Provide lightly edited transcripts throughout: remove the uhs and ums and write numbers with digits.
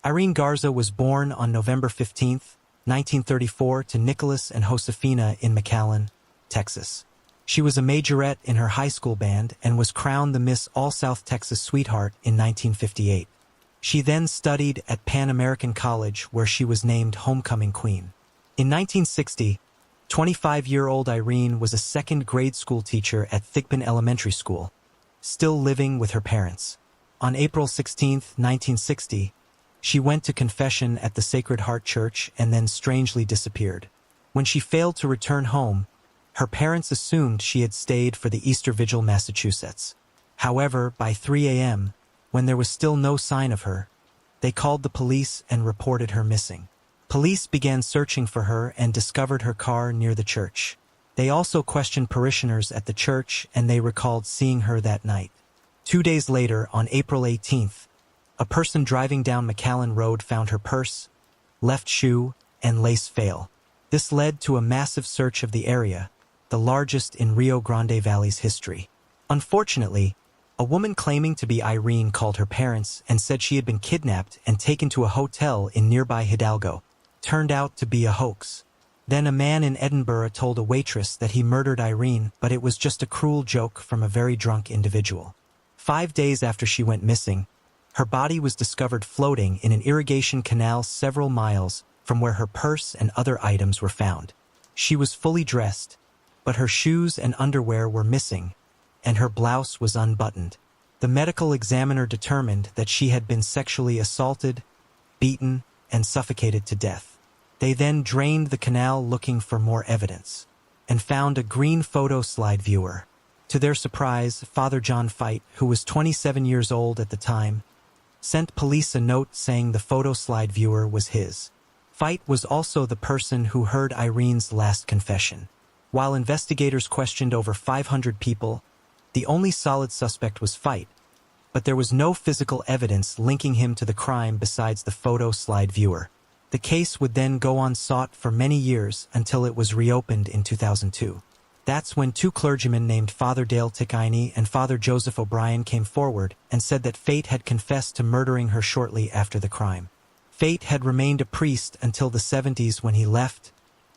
Irene Garza was born on November 15, 1934 to Nicholas and Josefina in McAllen, Texas. She was a majorette in her high school band and was crowned the Miss All-South Texas Sweetheart in 1958. She then studied at Pan American College, where she was named Homecoming Queen. In 1960, 25-year-old Irene was a second-grade school teacher at Thigpen Elementary School, still living with her parents. On April 16, 1960, she went to confession at the Sacred Heart Church and then strangely disappeared. When she failed to return home, her parents assumed she had stayed for the Easter Vigil, Massachusetts. However, by 3 a.m., when there was still no sign of her, they called the police and reported her missing. Police began searching for her and discovered her car near the church. They also questioned parishioners at the church, and they recalled seeing her that night. 2 days later, on April 18th, a person driving down McAllen Road found her purse, left shoe, and lace veil. This led to a massive search of the area, the largest in Rio Grande Valley's history. Unfortunately, a woman claiming to be Irene called her parents and said she had been kidnapped and taken to a hotel in nearby Hidalgo. Turned out to be a hoax. Then a man in Edinburgh told a waitress that he murdered Irene, but it was just a cruel joke from a very drunk individual. 5 days after she went missing, her body was discovered floating in an irrigation canal several miles from where her purse and other items were found. She was fully dressed, but her shoes and underwear were missing, and her blouse was unbuttoned. The medical examiner determined that she had been sexually assaulted, beaten, and suffocated to death. They then drained the canal looking for more evidence, and found a green photo slide viewer. To their surprise, Father John Fite, who was 27 years old at the time, sent police a note saying the photo slide viewer was his. Fite was also the person who heard Irene's last confession. While investigators questioned over 500 people, the only solid suspect was Fite, but there was no physical evidence linking him to the crime besides the photo slide viewer. The case would then go unsought for many years until it was reopened in 2002. That's when two clergymen named Father Dale Ticini and Father Joseph O'Brien came forward and said that Fate had confessed to murdering her shortly after the crime. Fate had remained a priest until the 70s when he left,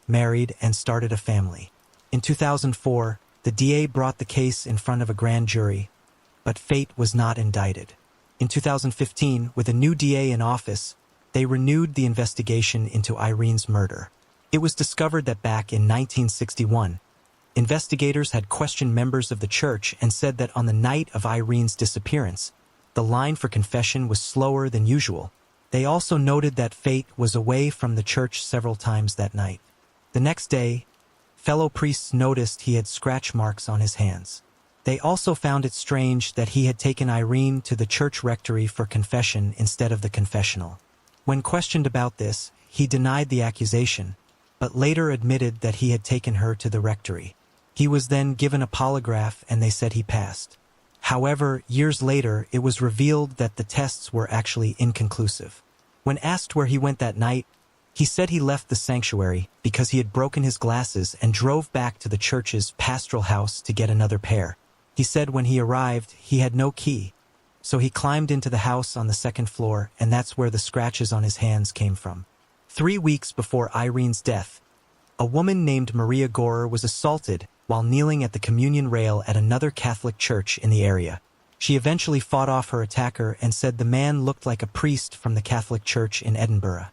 married, and started a family. In 2004, the DA brought the case in front of a grand jury, but Fate was not indicted. In 2015, with a new DA in office, they renewed the investigation into Irene's murder. It was discovered that back in 1961, investigators had questioned members of the church and said that on the night of Irene's disappearance, the line for confession was slower than usual. They also noted that Fate was away from the church several times that night. The next day, fellow priests noticed he had scratch marks on his hands. They also found it strange that he had taken Irene to the church rectory for confession instead of the confessional. When questioned about this, he denied the accusation, but later admitted that he had taken her to the rectory. He was then given a polygraph and they said he passed. However, years later, it was revealed that the tests were actually inconclusive. When asked where he went that night, he said he left the sanctuary because he had broken his glasses and drove back to the church's pastoral house to get another pair. He said when he arrived, he had no key, so he climbed into the house on the second floor, and that's where the scratches on his hands came from. 3 weeks before Irene's death, a woman named Maria Gorer was assaulted while kneeling at the communion rail at another Catholic church in the area. She eventually fought off her attacker and said the man looked like a priest from the Catholic Church in Edinburgh,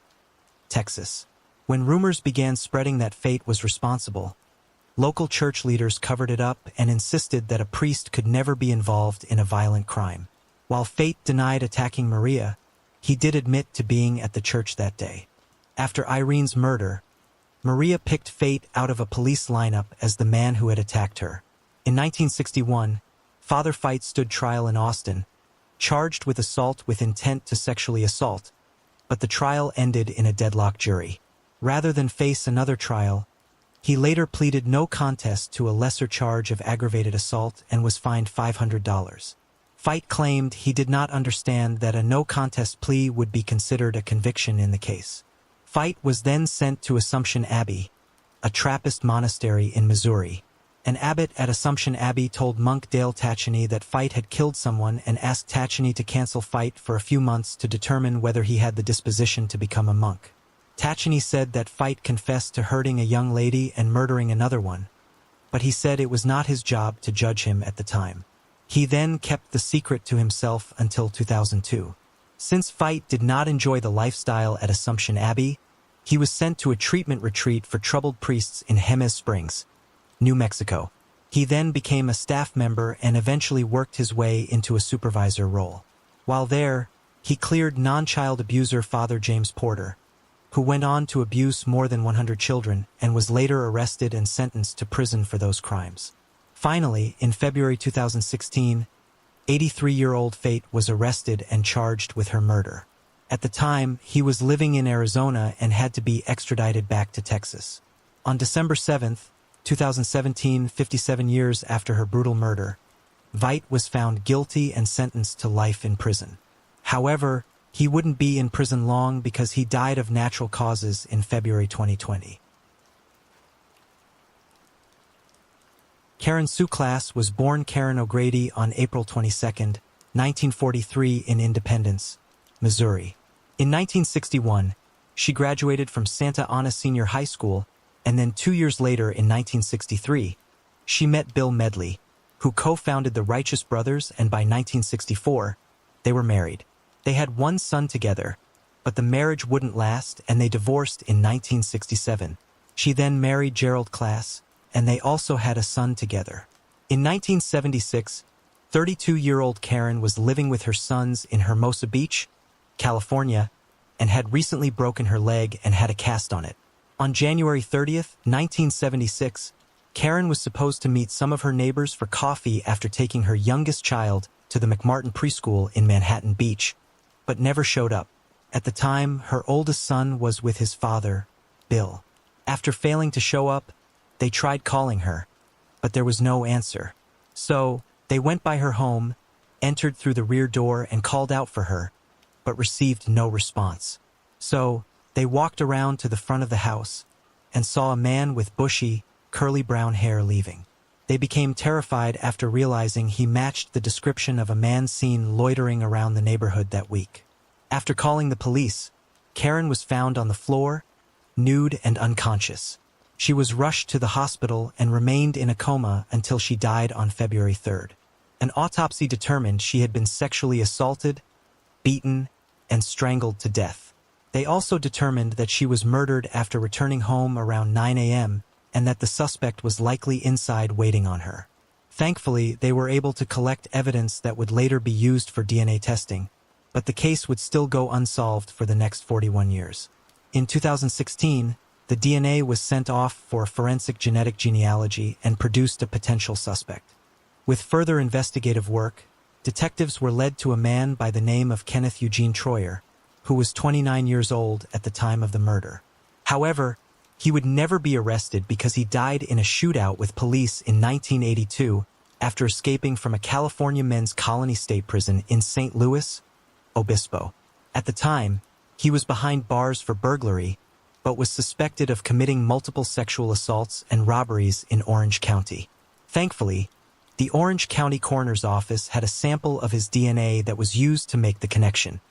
Texas. When rumors began spreading that Fate was responsible, local church leaders covered it up and insisted that a priest could never be involved in a violent crime. While Fate denied attacking Maria, he did admit to being at the church that day. After Irene's murder, Maria picked Fate out of a police lineup as the man who had attacked her. In 1961, Father Fite stood trial in Austin, charged with assault with intent to sexually assault, but the trial ended in a deadlock jury. Rather than face another trial, he later pleaded no contest to a lesser charge of aggravated assault and was fined $500. Fite claimed he did not understand that a no-contest plea would be considered a conviction in the case. Fite was then sent to Assumption Abbey, a Trappist monastery in Missouri. An abbot at Assumption Abbey told monk Dale Tacheny that Fight had killed someone and asked Tacheny to cancel Fight for a few months to determine whether he had the disposition to become a monk. Tacheny said that Fight confessed to hurting a young lady and murdering another one, but he said it was not his job to judge him at the time. He then kept the secret to himself until 2002. Since Fight did not enjoy the lifestyle at Assumption Abbey, he was sent to a treatment retreat for troubled priests in Jemez Springs, New Mexico. He then became a staff member and eventually worked his way into a supervisor role. While there, he cleared non-child abuser Father James Porter, who went on to abuse more than 100 children and was later arrested and sentenced to prison for those crimes. Finally, in February 2016, 83-year-old Fate was arrested and charged with her murder. At the time, he was living in Arizona and had to be extradited back to Texas. On December 7, 2017, 57 years after her brutal murder, Veit was found guilty and sentenced to life in prison. However, he wouldn't be in prison long because he died of natural causes in February 2020. Karen Sue Class was born Karen O'Grady on April 22, 1943 in Independence, Missouri. In 1961, she graduated from Santa Ana Senior High School, and then 2 years later in 1963, she met Bill Medley, who co-founded the Righteous Brothers, and by 1964, they were married. They had one son together, but the marriage wouldn't last and they divorced in 1967. She then married Gerald Class, and they also had a son together. In 1976, 32-year-old Karen was living with her sons in Hermosa Beach, California, and had recently broken her leg and had a cast on it. On January 30, 1976, Karen was supposed to meet some of her neighbors for coffee after taking her youngest child to the McMartin preschool in Manhattan Beach, but never showed up. At the time, her oldest son was with his father, Bill. After failing to show up, they tried calling her, but there was no answer. So, they went by her home, entered through the rear door and called out for her, but received no response. So, they walked around to the front of the house and saw a man with bushy, curly brown hair leaving. They became terrified after realizing he matched the description of a man seen loitering around the neighborhood that week. After calling the police, Karen was found on the floor, nude and unconscious. She was rushed to the hospital and remained in a coma until she died on February 3rd. An autopsy determined she had been sexually assaulted, beaten, and strangled to death. They also determined that she was murdered after returning home around 9 a.m. and that the suspect was likely inside waiting on her. Thankfully, they were able to collect evidence that would later be used for DNA testing, but the case would still go unsolved for the next 41 years. In 2016, the DNA was sent off for forensic genetic genealogy and produced a potential suspect. With further investigative work, detectives were led to a man by the name of Kenneth Eugene Troyer, who was 29 years old at the time of the murder. However, he would never be arrested because he died in a shootout with police in 1982 after escaping from a California men's colony state prison in St. Louis Obispo. At the time, he was behind bars for burglary, but was suspected of committing multiple sexual assaults and robberies in Orange County. Thankfully, the Orange County Coroner's Office had a sample of his DNA that was used to make the connection.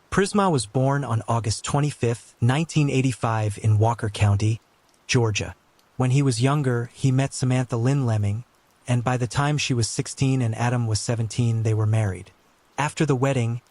Prisma was born on August 25, 1985 in Walker County, Georgia. When he was younger, he met Samantha Lynn Lemming, and by the time she was 16 and Adam was 17, they were married. After the wedding,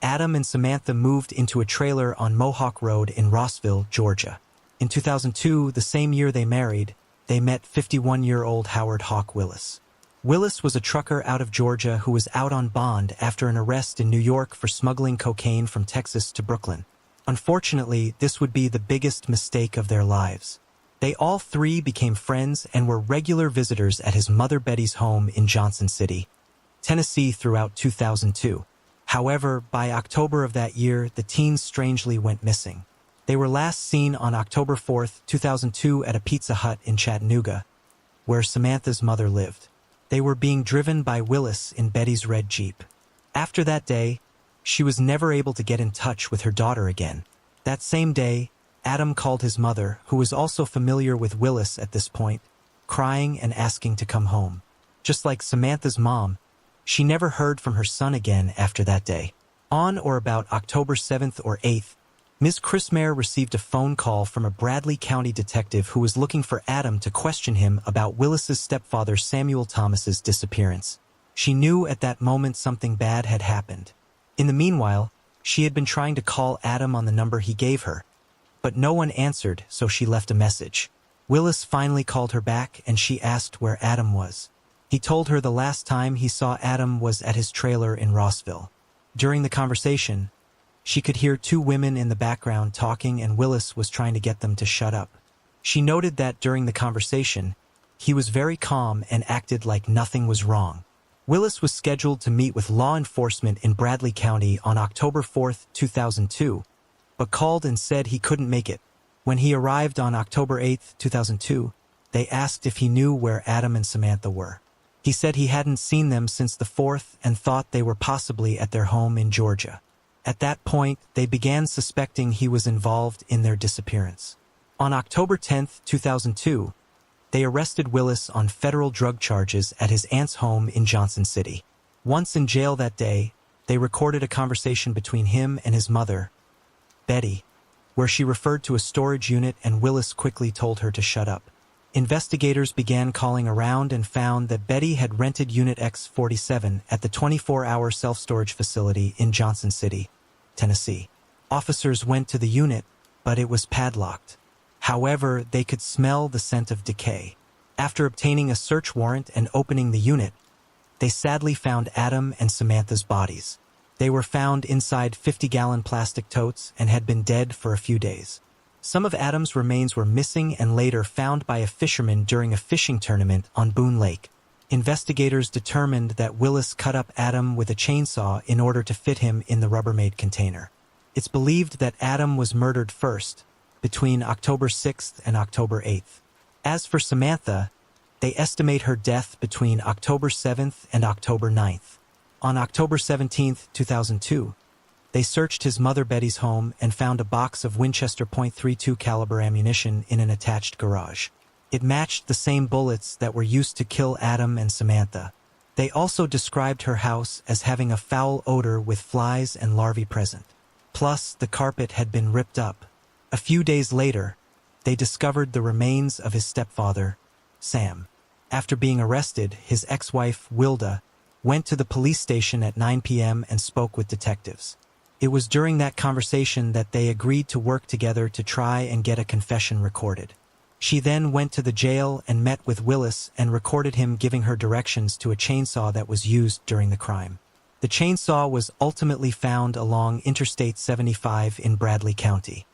Adam and Samantha moved into a trailer on Mohawk Road in Rossville, Georgia. In 2002, the same year they married, they met 51-year-old Howard Hawk Willis. Willis was a trucker out of Georgia who was out on bond after an arrest in New York for smuggling cocaine from Texas to Brooklyn. Unfortunately, this would be the biggest mistake of their lives. They all three became friends and were regular visitors at his mother Betty's home in Johnson City, Tennessee throughout 2002. However, by October of that year, the teens strangely went missing. They were last seen on October 4, 2002 at a Pizza Hut in Chattanooga, where Samantha's mother lived. They were being driven by Willis in Betty's red Jeep. After that day, she was never able to get in touch with her daughter again. That same day, Adam called his mother, who was also familiar with Willis at this point, crying and asking to come home. Just like Samantha's mom, she never heard from her son again after that day. On or about October 7th or 8th, Ms. Chrismare received a phone call from a Bradley County detective who was looking for Adam to question him about Willis's stepfather Samuel Thomas's disappearance. She knew at that moment something bad had happened. In the meanwhile, she had been trying to call Adam on the number he gave her, but no one answered, so she left a message. Willis finally called her back and she asked where Adam was. He told her the last time he saw Adam was at his trailer in Rossville. During the conversation, she could hear two women in the background talking and Willis was trying to get them to shut up. She noted that during the conversation, he was very calm and acted like nothing was wrong. Willis was scheduled to meet with law enforcement in Bradley County on October 4, 2002, but called and said he couldn't make it. When he arrived on October 8, 2002, they asked if he knew where Adam and Samantha were. He said he hadn't seen them since the 4th and thought they were possibly at their home in Georgia. At that point, they began suspecting he was involved in their disappearance. On October 10, 2002, they arrested Willis on federal drug charges at his aunt's home in Johnson City. Once in jail that day, they recorded a conversation between him and his mother, Betty, where she referred to a storage unit and Willis quickly told her to shut up. Investigators began calling around and found that Betty had rented Unit X47 at the 24-hour self-storage facility in Johnson City, Tennessee. Officers went to the unit, but it was padlocked. However, they could smell the scent of decay. After obtaining a search warrant and opening the unit, they sadly found Adam and Samantha's bodies. They were found inside 50-gallon plastic totes and had been dead for a few days. Some of Adam's remains were missing and later found by a fisherman during a fishing tournament on Boone Lake. Investigators determined that Willis cut up Adam with a chainsaw in order to fit him in the Rubbermaid container. It's believed that Adam was murdered first, between October 6th and October 8th. As for Samantha, they estimate her death between October 7th and October 9th. On October 17, 2002, they searched his mother Betty's home and found a box of Winchester .32 caliber ammunition in an attached garage. It matched the same bullets that were used to kill Adam and Samantha. They also described her house as having a foul odor with flies and larvae present. Plus, the carpet had been ripped up. A few days later, they discovered the remains of his stepfather, Sam. After being arrested, his ex-wife, Wilda, went to the police station at 9 p.m. and spoke with detectives. It was during that conversation that they agreed to work together to try and get a confession recorded. She then went to the jail and met with Willis and recorded him giving her directions to a chainsaw that was used during the crime. The chainsaw was ultimately found along Interstate 75 in Bradley County.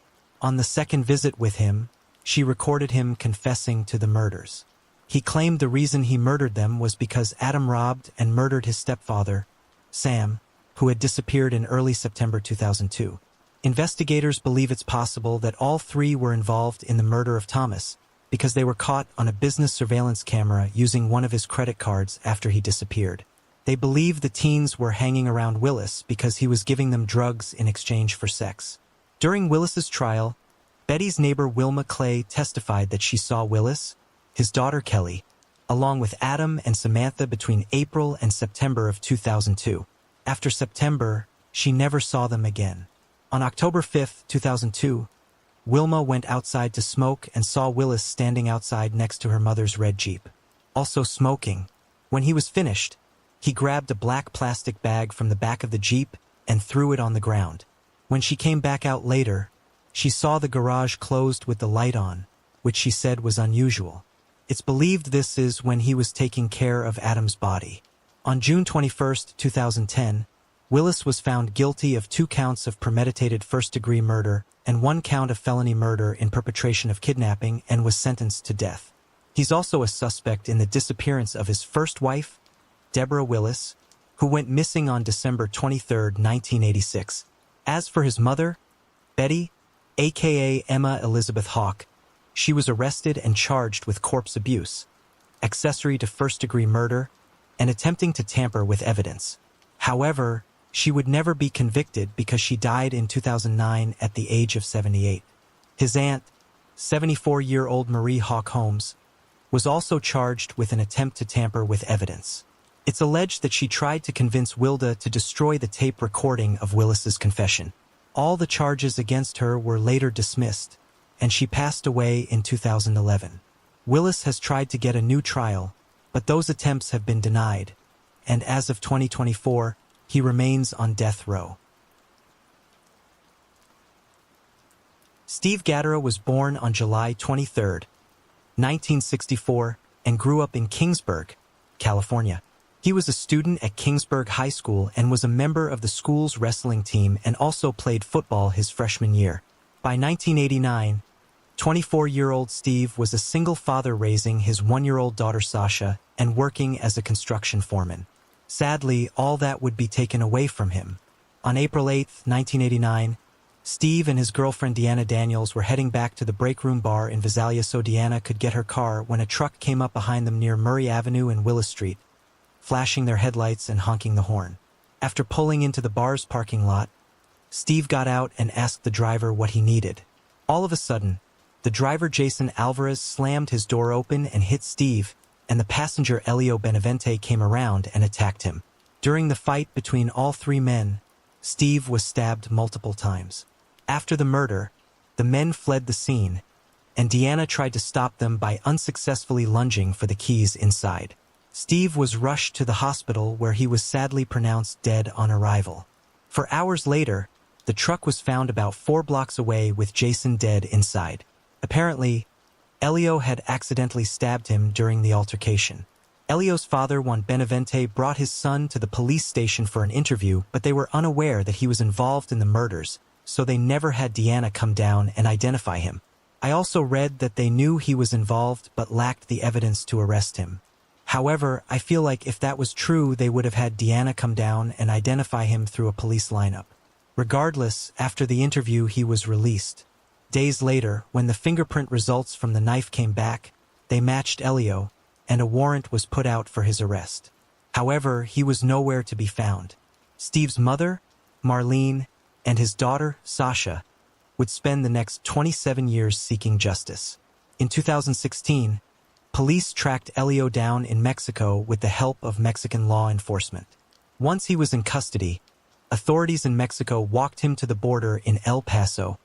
On the second visit with him, she recorded him confessing to the murders. He claimed the reason he murdered them was because Adam robbed and murdered his stepfather, Sam, who had disappeared in early September 2002. Investigators believe it's possible that all three were involved in the murder of Thomas because they were caught on a business surveillance camera using one of his credit cards after he disappeared. They believe the teens were hanging around Willis because he was giving them drugs in exchange for sex. During Willis's trial, Betty's neighbor Wilma Clay testified that she saw Willis, his daughter Kelly, along with Adam and Samantha between April and September of 2002. After September, she never saw them again. On October 5, 2002, Wilma went outside to smoke and saw Willis standing outside next to her mother's red Jeep, also smoking. When he was finished, he grabbed a black plastic bag from the back of the Jeep and threw it on the ground. When she came back out later, she saw the garage closed with the light on, which she said was unusual. It's believed this is when he was taking care of Adam's body. On June 21, 2010, Willis was found guilty of 2 counts of premeditated first-degree murder and 1 count of felony murder in perpetration of kidnapping and was sentenced to death. He's also a suspect in the disappearance of his first wife, Deborah Willis, who went missing on December 23, 1986. As for his mother, Betty, aka Emma Elizabeth Hawk, she was arrested and charged with corpse abuse, accessory to first-degree murder, and attempting to tamper with evidence. However, she would never be convicted because she died in 2009 at the age of 78. His aunt, 74-year-old Marie Hawk Holmes, was also charged with an attempt to tamper with evidence. It's alleged that she tried to convince Wilda to destroy the tape recording of Willis's confession. All the charges against her were later dismissed, and she passed away in 2011. Willis has tried to get a new trial, but those attempts have been denied, and as of 2024, he remains on death row. Steve Gaddara was born on July 23, 1964, and grew up in Kingsburg, California. He was a student at Kingsburg High School and was a member of the school's wrestling team and also played football his freshman year. By 1989, 24-year-old Steve was a single father raising his 1-year-old daughter Sasha and working as a construction foreman. Sadly, all that would be taken away from him. On April 8, 1989, Steve and his girlfriend Deanna Daniels were heading back to the break room bar in Visalia so Deanna could get her car when a truck came up behind them near Murray Avenue and Willis Street, flashing their headlights and honking the horn. After pulling into the bar's parking lot, Steve got out and asked the driver what he needed. All of a sudden, the driver Jason Alvarez slammed his door open and hit Steve, and the passenger Elio Benavente came around and attacked him. During the fight between all three men, Steve was stabbed multiple times. After the murder, the men fled the scene, and Deanna tried to stop them by unsuccessfully lunging for the keys inside. Steve was rushed to the hospital where he was sadly pronounced dead on arrival. For hours later, the truck was found about 4 blocks away with Jason dead inside. Apparently, Elio had accidentally stabbed him during the altercation. Elio's father, Juan Benavente, brought his son to the police station for an interview, but they were unaware that he was involved in the murders, so they never had Deanna come down and identify him. I also read that they knew he was involved but lacked the evidence to arrest him. However, I feel like if that was true, they would have had Deanna come down and identify him through a police lineup. Regardless, after the interview, he was released. Days later, when the fingerprint results from the knife came back, they matched Elio, and a warrant was put out for his arrest. However, he was nowhere to be found. Steve's mother, Marlene, and his daughter, Sasha, would spend the next 27 years seeking justice. In 2016, police tracked Elio down in Mexico with the help of Mexican law enforcement. Once he was in custody, authorities in Mexico walked him to the border in El Paso,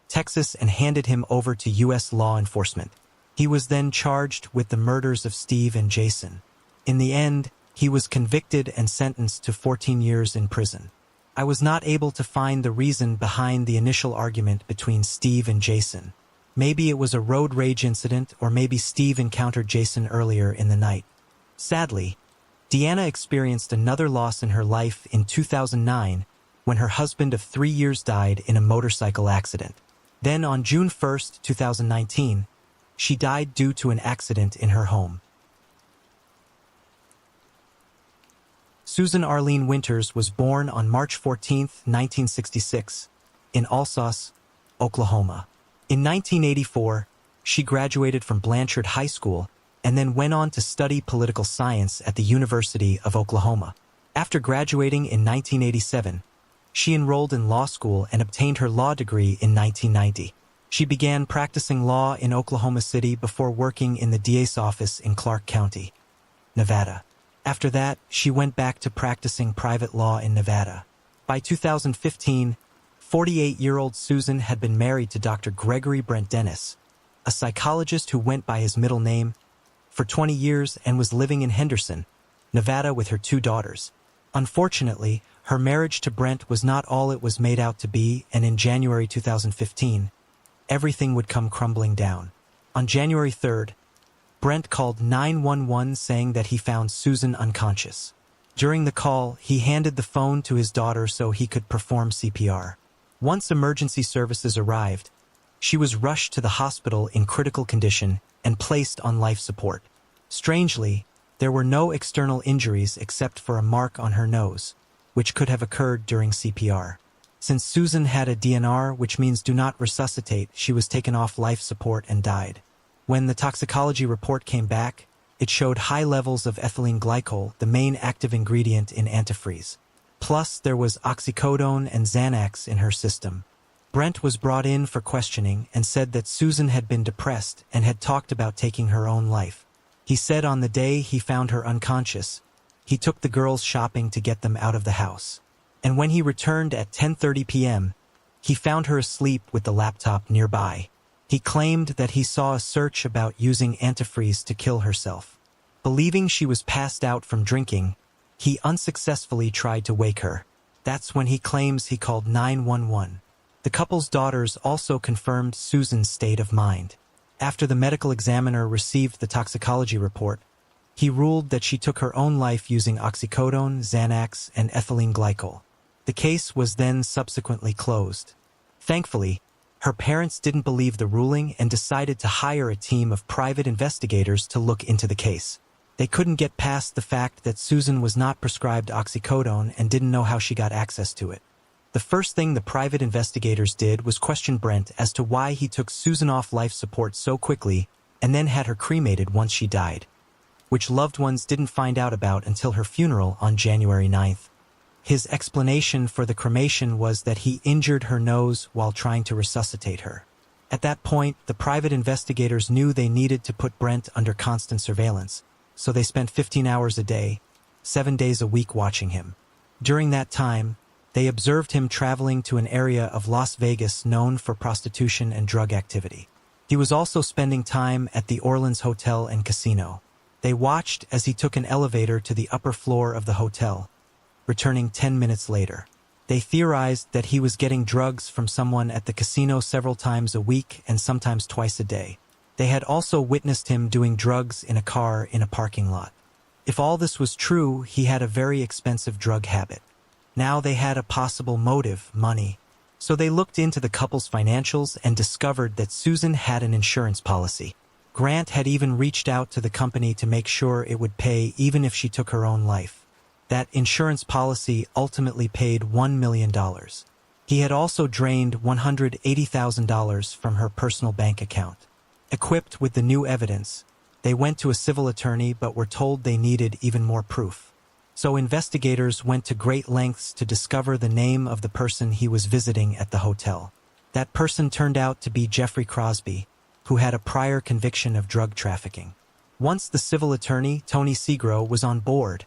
Texas, and handed him over to U.S. law enforcement. He was then charged with the murders of Steve and Jason. In the end, he was convicted and sentenced to 14 years in prison. I was not able to find the reason behind the initial argument between Steve and Jason. Maybe it was a road rage incident, or maybe Steve encountered Jason earlier in the night. Sadly, Deanna experienced another loss in her life in 2009 when her husband of 3 years died in a motorcycle accident. Then on June 1, 2019, she died due to an accident in her home. Susan Arlene Winters was born on March 14, 1966, in Alsos, Oklahoma. In 1984, she graduated from Blanchard High School and then went on to study political science at the University of Oklahoma. After graduating in 1987, she enrolled in law school and obtained her law degree in 1990. She began practicing law in Oklahoma City before working in the DA's office in Clark County, Nevada. After that, she went back to practicing private law in Nevada. By 2015, 48-year-old Susan had been married to Dr. Gregory Brent Dennis, a psychologist who went by his middle name, for 20 years and was living in Henderson, Nevada with her 2 daughters. Unfortunately, her marriage to Brent was not all it was made out to be, and in January 2015, everything would come crumbling down. On January 3rd, Brent called 911 saying that he found Susan unconscious. During the call, he handed the phone to his daughter so he could perform CPR. Once emergency services arrived, she was rushed to the hospital in critical condition and placed on life support. Strangely, there were no external injuries except for a mark on her nose, which could have occurred during CPR. Since Susan had a DNR, which means do not resuscitate, she was taken off life support and died. When the toxicology report came back, it showed high levels of ethylene glycol, the main active ingredient in antifreeze. Plus, there was oxycodone and Xanax in her system. Brent was brought in for questioning and said that Susan had been depressed and had talked about taking her own life. He said on the day he found her unconscious, he took the girls shopping to get them out of the house. And when he returned at 10:30 p.m., he found her asleep with the laptop nearby. He claimed that he saw a search about using antifreeze to kill herself. Believing she was passed out from drinking, he unsuccessfully tried to wake her. That's when he claims he called 911. The couple's daughters also confirmed Susan's state of mind. After the medical examiner received the toxicology report, he ruled that she took her own life using oxycodone, Xanax, and ethylene glycol. The case was then subsequently closed. Thankfully, her parents didn't believe the ruling and decided to hire a team of private investigators to look into the case. They couldn't get past the fact that Susan was not prescribed oxycodone and didn't know how she got access to it. The first thing the private investigators did was question Brent as to why he took Susan off life support so quickly and then had her cremated once she died, which loved ones didn't find out about until her funeral on January 9th. His explanation for the cremation was that he injured her nose while trying to resuscitate her. At that point, the private investigators knew they needed to put Brent under constant surveillance, so they spent 15 hours a day, 7 days a week watching him. During that time, they observed him traveling to an area of Las Vegas known for prostitution and drug activity. He was also spending time at the Orleans Hotel and Casino. They watched as he took an elevator to the upper floor of the hotel, returning 10 minutes later. They theorized that he was getting drugs from someone at the casino several times a week and sometimes twice a day. They had also witnessed him doing drugs in a car in a parking lot. If all this was true, he had a very expensive drug habit. Now they had a possible motive, money. So they looked into the couple's financials and discovered that Susan had an insurance policy. Grant had even reached out to the company to make sure it would pay even if she took her own life. That insurance policy ultimately paid $1 million. He had also drained $180,000 from her personal bank account. Equipped with the new evidence, they went to a civil attorney but were told they needed even more proof. So investigators went to great lengths to discover the name of the person he was visiting at the hotel. That person turned out to be Jeffrey Crosby, who had a prior conviction of drug trafficking. Once the civil attorney, Tony Segro, was on board,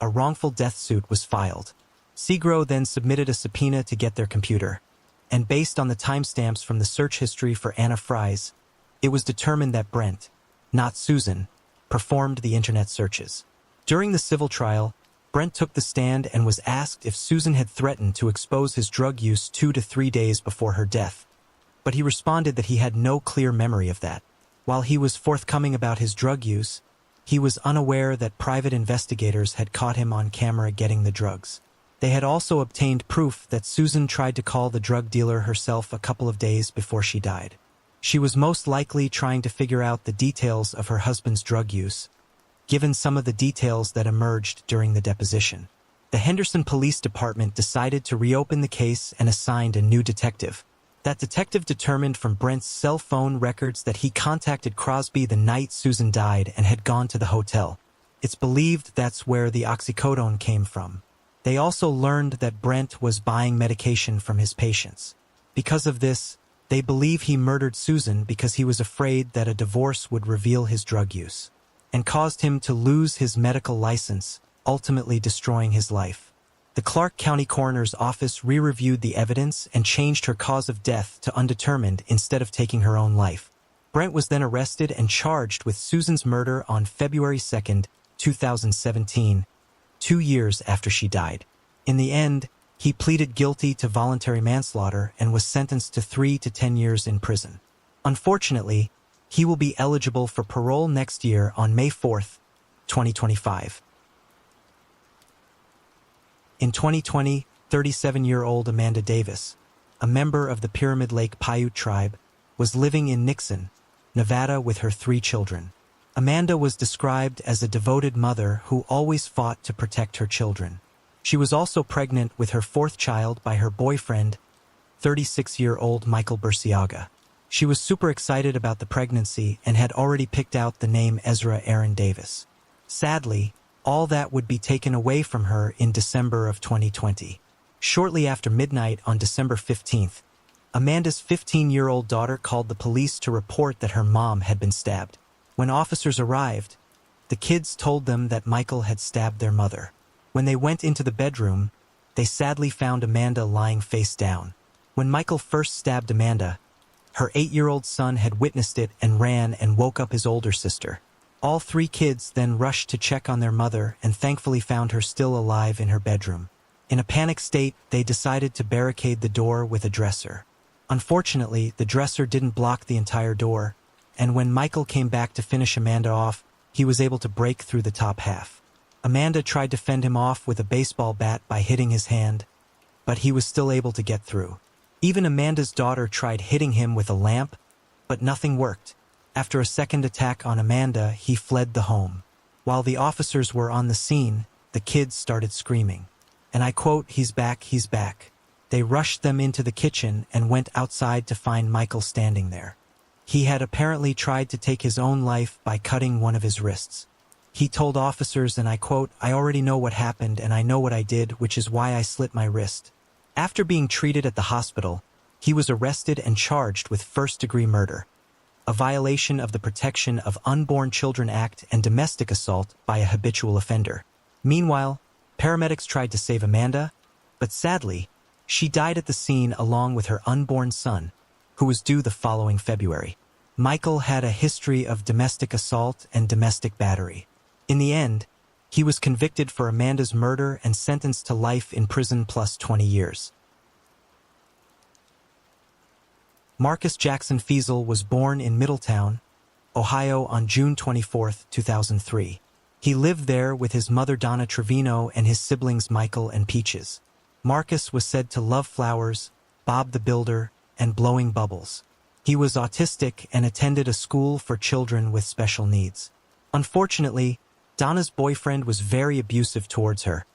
a wrongful death suit was filed. Segro then submitted a subpoena to get their computer, and based on the timestamps from the search history for Anna Fries, it was determined that Brent, not Susan, performed the internet searches. During the civil trial, Brent took the stand and was asked if Susan had threatened to expose his drug use 2 to 3 days before her death. But he responded that he had no clear memory of that. While he was forthcoming about his drug use, he was unaware that private investigators had caught him on camera getting the drugs. They had also obtained proof that Susan tried to call the drug dealer herself a couple of days before she died. She was most likely trying to figure out the details of her husband's drug use, given some of the details that emerged during the deposition. The Henderson Police Department decided to reopen the case and assigned a new detective. That detective determined from Brent's cell phone records that he contacted Crosby the night Susan died and had gone to the hotel. It's believed that's where the oxycodone came from. They also learned that Brent was buying medication from his patients. Because of this, they believe he murdered Susan because he was afraid that a divorce would reveal his drug use, and caused him to lose his medical license, ultimately destroying his life. The Clark County Coroner's Office re-reviewed the evidence and changed her cause of death to undetermined instead of taking her own life. Brent was then arrested and charged with Susan's murder on February 2, 2017, 2 years after she died. In the end, he pleaded guilty to voluntary manslaughter and was sentenced to 3 to 10 years in prison. Unfortunately, he will be eligible for parole next year on May 4, 2025. In 2020, 37-year-old Amanda Davis, a member of the Pyramid Lake Paiute tribe, was living in Nixon, Nevada with her 3 children. Amanda was described as a devoted mother who always fought to protect her children. She was also pregnant with her 4th child by her boyfriend, 36-year-old Michael Burciaga. She was super excited about the pregnancy and had already picked out the name Ezra Aaron Davis. Sadly, all that would be taken away from her in December of 2020. Shortly after midnight on December 15th, Amanda's 15-year-old daughter called the police to report that her mom had been stabbed. When officers arrived, the kids told them that Michael had stabbed their mother. When they went into the bedroom, they sadly found Amanda lying face down. When Michael first stabbed Amanda, her 8-year-old son had witnessed it and ran and woke up his older sister. All three kids then rushed to check on their mother and thankfully found her still alive in her bedroom. In a panic state, they decided to barricade the door with a dresser. Unfortunately, the dresser didn't block the entire door, and when Michael came back to finish Amanda off, he was able to break through the top half. Amanda tried to fend him off with a baseball bat by hitting his hand, but he was still able to get through. Even Amanda's daughter tried hitting him with a lamp, but nothing worked. After a second attack on Amanda, he fled the home. While the officers were on the scene, the kids started screaming. And I quote, "He's back, he's back." They rushed them into the kitchen and went outside to find Michael standing there. He had apparently tried to take his own life by cutting one of his wrists. He told officers, and I quote, "I already know what happened and I know what I did, which is why I slit my wrist." After being treated at the hospital, he was arrested and charged with first-degree murder, a violation of the Protection of Unborn Children Act and domestic assault by a habitual offender. Meanwhile, paramedics tried to save Amanda, but sadly, she died at the scene along with her unborn son, who was due the following February. Michael had a history of domestic assault and domestic battery. In the end, he was convicted for Amanda's murder and sentenced to life in prison plus 20 years. Marcus Jackson Feasel was born in Middletown, Ohio on June 24, 2003. He lived there with his mother Donna Trevino and his siblings Michael and Peaches. Marcus was said to love flowers, Bob the Builder, and blowing bubbles. He was autistic and attended a school for children with special needs. Unfortunately, Donna's boyfriend was very abusive towards her,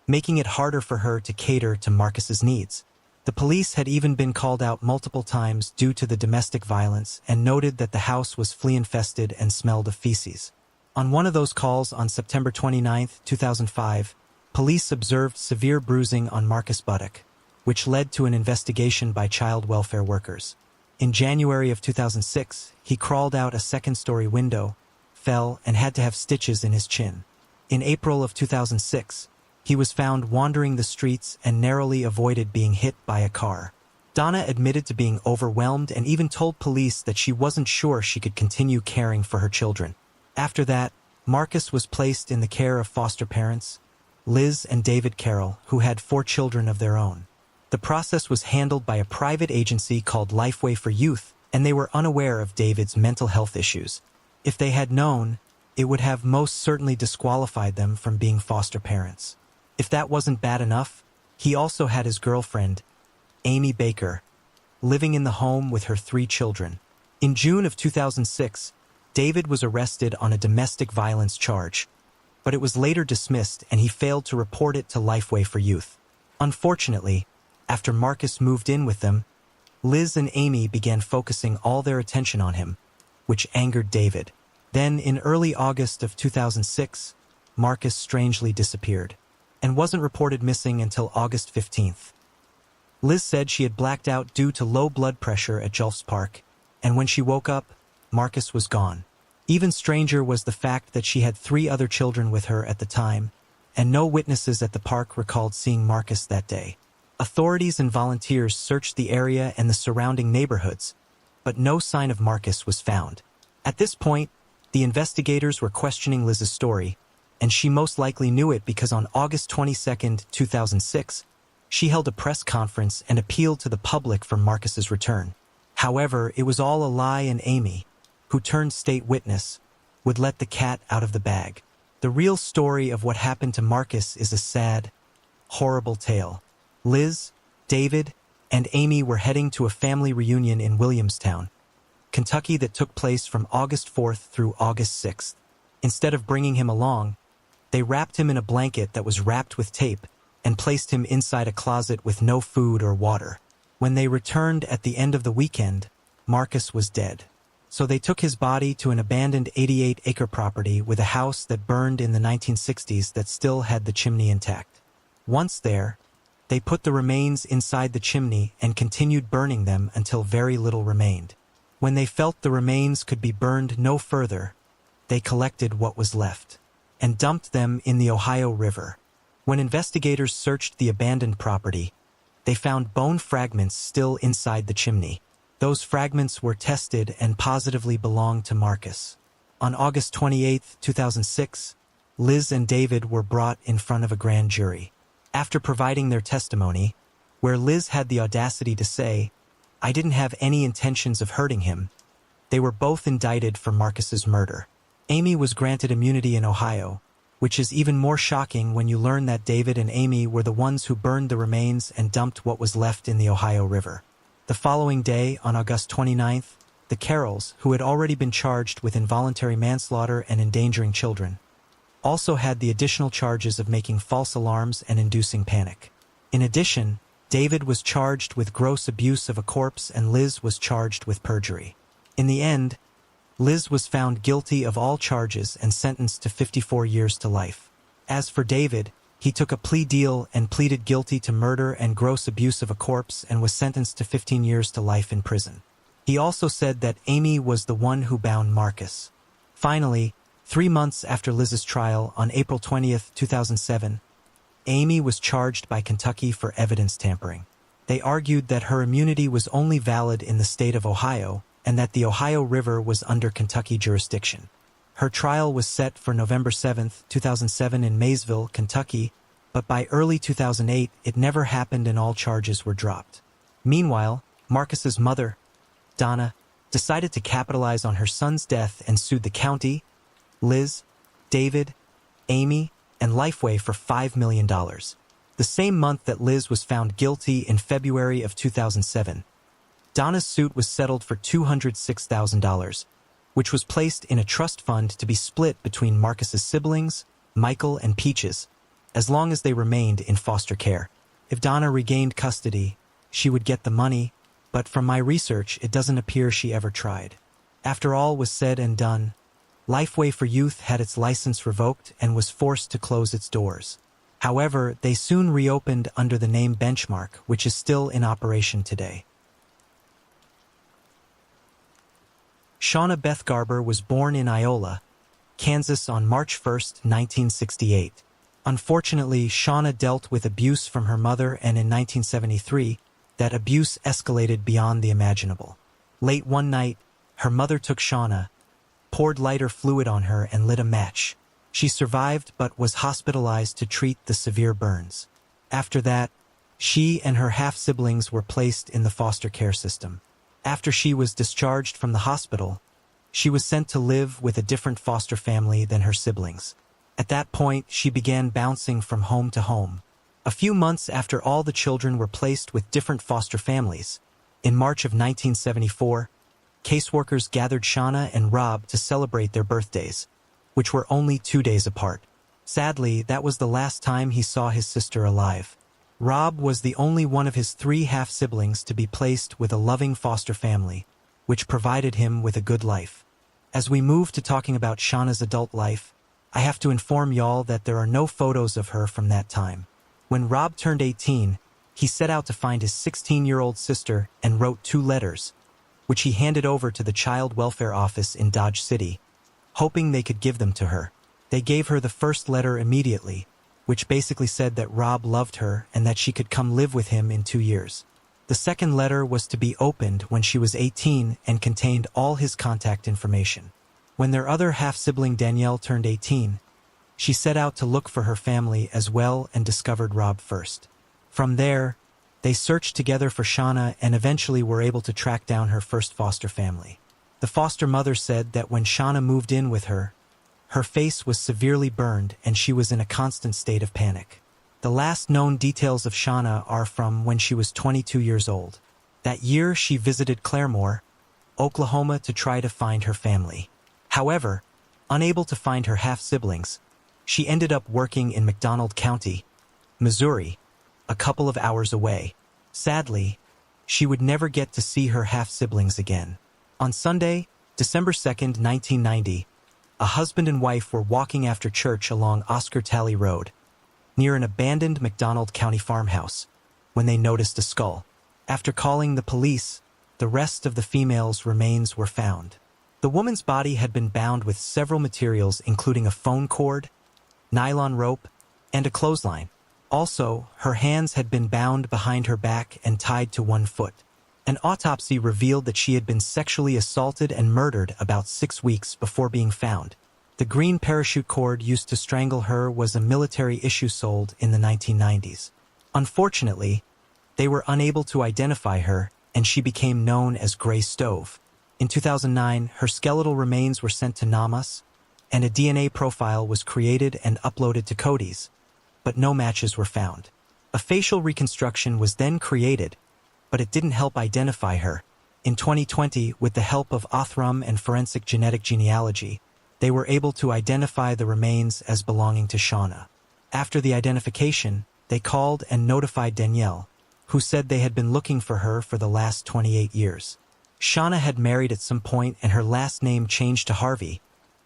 making it harder for her to cater to Marcus's needs. The police had even been called out multiple times due to the domestic violence and noted that the house was flea-infested and smelled of feces. On one of those calls on September 29, 2005, police observed severe bruising on Marcus' buttock, which led to an investigation by child welfare workers. In January of 2006, he crawled out a second-story window, fell, and had to have stitches in his chin. In April of 2006, he was found wandering the streets and narrowly avoided being hit by a car. Donna admitted to being overwhelmed and even told police that she wasn't sure she could continue caring for her children. After that, Marcus was placed in the care of foster parents, Liz and David Carroll, who had 4 children of their own. The process was handled by a private agency called Lifeway for Youth, and they were unaware of David's mental health issues. If they had known, it would have most certainly disqualified them from being foster parents. If that wasn't bad enough, he also had his girlfriend, Amy Baker, living in the home with her 3 children. In June of 2006, David was arrested on a domestic violence charge, but it was later dismissed and he failed to report it to Lifeway for Youth. Unfortunately, after Marcus moved in with them, Liz and Amy began focusing all their attention on him, which angered David. Then, in early August of 2006, Marcus strangely disappeared and wasn't reported missing until August 15th. Liz said she had blacked out due to low blood pressure at Julfs Park, and when she woke up, Marcus was gone. Even stranger was the fact that she had 3 other children with her at the time, and no witnesses at the park recalled seeing Marcus that day. Authorities and volunteers searched the area and the surrounding neighborhoods, but no sign of Marcus was found. At this point, the investigators were questioning Liz's story, and she most likely knew it because on August 22, 2006, she held a press conference and appealed to the public for Marcus's return. However, it was all a lie, and Amy, who turned state witness, would let the cat out of the bag. The real story of what happened to Marcus is a sad, horrible tale. Liz, David, and Amy were heading to a family reunion in Williamstown, Kentucky that took place from August 4th through August 6th. Instead of bringing him along, they wrapped him in a blanket that was wrapped with tape and placed him inside a closet with no food or water. When they returned at the end of the weekend, Marcus was dead. So they took his body to an abandoned 88-acre property with a house that burned in the 1960s that still had the chimney intact. Once there, They put the remains inside the chimney and continued burning them until very little remained. When they felt the remains could be burned no further, they collected what was left and dumped them in the Ohio River. When investigators searched the abandoned property, they found bone fragments still inside the chimney. Those fragments were tested and positively belonged to Marcus. On August 28, 2006, Liz and David were brought in front of a grand jury. After providing their testimony, where Liz had the audacity to say, "I didn't have any intentions of hurting him," they were both indicted for Marcus's murder. Amy was granted immunity in Ohio, which is even more shocking when you learn that David and Amy were the ones who burned the remains and dumped what was left in the Ohio River. The following day, on August 29th, the Carrolls, who had already been charged with involuntary manslaughter and endangering children, also had the additional charges of making false alarms and inducing panic. In addition, David was charged with gross abuse of a corpse and Liz was charged with perjury. In the end, Liz was found guilty of all charges and sentenced to 54 years to life. As for David, he took a plea deal and pleaded guilty to murder and gross abuse of a corpse and was sentenced to 15 years to life in prison. He also said that Amy was the one who bound Marcus. Finally, 3 months after Liz's trial, on April 20th, 2007, Amy was charged by Kentucky for evidence tampering. They argued that her immunity was only valid in the state of Ohio and that the Ohio River was under Kentucky jurisdiction. Her trial was set for November 7, 2007 in Maysville, Kentucky, but by early 2008 it never happened and all charges were dropped. Meanwhile, Marcus's mother, Donna, decided to capitalize on her son's death and sued the county, Liz, David, Amy, and Lifeway for $5 million. The same month that Liz was found guilty in February of 2007, Donna's suit was settled for $206,000, which was placed in a trust fund to be split between Marcus's siblings, Michael and Peaches, as long as they remained in foster care. If Donna regained custody, she would get the money, but from my research, it doesn't appear she ever tried. After all was said and done, Lifeway for Youth had its license revoked and was forced to close its doors. However, they soon reopened under the name Benchmark, which is still in operation today. Shauna Beth Garber was born in Iola, Kansas on March 1, 1968. Unfortunately, Shauna dealt with abuse from her mother, and in 1973, that abuse escalated beyond the imaginable. Late one night, her mother took Shauna, poured lighter fluid on her, and lit a match. She survived but was hospitalized to treat the severe burns. After that, she and her half-siblings were placed in the foster care system. After she was discharged from the hospital, she was sent to live with a different foster family than her siblings. At that point, she began bouncing from home to home. A few months after all the children were placed with different foster families, in March of 1974, caseworkers gathered Shauna and Rob to celebrate their birthdays, which were only 2 days apart. Sadly, that was the last time he saw his sister alive. Rob was the only one of his 3 half-siblings to be placed with a loving foster family, which provided him with a good life. As we move to talking about Shauna's adult life, I have to inform y'all that there are no photos of her from that time. When Rob turned 18, he set out to find his 16-year-old sister and wrote 2 letters, which he handed over to the Child Welfare Office in Dodge City, hoping they could give them to her. They gave her the first letter immediately, which basically said that Rob loved her and that she could come live with him in 2 years. The second letter was to be opened when she was 18 and contained all his contact information. When their other half-sibling Danielle turned 18, she set out to look for her family as well and discovered Rob first. From there, they searched together for Shauna and eventually were able to track down her first foster family. The foster mother said that when Shauna moved in with her, her face was severely burned and she was in a constant state of panic. The last known details of Shauna are from when she was 22 years old. That year she visited Claremore, Oklahoma to try to find her family. However, unable to find her half-siblings, she ended up working in McDonald County, Missouri, a couple of hours away. Sadly, she would never get to see her half-siblings again. On Sunday, December 2nd, 1990, a husband and wife were walking after church along Oscar Talley Road, near an abandoned McDonald County farmhouse. when they noticed a skull. After calling the police, the rest of the female's remains were found. The woman's body had been bound with several materials including a phone cord, nylon rope, and a clothesline. Also, her hands had been bound behind her back and tied to one foot. An autopsy revealed that she had been sexually assaulted and murdered about 6 weeks before being found. The green parachute cord used to strangle her was a military issue sold in the 1990s. Unfortunately, they were unable to identify her, and she became known as Gray Stove. In 2009, her skeletal remains were sent to Namas, and a DNA profile was created and uploaded to Cody's, but no matches were found. A facial reconstruction was then created, but it didn't help identify her. In 2020, with the help of Othram and forensic genetic genealogy, they were able to identify the remains as belonging to Shauna. After the identification, they called and notified Danielle, who said they had been looking for her for the last 28 years. Shauna had married at some point and her last name changed to Harvey,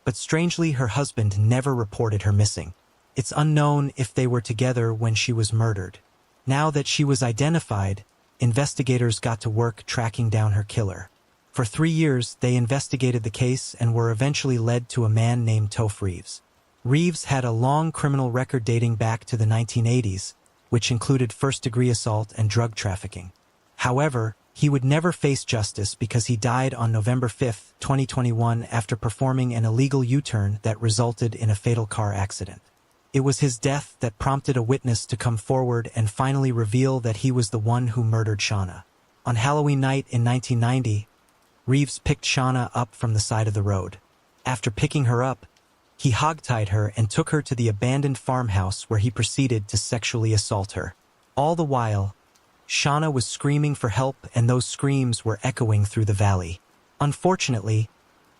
but strangely her husband never reported her missing. It's unknown if they were together when she was murdered. Now that she was identified, investigators got to work tracking down her killer. For 3 years, they investigated the case and were eventually led to a man named Toph Reeves. Reeves had a long criminal record dating back to the 1980s, which included first-degree assault and drug trafficking. However, he would never face justice because he died on November 5, 2021 after performing an illegal U-turn that resulted in a fatal car accident. It was his death that prompted a witness to come forward and finally reveal that he was the one who murdered Shauna. On Halloween night in 1990, Reeves picked Shauna up from the side of the road. After picking her up, he hogtied her and took her to the abandoned farmhouse where he proceeded to sexually assault her. All the while, Shauna was screaming for help and those screams were echoing through the valley. Unfortunately,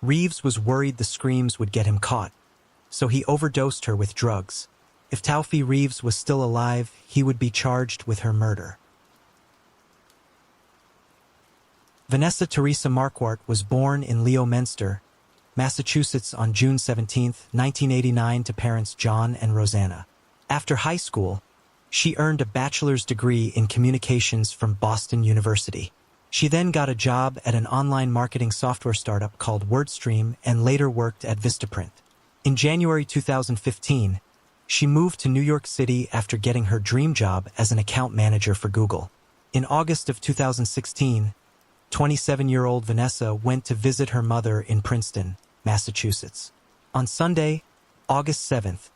Reeves was worried the screams would get him caught, so he overdosed her with drugs. If Taufi Reeves was still alive, he would be charged with her murder. Vanessa Teresa Marquardt was born in Leominster, Massachusetts on June 17, 1989 to parents John and Rosanna. After high school, she earned a bachelor's degree in communications from Boston University. She then got a job at an online marketing software startup called WordStream and later worked at Vistaprint. In January 2015, she moved to New York City after getting her dream job as an account manager for Google. In August of 2016, 27-year-old Vanessa went to visit her mother in Princeton, Massachusetts. On Sunday, August 7th,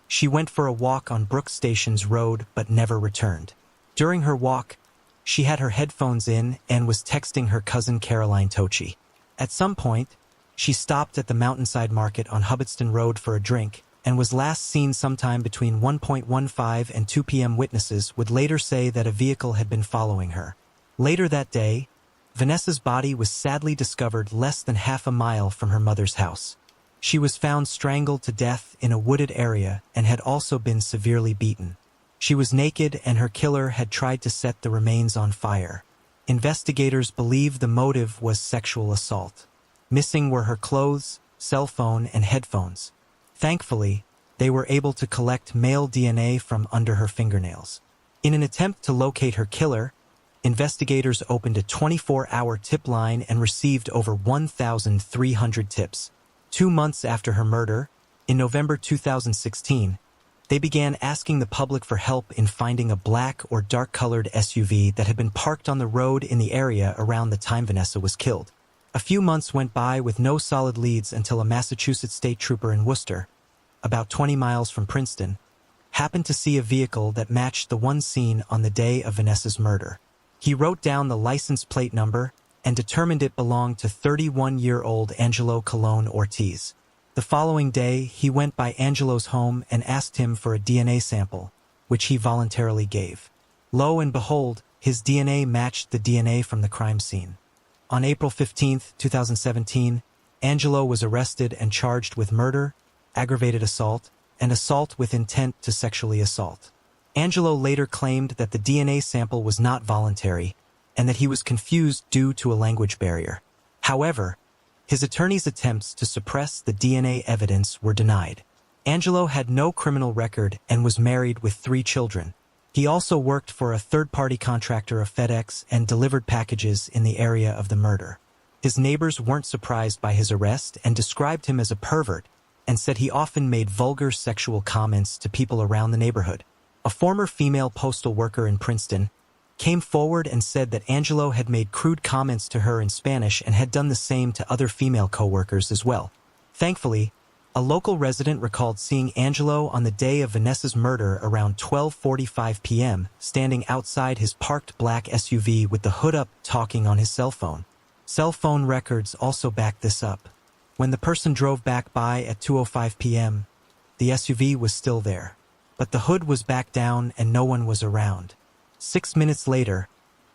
she went for a walk on Brook Station's road but never returned. During her walk, she had her headphones in and was texting her cousin Caroline Tochi. At some point, she stopped at the Mountainside Market on Hubbardston Road for a drink and was last seen sometime between 1:15 and 2 p.m. Witnesses would later say that a vehicle had been following her. Later that day, Vanessa's body was sadly discovered less than half a mile from her mother's house. She was found strangled to death in a wooded area and had also been severely beaten. She was naked and her killer had tried to set the remains on fire. Investigators believe the motive was sexual assault. Missing were her clothes, cell phone, and headphones. Thankfully, they were able to collect male DNA from under her fingernails. In an attempt to locate her killer, investigators opened a 24-hour tip line and received over 1,300 tips. 2 months after her murder, in November 2016, they began asking the public for help in finding a black or dark-colored SUV that had been parked on the road in the area around the time Vanessa was killed. A few months went by with no solid leads until a Massachusetts state trooper in Worcester, about 20 miles from Princeton, happened to see a vehicle that matched the one seen on the day of Vanessa's murder. He wrote down the license plate number and determined it belonged to 31-year-old Angelo Colon Ortiz. The following day, he went by Angelo's home and asked him for a DNA sample, which he voluntarily gave. Lo and behold, his DNA matched the DNA from the crime scene. On April 15, 2017, Angelo was arrested and charged with murder, aggravated assault, and assault with intent to sexually assault. Angelo later claimed that the DNA sample was not voluntary and that he was confused due to a language barrier. However, his attorney's attempts to suppress the DNA evidence were denied. Angelo had no criminal record and was married with 3 children. He also worked for a third-party contractor of FedEx and delivered packages in the area of the murder. His neighbors weren't surprised by his arrest and described him as a pervert and said he often made vulgar sexual comments to people around the neighborhood. A former female postal worker in Princeton came forward and said that Angelo had made crude comments to her in Spanish and had done the same to other female co-workers as well. Thankfully, a local resident recalled seeing Angelo on the day of Vanessa's murder around 12:45 p.m. standing outside his parked black SUV with the hood up talking on his cell phone. Cell phone records also backed this up. When the person drove back by at 2:05 p.m., the SUV was still there, but the hood was back down and no one was around. 6 minutes later,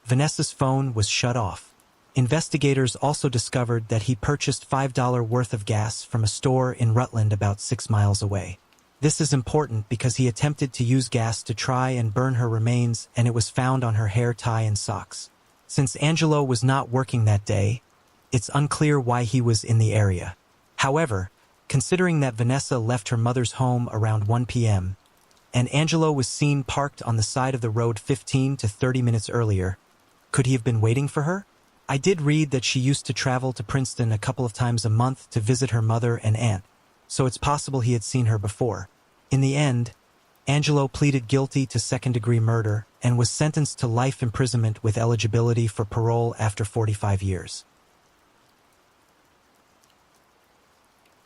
Vanessa's phone was shut off. Investigators also discovered that he purchased $5 worth of gas from a store in Rutland about 6 miles away. This is important because he attempted to use gas to try and burn her remains, and it was found on her hair tie and socks. Since Angelo was not working that day, it's unclear why he was in the area. However, considering that Vanessa left her mother's home around 1 p.m., and Angelo was seen parked on the side of the road 15 to 30 minutes earlier, could he have been waiting for her? I did read that she used to travel to Princeton a couple of times a month to visit her mother and aunt, so it's possible he had seen her before. In the end, Angelo pleaded guilty to second-degree murder and was sentenced to life imprisonment with eligibility for parole after 45 years.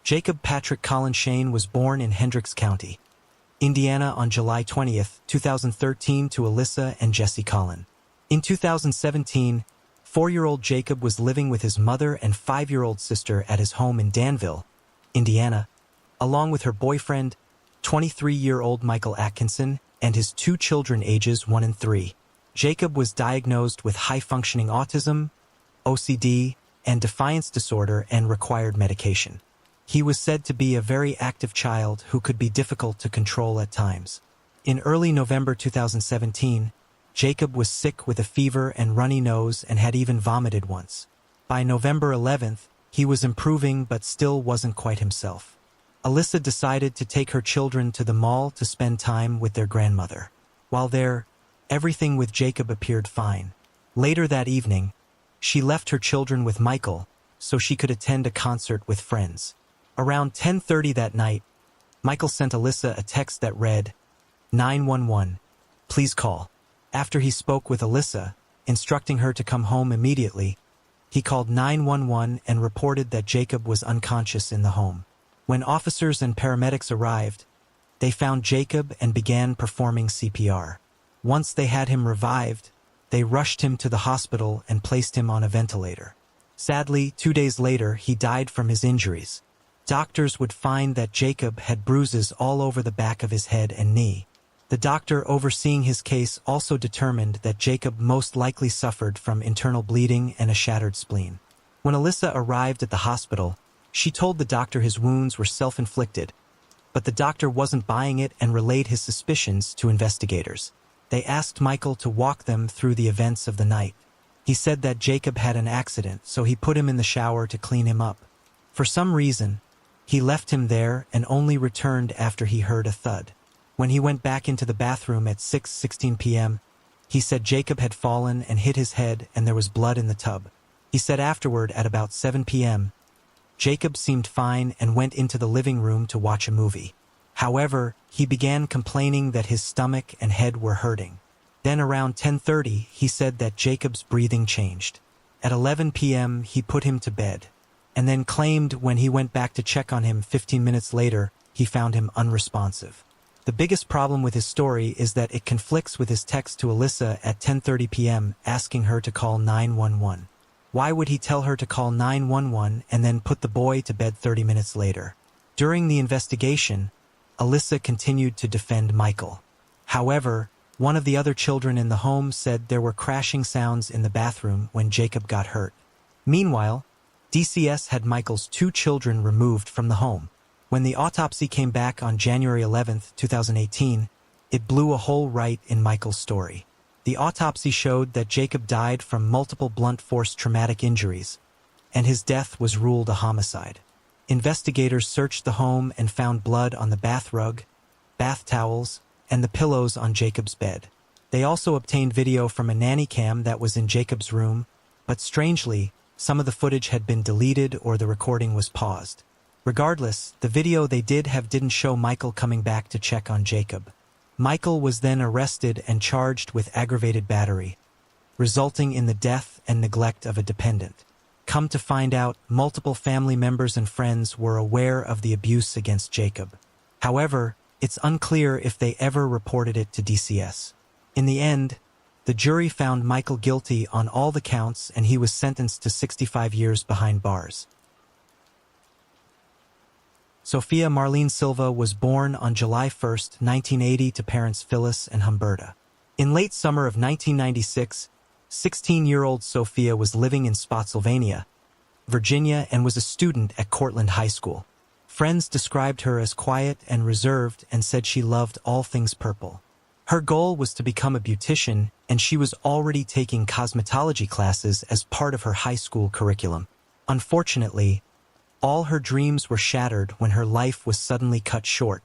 Jacob Patrick Colin Shane was born in Hendricks County, Indiana on July 20, 2013 to Alyssa and Jesse Collin. In 2017, 4-year-old Jacob was living with his mother and 5-year-old sister at his home in Danville, Indiana, along with her boyfriend, 23-year-old Michael Atkinson, and his 2 children ages 1 and 3. Jacob was diagnosed with high-functioning autism, OCD, and defiance disorder and required medication. He was said to be a very active child who could be difficult to control at times. In early November 2017, Jacob was sick with a fever and runny nose and had even vomited once. By November 11th, he was improving but still wasn't quite himself. Alyssa decided to take her children to the mall to spend time with their grandmother. While there, everything with Jacob appeared fine. Later that evening, she left her children with Michael so she could attend a concert with friends. Around 10:30 that night, Michael sent Alyssa a text that read, "911, please call." After he spoke with Alyssa, instructing her to come home immediately, he called 911 and reported that Jacob was unconscious in the home. When officers and paramedics arrived, they found Jacob and began performing CPR. Once they had him revived, they rushed him to the hospital and placed him on a ventilator. Sadly, 2 days later, he died from his injuries. Doctors would find that Jacob had bruises all over the back of his head and knee. The doctor overseeing his case also determined that Jacob most likely suffered from internal bleeding and a shattered spleen. When Alyssa arrived at the hospital, she told the doctor his wounds were self-inflicted, but the doctor wasn't buying it and relayed his suspicions to investigators. They asked Michael to walk them through the events of the night. He said that Jacob had an accident, so he put him in the shower to clean him up. For some reason, he left him there and only returned after he heard a thud. When he went back into the bathroom at 6:16 p.m., he said Jacob had fallen and hit his head and there was blood in the tub. He said afterward at about 7 p.m., Jacob seemed fine and went into the living room to watch a movie. However, he began complaining that his stomach and head were hurting. Then around 10:30, he said that Jacob's breathing changed. At 11 p.m., he put him to bed, and then claimed when he went back to check on him 15 minutes later, he found him unresponsive. The biggest problem with his story is that it conflicts with his text to Alyssa at 10:30 p.m. asking her to call 911. Why would he tell her to call 911 and then put the boy to bed 30 minutes later? During the investigation, Alyssa continued to defend Michael. However, one of the other children in the home said there were crashing sounds in the bathroom when Jacob got hurt. Meanwhile, DCS had Michael's 2 children removed from the home. When the autopsy came back on January 11, 2018, it blew a hole right in Michael's story. The autopsy showed that Jacob died from multiple blunt force traumatic injuries, and his death was ruled a homicide. Investigators searched the home and found blood on the bath rug, bath towels, and the pillows on Jacob's bed. They also obtained video from a nanny cam that was in Jacob's room, but strangely, some of the footage had been deleted or the recording was paused. Regardless, the video they did have didn't show Michael coming back to check on Jacob. Michael was then arrested and charged with aggravated battery, resulting in the death and neglect of a dependent. Come to find out, multiple family members and friends were aware of the abuse against Jacob. However, it's unclear if they ever reported it to DCS. In the end, the jury found Michael guilty on all the counts and he was sentenced to 65 years behind bars. Sofia Marlene Silva was born on July 1, 1980 to parents Phyllis and Humberta. In late summer of 1996, 16-year-old Sofia was living in Spotsylvania, Virginia, and was a student at Cortland High School. Friends described her as quiet and reserved and said she loved all things purple. Her goal was to become a beautician, and she was already taking cosmetology classes as part of her high school curriculum. Unfortunately, all her dreams were shattered when her life was suddenly cut short.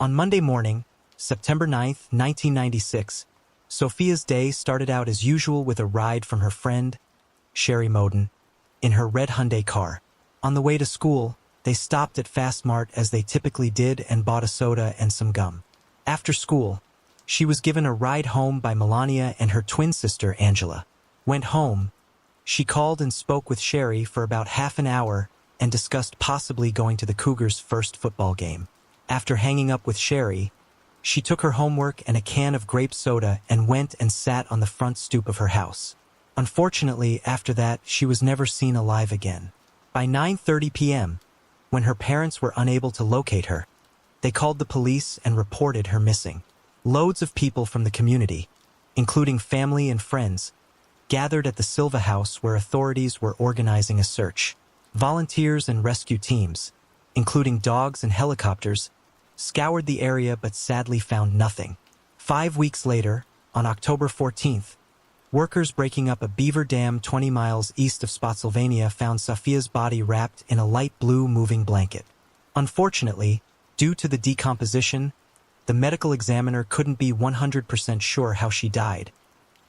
On Monday morning, September 9, 1996, Sofia's day started out as usual with a ride from her friend, Sherry Moden, in her red Hyundai car. On the way to school, they stopped at Fast Mart as they typically did and bought a soda and some gum. After school, she was given a ride home by Melania and her twin sister, Angela. Went home, she called and spoke with Sherry for about half an hour and discussed possibly going to the Cougars' first football game. After hanging up with Sherry, she took her homework and a can of grape soda and went and sat on the front stoop of her house. Unfortunately, after that, she was never seen alive again. By 9:30 p.m., when her parents were unable to locate her, they called the police and reported her missing. Loads of people from the community, including family and friends, gathered at the Silva house where authorities were organizing a search. Volunteers and rescue teams, including dogs and helicopters, scoured the area but sadly found nothing. 5 weeks later, on October 14th, workers breaking up a beaver dam 20 miles east of Spotsylvania found Sofia's body wrapped in a light blue moving blanket. Unfortunately, due to the decomposition, the medical examiner couldn't be 100% sure how she died,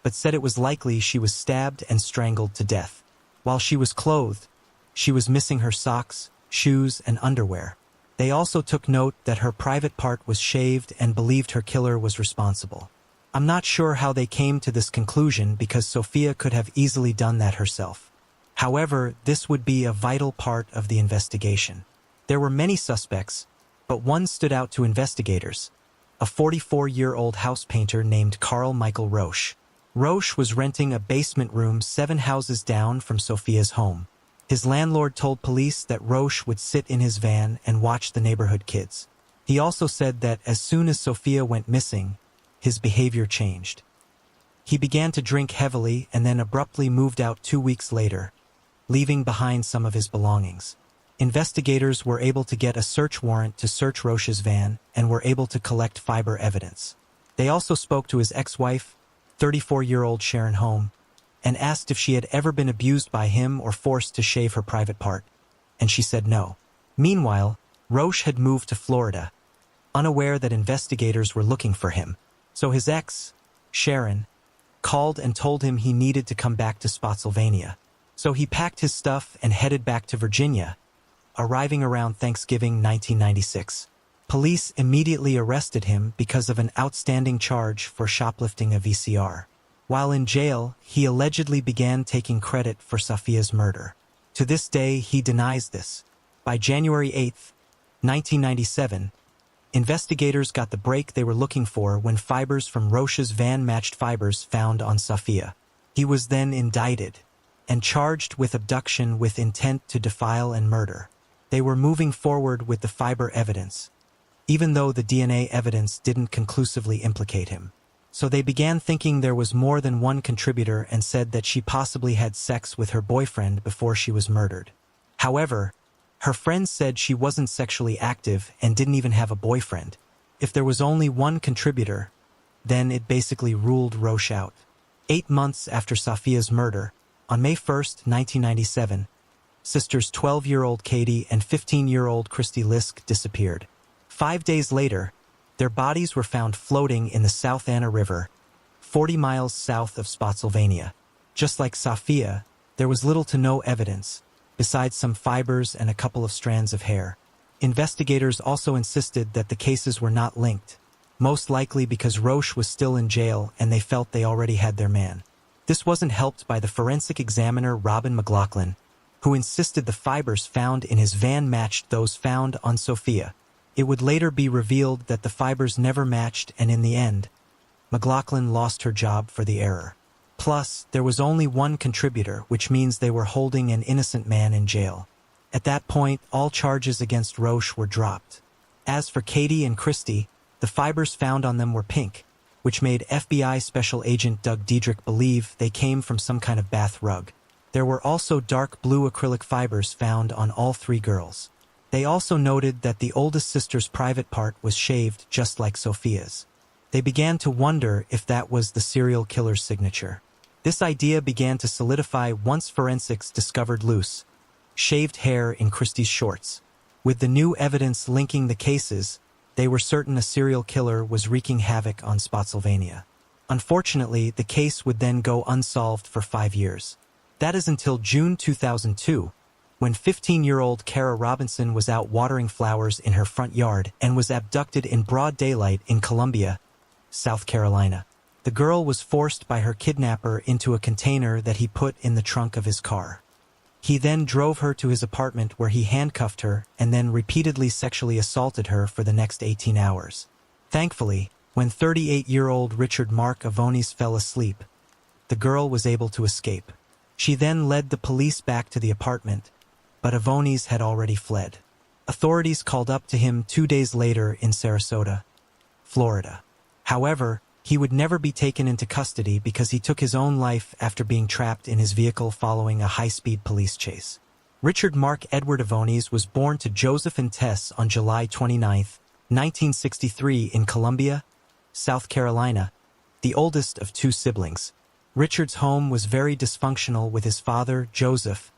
but said it was likely she was stabbed and strangled to death. While she was clothed, she was missing her socks, shoes, and underwear. They also took note that her private part was shaved and believed her killer was responsible. I'm not sure how they came to this conclusion because Sofia could have easily done that herself. However, this would be a vital part of the investigation. There were many suspects, but one stood out to investigators: a 44-year-old house painter named Carl Michael Roche. Roche was renting a basement room 7 houses down from Sofia's home. His landlord told police that Roche would sit in his van and watch the neighborhood kids. He also said that as soon as Sofia went missing, his behavior changed. He began to drink heavily and then abruptly moved out 2 weeks later, leaving behind some of his belongings. Investigators were able to get a search warrant to search Roche's van and were able to collect fiber evidence. They also spoke to his ex-wife, 34-year-old Sharon Home, and asked if she had ever been abused by him or forced to shave her private part, and she said no. Meanwhile, Roche had moved to Florida, unaware that investigators were looking for him. So his ex, Sharon, called and told him he needed to come back to Spotsylvania. So he packed his stuff and headed back to Virginia, arriving around Thanksgiving 1996. Police immediately arrested him because of an outstanding charge for shoplifting a VCR. While in jail, he allegedly began taking credit for Sofia's murder. To this day, he denies this. By January 8, 1997, investigators got the break they were looking for when fibers from Roche's van matched fibers found on Sofia. He was then indicted and charged with abduction with intent to defile and murder. They were moving forward with the fiber evidence, even though the DNA evidence didn't conclusively implicate him. So they began thinking there was more than one contributor and said that she possibly had sex with her boyfriend before she was murdered. However, her friends said she wasn't sexually active and didn't even have a boyfriend. If there was only one contributor, then it basically ruled Roche out. 8 months after Sofia's murder, on May 1, 1997, sisters 12-year-old Katie and 15-year-old Christy Lisk disappeared. 5 days later, their bodies were found floating in the South Anna River, 40 miles south of Spotsylvania. Just like Sophia, there was little to no evidence, besides some fibers and a couple of strands of hair. Investigators also insisted that the cases were not linked, most likely because Roche was still in jail and they felt they already had their man. This wasn't helped by the forensic examiner Robin McLaughlin, who insisted the fibers found in his van matched those found on Sophia. It would later be revealed that the fibers never matched, and in the end, McLaughlin lost her job for the error. Plus, there was only one contributor, which means they were holding an innocent man in jail. At that point, all charges against Roche were dropped. As for Katie and Christy, the fibers found on them were pink, which made FBI Special Agent Doug Diedrich believe they came from some kind of bath rug. There were also dark blue acrylic fibers found on all three girls. They also noted that the oldest sister's private part was shaved just like Sophia's. They began to wonder if that was the serial killer's signature. This idea began to solidify once forensics discovered loose, shaved hair in Christie's shorts. With the new evidence linking the cases, they were certain a serial killer was wreaking havoc on Spotsylvania. Unfortunately, the case would then go unsolved for 5 years. That is until June 2002, when 15-year-old Kara Robinson was out watering flowers in her front yard and was abducted in broad daylight in Columbia, South Carolina. The girl was forced by her kidnapper into a container that he put in the trunk of his car. He then drove her to his apartment where he handcuffed her and then repeatedly sexually assaulted her for the next 18 hours. Thankfully, when 38-year-old Richard Mark Avonis fell asleep, the girl was able to escape. She then led the police back to the apartment, but Avonis had already fled. Authorities called up to him 2 days later in Sarasota, Florida. However, he would never be taken into custody because he took his own life after being trapped in his vehicle following a high-speed police chase. Richard Mark Edward Avonis was born to Joseph and Tess on July 29, 1963 in Columbia, South Carolina, the oldest of 2 siblings. Richard's home was very dysfunctional, with his father, Joseph,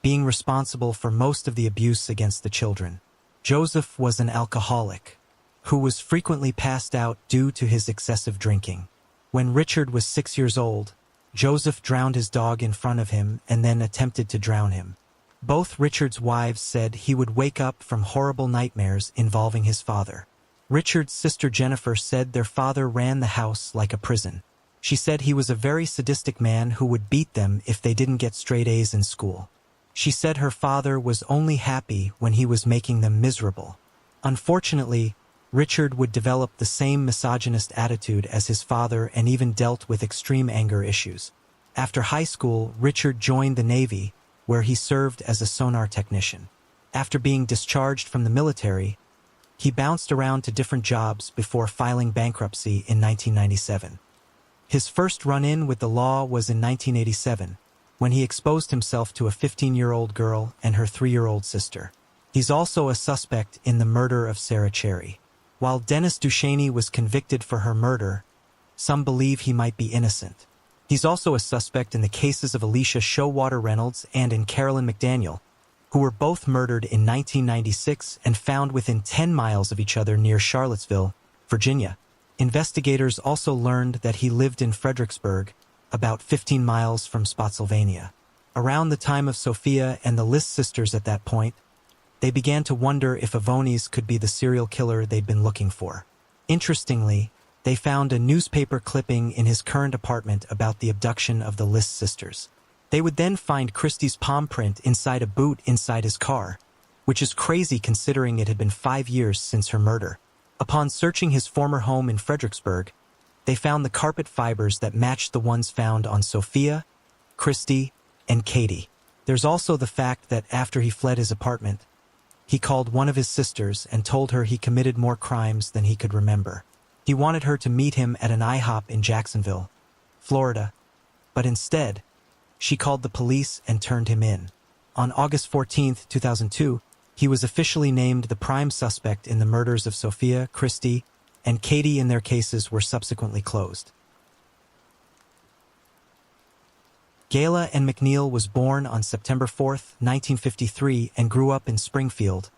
being responsible for most of the abuse against the children. Joseph was an alcoholic who was frequently passed out due to his excessive drinking. When Richard was 6 years old, Joseph drowned his dog in front of him and then attempted to drown him. Both Richard's wives said he would wake up from horrible nightmares involving his father. Richard's sister Jennifer said their father ran the house like a prison. She said he was a very sadistic man who would beat them if they didn't get straight A's in school. She said her father was only happy when he was making them miserable. Unfortunately, Richard would develop the same misogynist attitude as his father and even dealt with extreme anger issues. After high school, Richard joined the Navy, where he served as a sonar technician. After being discharged from the military, he bounced around to different jobs before filing bankruptcy in 1997. His first run-in with the law was in 1987, when he exposed himself to a 15-year-old girl and her 3-year-old sister. He's also a suspect in the murder of Sarah Cherry. While Dennis Ducheney was convicted for her murder, some believe he might be innocent. He's also a suspect in the cases of Alicia Showwater Reynolds and in Carolyn McDaniel, who were both murdered in 1996 and found within 10 miles of each other near Charlottesville, Virginia. Investigators also learned that he lived in Fredericksburg, about 15 miles from Spotsylvania. Around the time of Sophia and the List sisters at that point, they began to wonder if Avonis could be the serial killer they'd been looking for. Interestingly, they found a newspaper clipping in his current apartment about the abduction of the List sisters. They would then find Christie's palm print inside a boot inside his car, which is crazy considering it had been 5 years since her murder. Upon searching his former home in Fredericksburg, they found the carpet fibers that matched the ones found on Sophia, Christy, and Katie. There's also the fact that after he fled his apartment, he called one of his sisters and told her he committed more crimes than he could remember. He wanted her to meet him at an IHOP in Jacksonville, Florida, but instead, she called the police and turned him in. On August 14, 2002, he was officially named the prime suspect in the murders of Sophia, Christy, and Katie, and their cases were subsequently closed. Gayla Ann McNeil was born on September 4, 1953, and grew up in Springfield,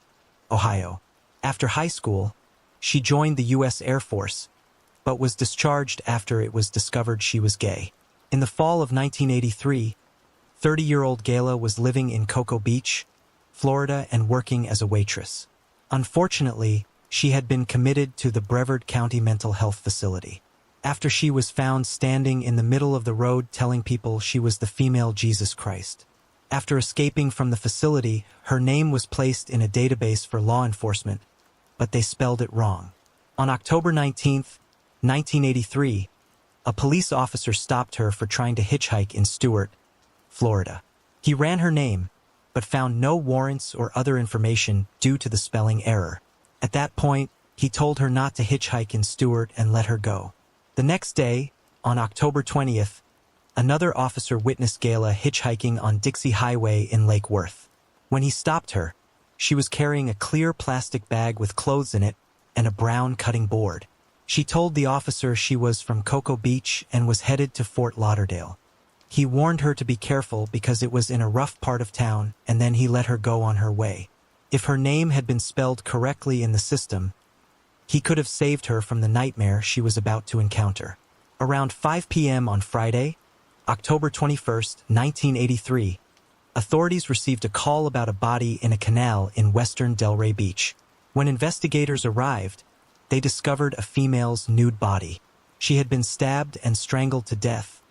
Ohio. After high school, she joined the U.S. Air Force, but was discharged after it was discovered she was gay. In the fall of 1983, 30-year-old Gayla was living in Cocoa Beach, Florida, and working as a waitress. Unfortunately, she had been committed to the Brevard County Mental Health Facility after she was found standing in the middle of the road telling people she was the female Jesus Christ. After escaping from the facility, her name was placed in a database for law enforcement, but they spelled it wrong. On October 19, 1983, a police officer stopped her for trying to hitchhike in Stuart, Florida. He ran her name, but found no warrants or other information due to the spelling error. At that point, he told her not to hitchhike in Stuart and let her go. The next day, on October 20th, another officer witnessed Gayla hitchhiking on Dixie Highway in Lake Worth. When he stopped her, she was carrying a clear plastic bag with clothes in it and a brown cutting board. She told the officer she was from Cocoa Beach and was headed to Fort Lauderdale. He warned her to be careful because it was in a rough part of town, and then he let her go on her way. If her name had been spelled correctly in the system, he could have saved her from the nightmare she was about to encounter. Around 5 p.m. on Friday, October 21st, 1983, authorities received a call about a body in a canal in western Delray Beach. When investigators arrived, they discovered a female's nude body. She had been stabbed and strangled to death,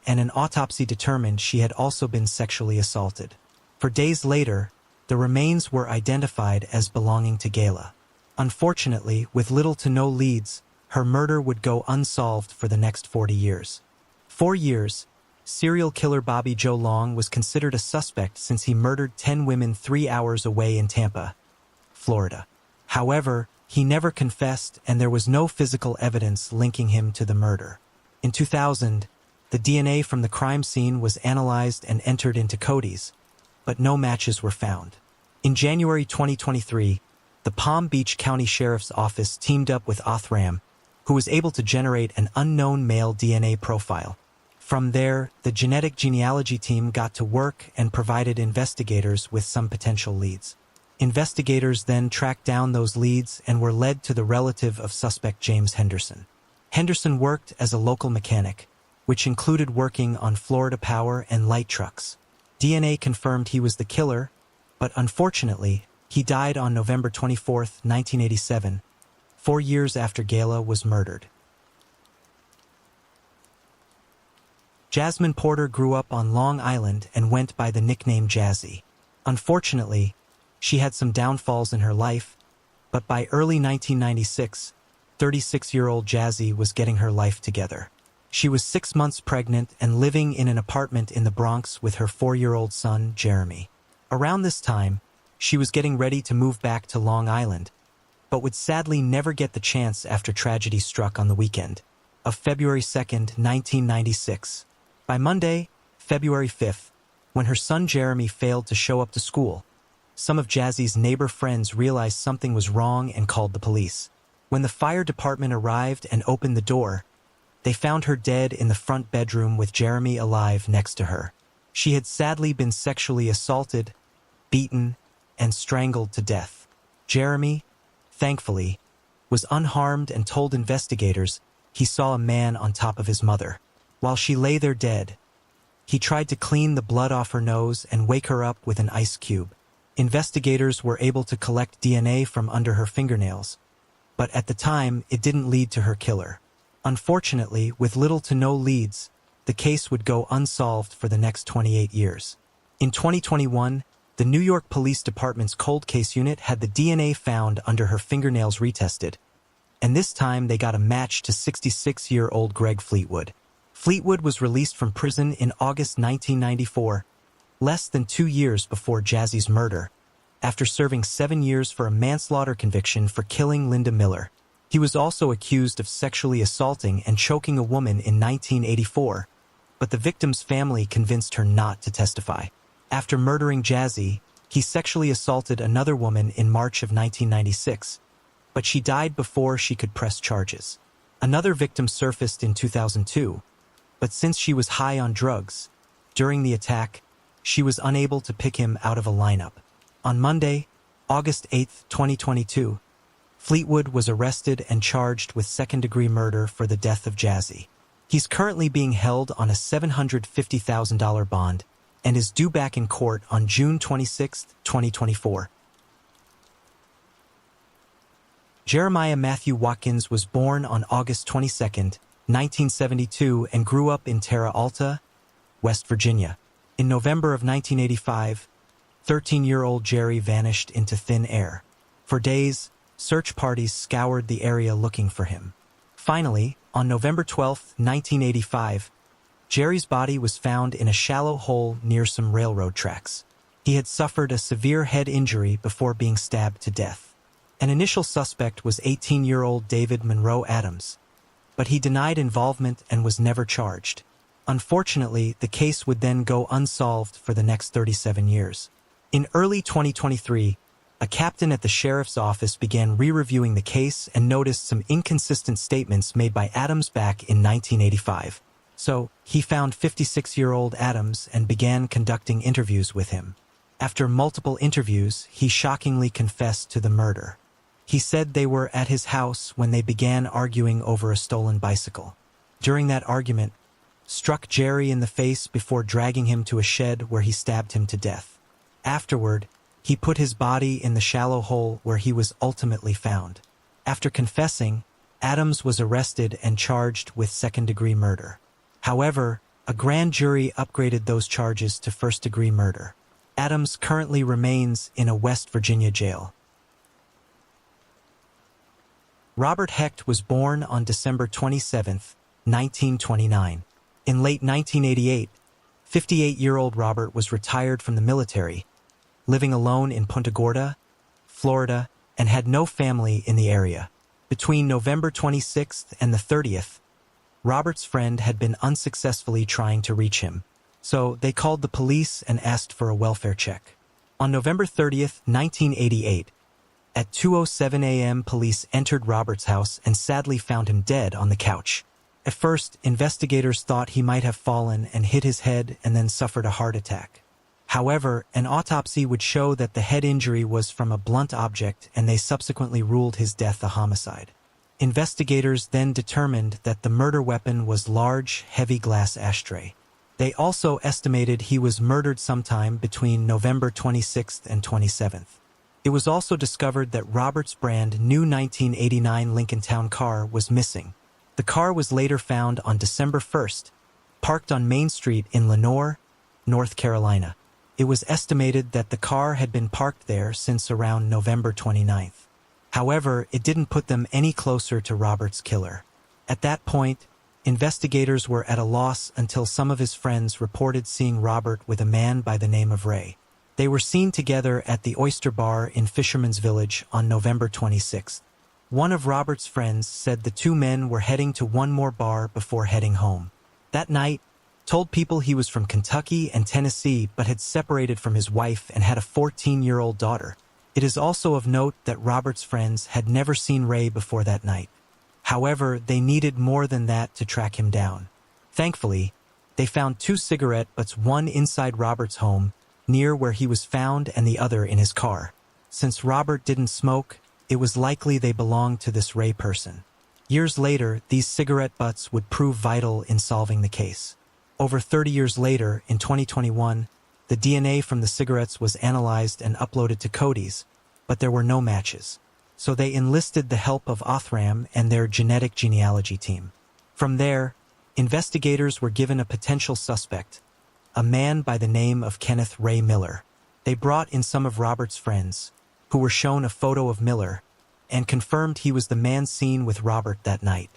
and an autopsy determined she had also been sexually assaulted. For days later, the remains were identified as belonging to Gayla. Unfortunately, with little to no leads, her murder would go unsolved for the next 40 years. 4 years, serial killer Bobby Joe Long was considered a suspect since he murdered 10 women 3 hours away in Tampa, Florida. However, he never confessed and there was no physical evidence linking him to the murder. In 2000, the DNA from the crime scene was analyzed and entered into CODIS, but no matches were found. In January 2023, the Palm Beach County Sheriff's Office teamed up with Othram, who was able to generate an unknown male DNA profile. From there, the genetic genealogy team got to work and provided investigators with some potential leads. Investigators then tracked down those leads and were led to the relative of suspect James Henderson. Henderson worked as a local mechanic, which included working on Florida Power and light trucks. DNA confirmed he was the killer, but unfortunately, he died on November 24, 1987, 4 years after Gayla was murdered. Jasmine Porter grew up on Long Island and went by the nickname Jazzy. Unfortunately, she had some downfalls in her life, but by early 1996, 36-year-old Jazzy was getting her life together. She was 6 months pregnant and living in an apartment in the Bronx with her 4-year-old son, Jeremy. Around this time, she was getting ready to move back to Long Island, but would sadly never get the chance after tragedy struck on the weekend of February 2, 1996. By Monday, February 5th, when her son Jeremy failed to show up to school, some of Jazzy's neighbor friends realized something was wrong and called the police. When the fire department arrived and opened the door, they found her dead in the front bedroom with Jeremy alive next to her. She had sadly been sexually assaulted, beaten, and strangled to death. Jeremy, thankfully, was unharmed and told investigators he saw a man on top of his mother. While she lay there dead, he tried to clean the blood off her nose and wake her up with an ice cube. Investigators were able to collect DNA from under her fingernails, but at the time, it didn't lead to her killer. Unfortunately, with little to no leads, the case would go unsolved for the next 28 years. In 2021, the New York Police Department's cold case unit had the DNA found under her fingernails retested, and this time they got a match to 66-year-old Greg Fleetwood. Fleetwood was released from prison in August 1994, less than 2 years before Jazzy's murder, after serving 7 years for a manslaughter conviction for killing Linda Miller. He was also accused of sexually assaulting and choking a woman in 1984, but the victim's family convinced her not to testify. After murdering Jazzy, he sexually assaulted another woman in March of 1996, but she died before she could press charges. Another victim surfaced in 2002, but since she was high on drugs, during the attack, she was unable to pick him out of a lineup. On Monday, August 8, 2022, Fleetwood was arrested and charged with second-degree murder for the death of Jazzy. He's currently being held on a $750,000 bond and is due back in court on June 26, 2024. Jeremiah Matthew Watkins was born on August 22, 1972, and grew up in Terra Alta, West Virginia. In November of 1985, 13-year-old Jerry vanished into thin air. For days, search parties scoured the area looking for him. Finally, on November 12, 1985, Jerry's body was found in a shallow hole near some railroad tracks. He had suffered a severe head injury before being stabbed to death. An initial suspect was 18-year-old David Monroe Adams, but he denied involvement and was never charged. Unfortunately, the case would then go unsolved for the next 37 years. In early 2023, a captain at the sheriff's office began re-reviewing the case and noticed some inconsistent statements made by Adams back in 1985. So, he found 56-year-old Adams and began conducting interviews with him. After multiple interviews, he shockingly confessed to the murder. He said they were at his house when they began arguing over a stolen bicycle. During that argument, struck Jerry in the face before dragging him to a shed where he stabbed him to death. Afterward, he put his body in the shallow hole where he was ultimately found. After confessing, Adams was arrested and charged with second-degree murder. However, a grand jury upgraded those charges to first-degree murder. Adams currently remains in a West Virginia jail. Robert Hecht was born on December 27, 1929. In late 1988, 58-year-old Robert was retired from the military, living alone in Punta Gorda, Florida, and had no family in the area. Between November 26th and the 30th, Robert's friend had been unsuccessfully trying to reach him, so they called the police and asked for a welfare check. On November 30th, 1988, at 2:07 a.m., police entered Robert's house and sadly found him dead on the couch. At first, investigators thought he might have fallen and hit his head and then suffered a heart attack. However, an autopsy would show that the head injury was from a blunt object, and they subsequently ruled his death a homicide. Investigators then determined that the murder weapon was large, heavy glass ashtray. They also estimated he was murdered sometime between November 26th and 27th. It was also discovered that Robert's brand new 1989 Lincoln Town car was missing. The car was later found on December 1st, parked on Main Street in Lenoir, North Carolina. It was estimated that the car had been parked there since around November 29th. However, it didn't put them any closer to Robert's killer. At that point, investigators were at a loss until some of his friends reported seeing Robert with a man by the name of Ray. They were seen together at the Oyster Bar in Fisherman's Village on November 26th. One of Robert's friends said the two men were heading to one more bar before heading home. That night, told people he was from Kentucky and Tennessee but had separated from his wife and had a 14-year-old daughter. It is also of note that Robert's friends had never seen Ray before that night. However, they needed more than that to track him down. Thankfully, they found two cigarette butts, one inside Robert's home, near where he was found, and the other in his car. Since Robert didn't smoke, it was likely they belonged to this Ray person. Years later, these cigarette butts would prove vital in solving the case. Over 30 years later, in 2021, the DNA from the cigarettes was analyzed and uploaded to Cody's, but there were no matches. So they enlisted the help of Othram and their genetic genealogy team. From there, investigators were given a potential suspect, a man by the name of Kenneth Ray Miller. They brought in some of Robert's friends, who were shown a photo of Miller, and confirmed he was the man seen with Robert that night.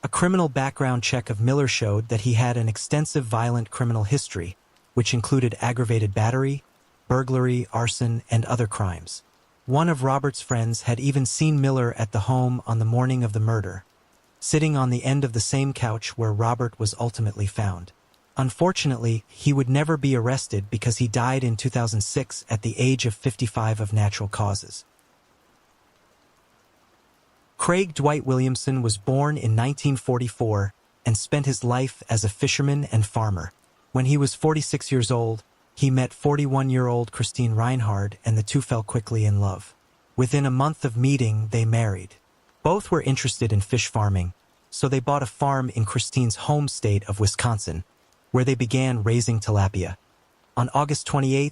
A criminal background check of Miller showed that he had an extensive violent criminal history, which included aggravated battery, burglary, arson, and other crimes. One of Robert's friends had even seen Miller at the home on the morning of the murder, sitting on the end of the same couch where Robert was ultimately found. Unfortunately, he would never be arrested because he died in 2006 at the age of 55 of natural causes. Craig Dwight Williamson was born in 1944 and spent his life as a fisherman and farmer. When he was 46 years old, he met 41-year-old Christine Reinhard, and the two fell quickly in love. Within a month of meeting, they married. Both were interested in fish farming, so they bought a farm in Christine's home state of Wisconsin, where they began raising tilapia. On August 28,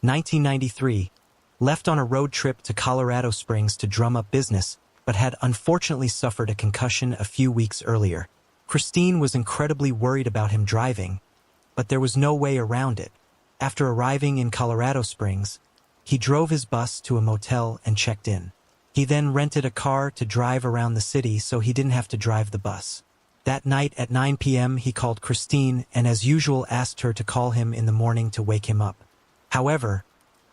1993, left on a road trip to Colorado Springs to drum up business, but had unfortunately suffered a concussion a few weeks earlier. Christine was incredibly worried about him driving, but there was no way around it. After arriving in Colorado Springs, he drove his bus to a motel and checked in. He then rented a car to drive around the city so he didn't have to drive the bus. That night at 9 p.m. he called Christine and as usual asked her to call him in the morning to wake him up. However,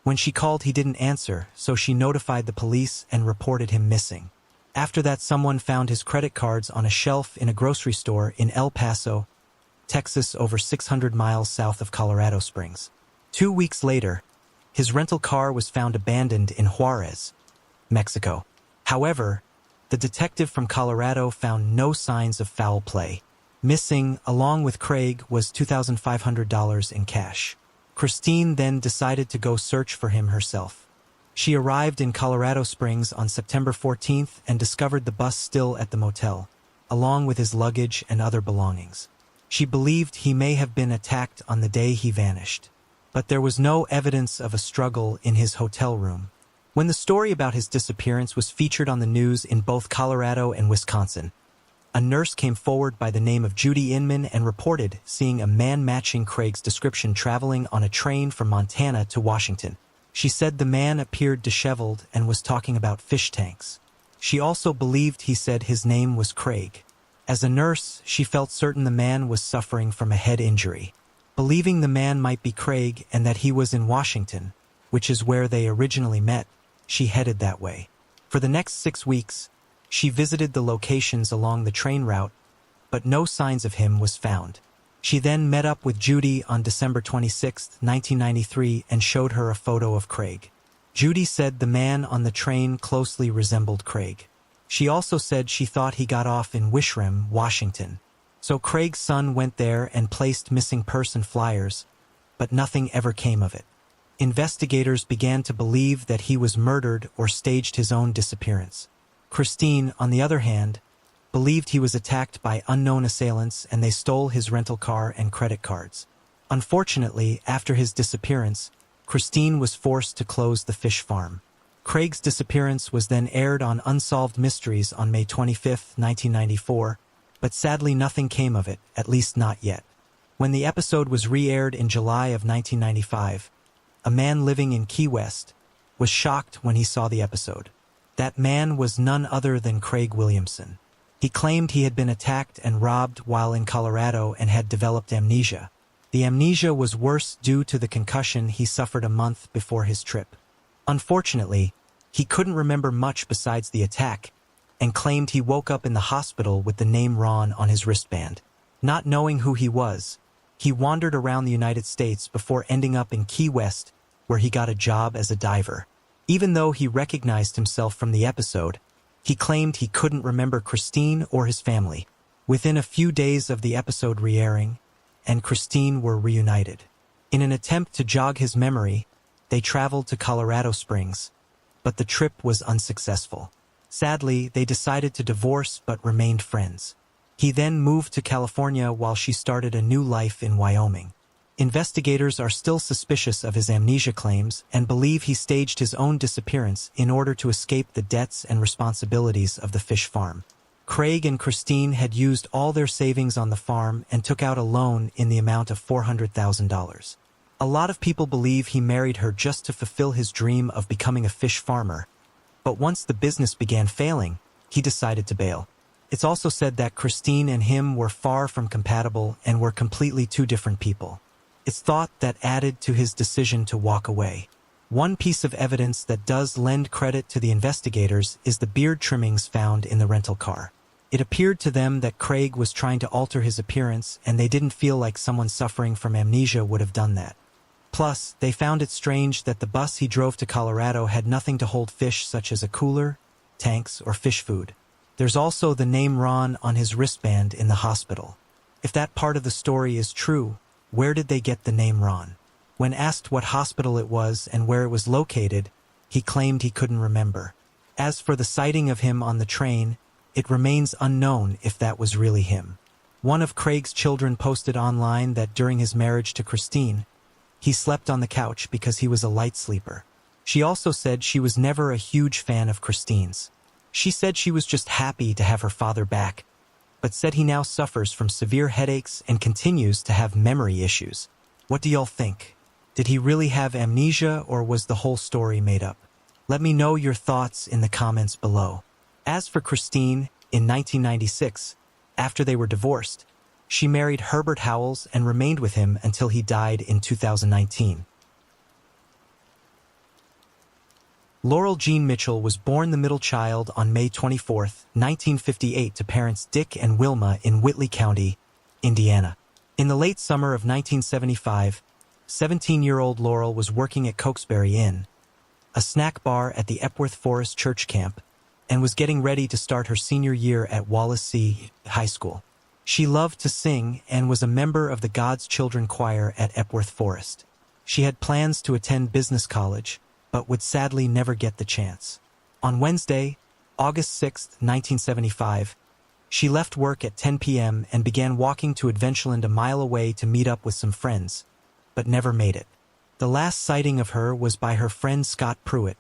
when she called he didn't answer, so she notified the police and reported him missing. After that, someone found his credit cards on a shelf in a grocery store in El Paso, Texas, over 600 miles south of Colorado Springs. 2 weeks later, his rental car was found abandoned in Juarez, Mexico. However, the detective from Colorado found no signs of foul play. Missing, along with Craig, was $2,500 in cash. Christine then decided to go search for him herself. She arrived in Colorado Springs on September 14th and discovered the bus still at the motel, along with his luggage and other belongings. She believed he may have been attacked on the day he vanished, but there was no evidence of a struggle in his hotel room. When the story about his disappearance was featured on the news in both Colorado and Wisconsin, a nurse came forward by the name of Judy Inman and reported seeing a man matching Craig's description traveling on a train from Montana to Washington. She said the man appeared disheveled and was talking about fish tanks. She also believed he said his name was Craig. As a nurse, she felt certain the man was suffering from a head injury. Believing the man might be Craig and that he was in Washington, which is where they originally met, she headed that way. For the next 6 weeks, she visited the locations along the train route, but no signs of him was found. She then met up with Judy on December 26, 1993, and showed her a photo of Craig. Judy said the man on the train closely resembled Craig. She also said she thought he got off in Wishram, Washington. So Craig's son went there and placed missing person flyers, but nothing ever came of it. Investigators began to believe that he was murdered or staged his own disappearance. Christine, on the other hand, believed he was attacked by unknown assailants and they stole his rental car and credit cards. Unfortunately, after his disappearance, Christine was forced to close the fish farm. Craig's disappearance was then aired on Unsolved Mysteries on May 25, 1994, but sadly nothing came of it, at least not yet. When the episode was re-aired in July of 1995, a man living in Key West was shocked when he saw the episode. That man was none other than Craig Williamson. He claimed he had been attacked and robbed while in Colorado and had developed amnesia. The amnesia was worse due to the concussion he suffered a month before his trip. Unfortunately, he couldn't remember much besides the attack and claimed he woke up in the hospital with the name Ron on his wristband. Not knowing who he was, he wandered around the United States before ending up in Key West, where he got a job as a diver. Even though he recognized himself from the episode, he claimed he couldn't remember Christine or his family. Within a few days of the episode re-airing, and Christine were reunited. In an attempt to jog his memory, they traveled to Colorado Springs, but the trip was unsuccessful. Sadly, they decided to divorce but remained friends. He then moved to California while she started a new life in Wyoming. Investigators are still suspicious of his amnesia claims and believe he staged his own disappearance in order to escape the debts and responsibilities of the fish farm. Craig and Christine had used all their savings on the farm and took out a loan in the amount of $400,000. A lot of people believe he married her just to fulfill his dream of becoming a fish farmer, but once the business began failing, he decided to bail. It's also said that Christine and him were far from compatible and were completely two different people. It's thought that added to his decision to walk away. One piece of evidence that does lend credit to the investigators is the beard trimmings found in the rental car. It appeared to them that Craig was trying to alter his appearance, and they didn't feel like someone suffering from amnesia would have done that. Plus, they found it strange that the bus he drove to Colorado had nothing to hold fish such as a cooler, tanks, or fish food. There's also the name Ron on his wristband in the hospital. If that part of the story is true, where did they get the name Ron? When asked what hospital it was and where it was located, he claimed he couldn't remember. As for the sighting of him on the train, it remains unknown if that was really him. One of Craig's children posted online that during his marriage to Christine, he slept on the couch because he was a light sleeper. She also said she was never a huge fan of Christine's. She said she was just happy to have her father back, but said he now suffers from severe headaches and continues to have memory issues. What do y'all think? Did he really have amnesia, or was the whole story made up? Let me know your thoughts in the comments below. As for Christine, in 1996, after they were divorced, she married Herbert Howells and remained with him until he died in 2019. Laurel Jean Mitchell was born the middle child on May 24, 1958 to parents Dick and Wilma in Whitley County, Indiana. In the late summer of 1975, 17-year-old Laurel was working at Cokesbury Inn, a snack bar at the Epworth Forest Church Camp, and was getting ready to start her senior year at Wallace C. High School. She loved to sing and was a member of the God's Children Choir at Epworth Forest. She had plans to attend business college, but would sadly never get the chance. On Wednesday, August 6, 1975, she left work at 10 p.m. and began walking to Adventureland a mile away to meet up with some friends, but never made it. The last sighting of her was by her friend Scott Pruitt,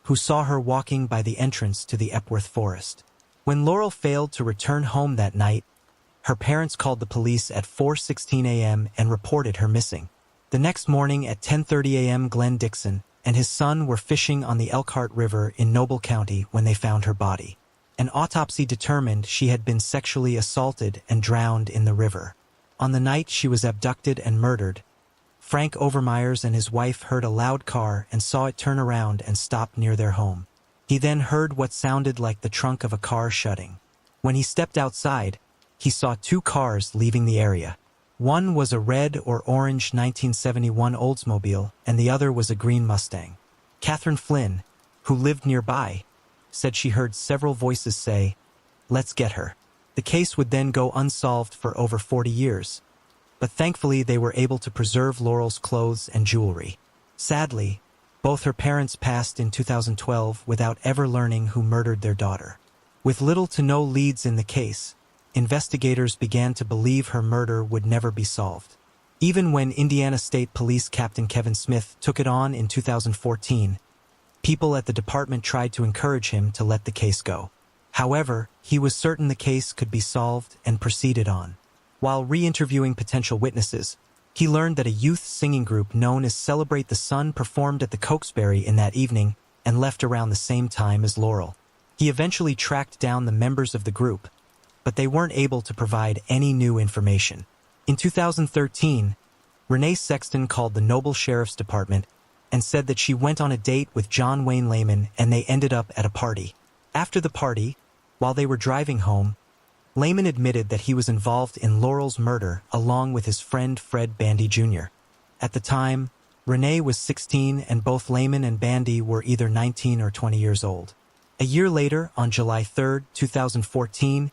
who saw her walking by the entrance to the Epworth Forest. When Laurel failed to return home that night, her parents called the police at 4:16 a.m. and reported her missing. The next morning at 10:30 a.m. Glenn Dixon and his son were fishing on the Elkhart River in Noble County when they found her body. An autopsy determined she had been sexually assaulted and drowned in the river. On the night she was abducted and murdered, Frank Overmyers and his wife heard a loud car and saw it turn around and stop near their home. He then heard what sounded like the trunk of a car shutting. When he stepped outside, he saw two cars leaving the area. One was a red or orange 1971 Oldsmobile, and the other was a green Mustang. Catherine Flynn, who lived nearby, said she heard several voices say, "Let's get her." The case would then go unsolved for over 40 years, but thankfully they were able to preserve Laurel's clothes and jewelry. Sadly, both her parents passed in 2012 without ever learning who murdered their daughter. With little to no leads in the case, investigators began to believe her murder would never be solved. Even when Indiana State Police Captain Kevin Smith took it on in 2014, people at the department tried to encourage him to let the case go. However, he was certain the case could be solved and proceeded on. While re-interviewing potential witnesses, he learned that a youth singing group known as Celebrate the Sun performed at the Cokesbury in that evening and left around the same time as Laurel. He eventually tracked down the members of the group, but they weren't able to provide any new information. In 2013, Renee Sexton called the Noble Sheriff's Department and said that she went on a date with John Wayne Lehman and they ended up at a party. After the party, while they were driving home, Lehman admitted that he was involved in Laurel's murder along with his friend Fred Bandy Jr. At the time, Renee was 16 and both Lehman and Bandy were either 19 or 20 years old. A year later, on July 3, 2014,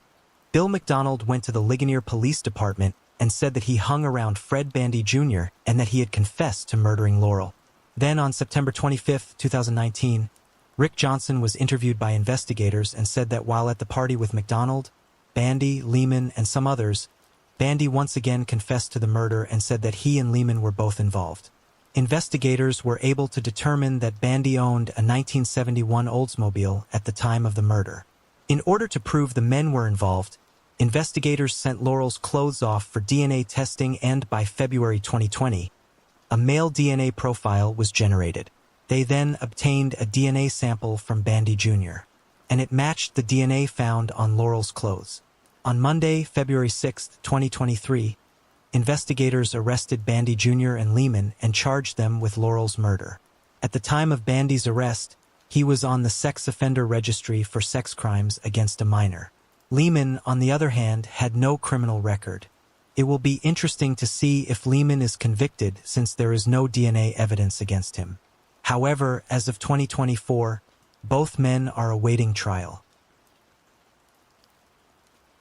Bill McDonald went to the Ligonier Police Department and said that he hung around Fred Bandy Jr. and that he had confessed to murdering Laurel. Then on September 25, 2019, Rick Johnson was interviewed by investigators and said that while at the party with McDonald, Bandy, Lehman, and some others, Bandy once again confessed to the murder and said that he and Lehman were both involved. Investigators were able to determine that Bandy owned a 1971 Oldsmobile at the time of the murder. In order to prove the men were involved, investigators sent Laurel's clothes off for DNA testing and by February 2020, a male DNA profile was generated. They then obtained a DNA sample from Bandy Jr., and it matched the DNA found on Laurel's clothes. On Monday, February 6, 2023, investigators arrested Bandy Jr. and Lehman and charged them with Laurel's murder. At the time of Bandy's arrest, he was on the sex offender registry for sex crimes against a minor. Lehman, on the other hand, had no criminal record. It will be interesting to see if Lehman is convicted since there is no DNA evidence against him. However, as of 2024, both men are awaiting trial.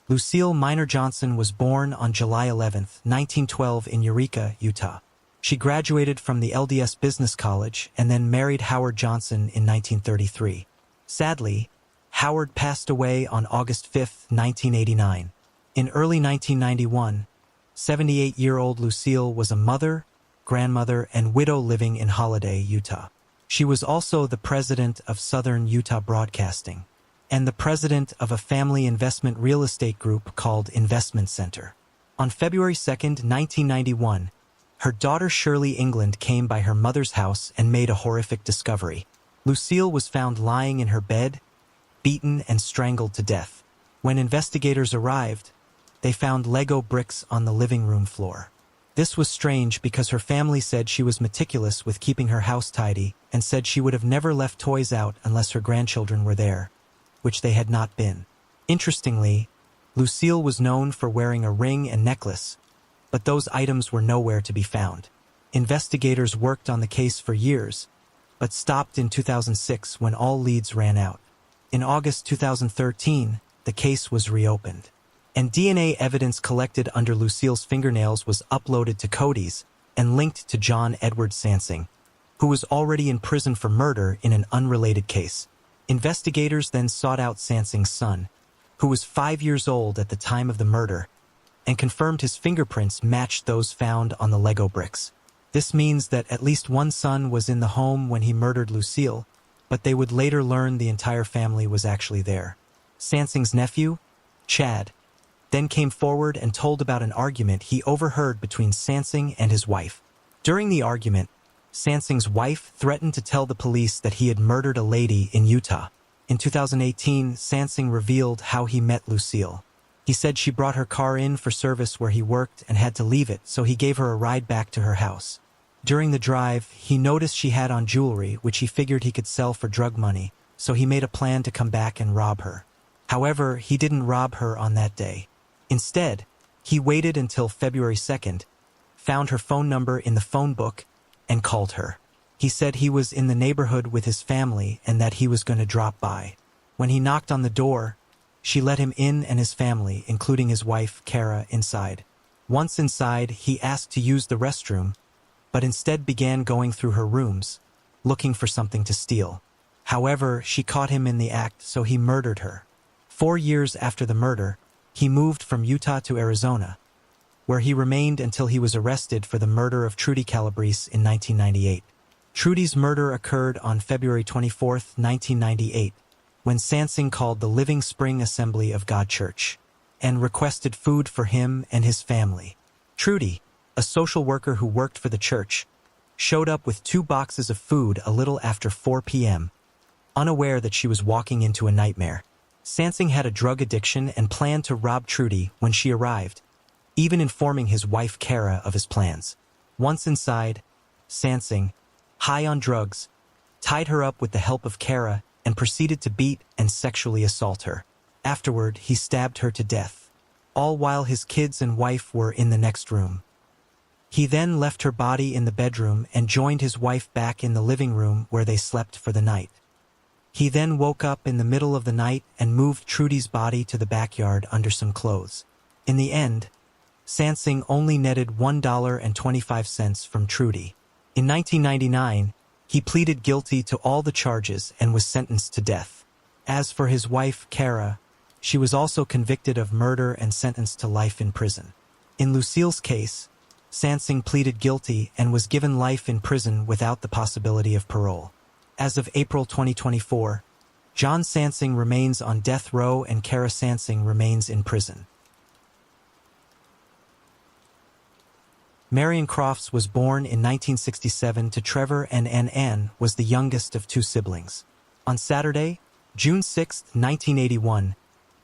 Lucille Minor Johnson was born on July 11, 1912 in Eureka, Utah. She graduated from the LDS Business College and then married Howard Johnson in 1933. Sadly, Howard passed away on August 5, 1989. In early 1991, 78-year-old Lucille was a mother, grandmother, and widow living in Holiday, Utah. She was also the president of Southern Utah Broadcasting and the president of a family investment real estate group called Investment Center. On February 2, 1991, her daughter Shirley England came by her mother's house and made a horrific discovery. Lucille was found lying in her bed, beaten and strangled to death. When investigators arrived, they found Lego bricks on the living room floor. This was strange because her family said she was meticulous with keeping her house tidy and said she would have never left toys out unless her grandchildren were there, which they had not been. Interestingly, Lucille was known for wearing a ring and necklace, but those items were nowhere to be found. Investigators worked on the case for years, but stopped in 2006 when all leads ran out. In August 2013, the case was reopened, and DNA evidence collected under Lucille's fingernails was uploaded to Cody's and linked to John Edward Sansing, who was already in prison for murder in an unrelated case. Investigators then sought out Sansing's son, who was 5 years old at the time of the murder, and confirmed his fingerprints matched those found on the Lego bricks. This means that at least one son was in the home when he murdered Lucille, but they would later learn the entire family was actually there. Sansing's nephew, Chad, then came forward and told about an argument he overheard between Sansing and his wife. During the argument, Sansing's wife threatened to tell the police that he had murdered a lady in Utah. In 2018, Sansing revealed how he met Lucille. He said she brought her car in for service where he worked and had to leave it, so he gave her a ride back to her house. During the drive, he noticed she had on jewelry, which he figured he could sell for drug money, so he made a plan to come back and rob her. However, he didn't rob her on that day. Instead, he waited until February 2nd, found her phone number in the phone book, and called her. He said he was in the neighborhood with his family and that he was going to drop by. When he knocked on the door, she let him in and his family, including his wife, Kara, inside. Once inside, he asked to use the restroom, but instead began going through her rooms, looking for something to steal. However, she caught him in the act, so he murdered her. 4 years after the murder, he moved from Utah to Arizona, where he remained until he was arrested for the murder of Trudy Calabrese in 1998. Trudy's murder occurred on February 24, 1998, when Sansing called the Living Spring Assembly of God Church and requested food for him and his family. Trudy, a social worker who worked for the church, showed up with 2 boxes of food a little after 4 p.m., unaware that she was walking into a nightmare. Sansing had a drug addiction and planned to rob Trudy when she arrived, even informing his wife Kara of his plans. Once inside, Sansing, high on drugs, tied her up with the help of Kara and proceeded to beat and sexually assault her. Afterward, he stabbed her to death, all while his kids and wife were in the next room. He then left her body in the bedroom and joined his wife back in the living room where they slept for the night. He then woke up in the middle of the night and moved Trudy's body to the backyard under some clothes. In the end, Sansing only netted $1.25 from Trudy. In 1999, he pleaded guilty to all the charges and was sentenced to death. As for his wife, Kara, she was also convicted of murder and sentenced to life in prison. In Lucille's case, Sansing pleaded guilty and was given life in prison without the possibility of parole. As of April 2024, John Sansing remains on death row and Kara Sansing remains in prison. Marion Crofts was born in 1967 to Trevor and Ann was the youngest of 2 siblings. On Saturday, June 6, 1981,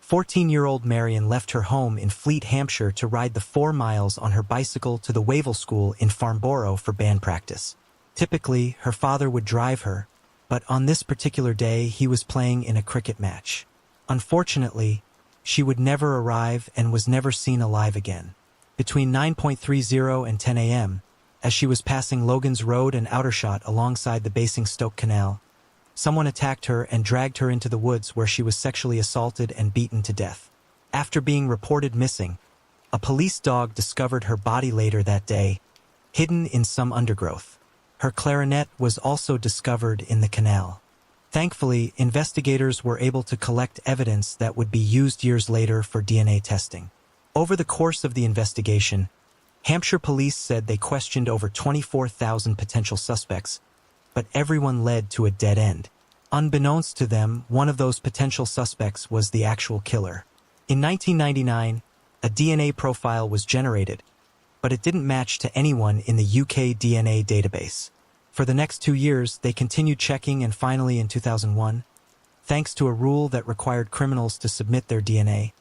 14-year-old Marion left her home in Fleet, Hampshire to ride the 4 miles on her bicycle to the Wavell School in Farnborough for band practice. Typically, her father would drive her, but on this particular day he was playing in a cricket match. Unfortunately, she would never arrive and was never seen alive again. Between 9:30 and 10 a.m., as she was passing Logan's Road and Outershot alongside the Basingstoke Canal, someone attacked her and dragged her into the woods where she was sexually assaulted and beaten to death. After being reported missing, a police dog discovered her body later that day hidden in some undergrowth. Her clarinet was also discovered in the canal. Thankfully, investigators were able to collect evidence that would be used years later for DNA testing. Over the course of the investigation, Hampshire police said they questioned over 24,000 potential suspects, but everyone led to a dead end. Unbeknownst to them, one of those potential suspects was the actual killer. In 1999, a DNA profile was generated, but it didn't match to anyone in the UK DNA database. For the next 2 years, they continued checking, and finally in 2001, thanks to a rule that required criminals to submit their DNA,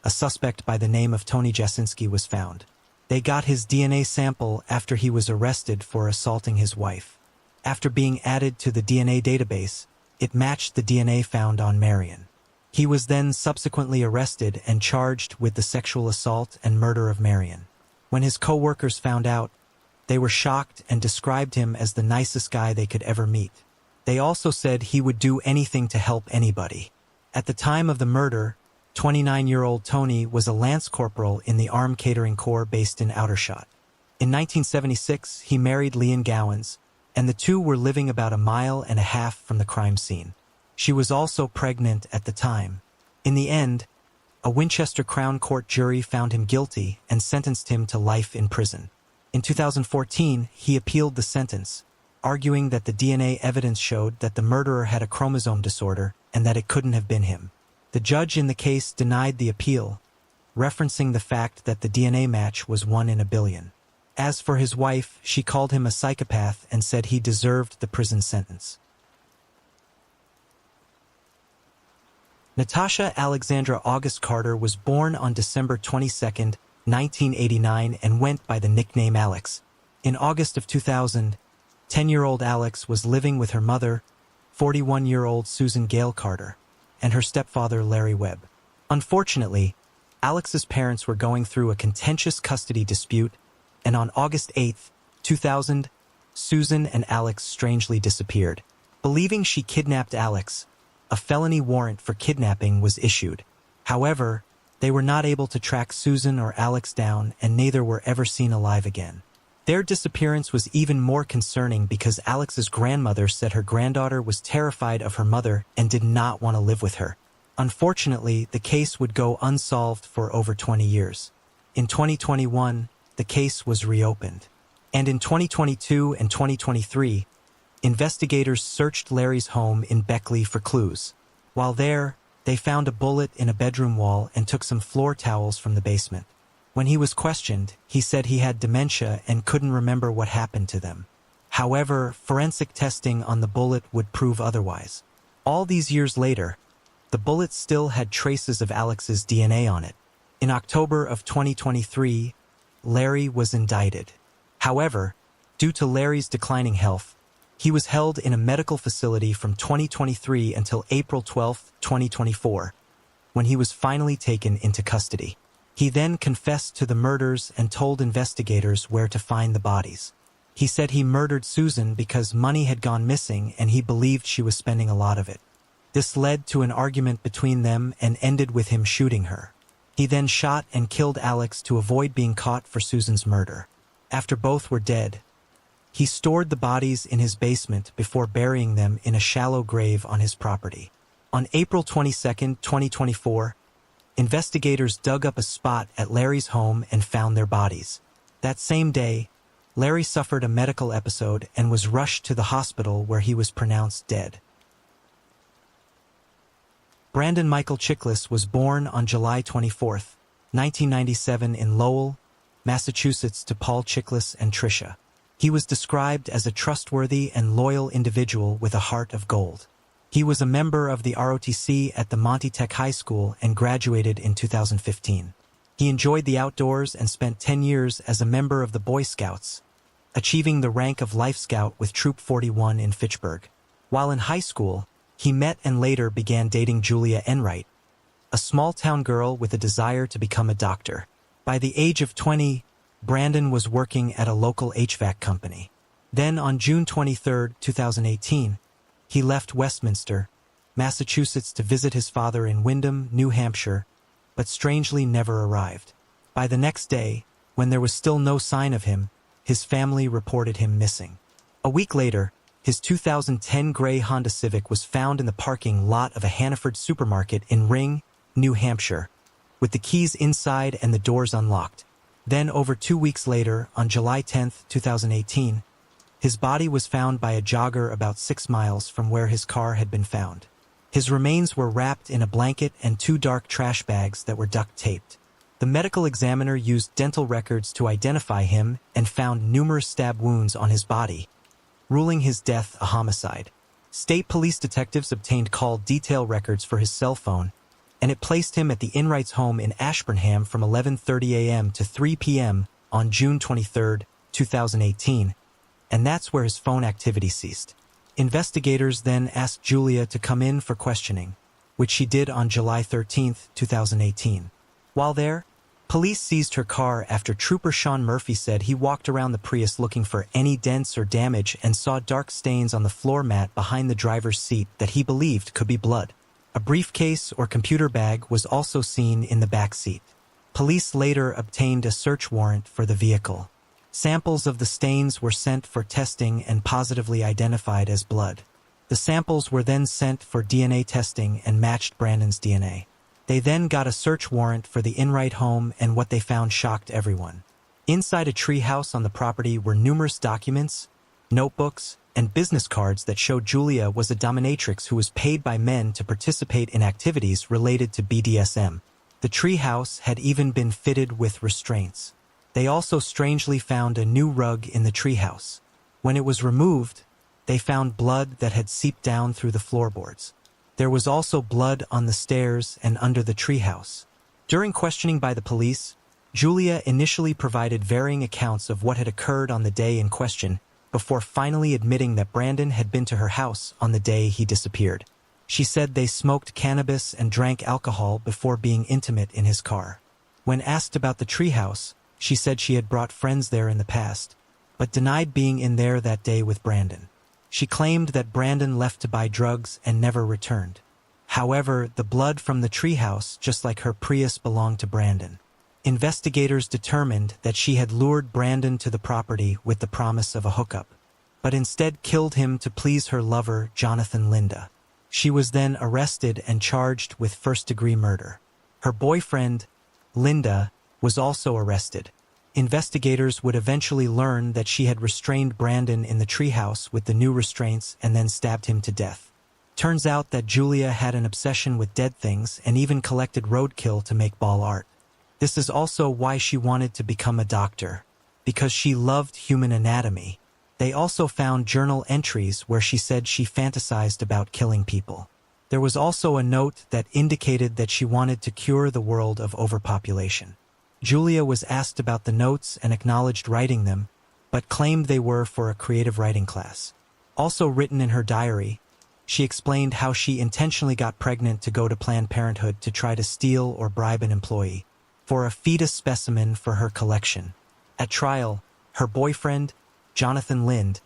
a suspect by the name of Tony Jasinski was found. They got his DNA sample after he was arrested for assaulting his wife. After being added to the DNA database, it matched the DNA found on Marion. He was then subsequently arrested and charged with the sexual assault and murder of Marion. When his co-workers found out, they were shocked and described him as the nicest guy they could ever meet. They also said he would do anything to help anybody. At the time of the murder, 29-year-old Tony was a lance corporal in the Armed Catering Corps based in Aldershot. In 1976, he married Leanne Gowans, and the two were living about 1.5 miles from the crime scene. She was also pregnant at the time. In the end, a Winchester Crown Court jury found him guilty and sentenced him to life in prison. In 2014, he appealed the sentence, arguing that the DNA evidence showed that the murderer had a chromosome disorder and that it couldn't have been him. The judge in the case denied the appeal, referencing the fact that the DNA match was 1 in a billion. As for his wife, she called him a psychopath and said he deserved the prison sentence. Natasha Alexandra August Carter was born on December 22, 1989, and went by the nickname Alex. In August of 2000, 10-year-old Alex was living with her mother, 41-year-old Susan Gale Carter, and her stepfather Larry Webb. Unfortunately, Alex's parents were going through a contentious custody dispute, and on August 8, 2000, Susan and Alex strangely disappeared. Believing she kidnapped Alex, a felony warrant for kidnapping was issued. However, they were not able to track Susan or Alex down, and neither were ever seen alive again. Their disappearance was even more concerning because Alex's grandmother said her granddaughter was terrified of her mother and did not want to live with her. Unfortunately, the case would go unsolved for over 20 years. In 2021, the case was reopened. And in 2022 and 2023, investigators searched Larry's home in Beckley for clues. While there, they found a bullet in a bedroom wall and took some floor towels from the basement. When he was questioned, he said he had dementia and couldn't remember what happened to them. However, forensic testing on the bullet would prove otherwise. All these years later, the bullet still had traces of Alex's DNA on it. In October of 2023, Larry was indicted. However, due to Larry's declining health, he was held in a medical facility from 2023 until April 12, 2024, when he was finally taken into custody. He then confessed to the murders and told investigators where to find the bodies. He said he murdered Susan because money had gone missing and he believed she was spending a lot of it. This led to an argument between them and ended with him shooting her. He then shot and killed Alex to avoid being caught for Susan's murder. After both were dead, he stored the bodies in his basement before burying them in a shallow grave on his property. On April 22, 2024, investigators dug up a spot at Larry's home and found their bodies. That same day, Larry suffered a medical episode and was rushed to the hospital where he was pronounced dead. Brandon Michael Chiklis was born on July 24, 1997 in Lowell, Massachusetts to Paul Chiklis and Tricia. He was described as a trustworthy and loyal individual with a heart of gold. He was a member of the ROTC at the Monty Tech High School and graduated in 2015. He enjoyed the outdoors and spent 10 years as a member of the Boy Scouts, achieving the rank of Life Scout with Troop 41 in Fitchburg. While in high school, he met and later began dating Julia Enright, a small-town girl with a desire to become a doctor. By the age of 20, Brandon was working at a local HVAC company. Then on June 23, 2018, he left Westminster, Massachusetts to visit his father in Windham, New Hampshire, but strangely never arrived. By the next day, when there was still no sign of him, his family reported him missing. A week later, his 2010 gray Honda Civic was found in the parking lot of a Hannaford supermarket in Ring, New Hampshire, with the keys inside and the doors unlocked. Then, over 2 weeks later, on July 10, 2018, his body was found by a jogger about 6 miles from where his car had been found. His remains were wrapped in a blanket and 2 dark trash bags that were duct-taped. The medical examiner used dental records to identify him and found numerous stab wounds on his body, ruling his death a homicide. State police detectives obtained call detail records for his cell phone, and it placed him at the Enright's home in Ashburnham from 11:30 a.m. to 3 p.m. on June 23, 2018, and that's where his phone activity ceased. Investigators then asked Julia to come in for questioning, which she did on July 13, 2018. While there, police seized her car after Trooper Sean Murphy said he walked around the Prius looking for any dents or damage and saw dark stains on the floor mat behind the driver's seat that he believed could be blood. A briefcase or computer bag was also seen in the back seat. Police later obtained a search warrant for the vehicle. Samples of the stains were sent for testing and positively identified as blood. The samples were then sent for DNA testing and matched Brandon's DNA. They then got a search warrant for the Enright home, and what they found shocked everyone. Inside a treehouse on the property were numerous documents, notebooks, and business cards that showed Julia was a dominatrix who was paid by men to participate in activities related to BDSM. The treehouse had even been fitted with restraints. They also strangely found a new rug in the treehouse. When it was removed, they found blood that had seeped down through the floorboards. There was also blood on the stairs and under the treehouse. During questioning by the police, Julia initially provided varying accounts of what had occurred on the day in question, before finally admitting that Brandon had been to her house on the day he disappeared. She said they smoked cannabis and drank alcohol before being intimate in his car. When asked about the treehouse, she said she had brought friends there in the past, but denied being in there that day with Brandon. She claimed that Brandon left to buy drugs and never returned. However, the blood from the treehouse, just like her Prius, belonged to Brandon. Investigators determined that she had lured Brandon to the property with the promise of a hookup, but instead killed him to please her lover, Jonathan Linda. She was then arrested and charged with first-degree murder. Her boyfriend, Linda, was also arrested. Investigators would eventually learn that she had restrained Brandon in the treehouse with the new restraints and then stabbed him to death. Turns out that Julia had an obsession with dead things and even collected roadkill to make ball art. This is also why she wanted to become a doctor, because she loved human anatomy. They also found journal entries where she said she fantasized about killing people. There was also a note that indicated that she wanted to cure the world of overpopulation. Julia was asked about the notes and acknowledged writing them, but claimed they were for a creative writing class. Also written in her diary, she explained how she intentionally got pregnant to go to Planned Parenthood to try to steal or bribe an employee for a fetus specimen for her collection. At trial, her boyfriend, Jonathan Lind,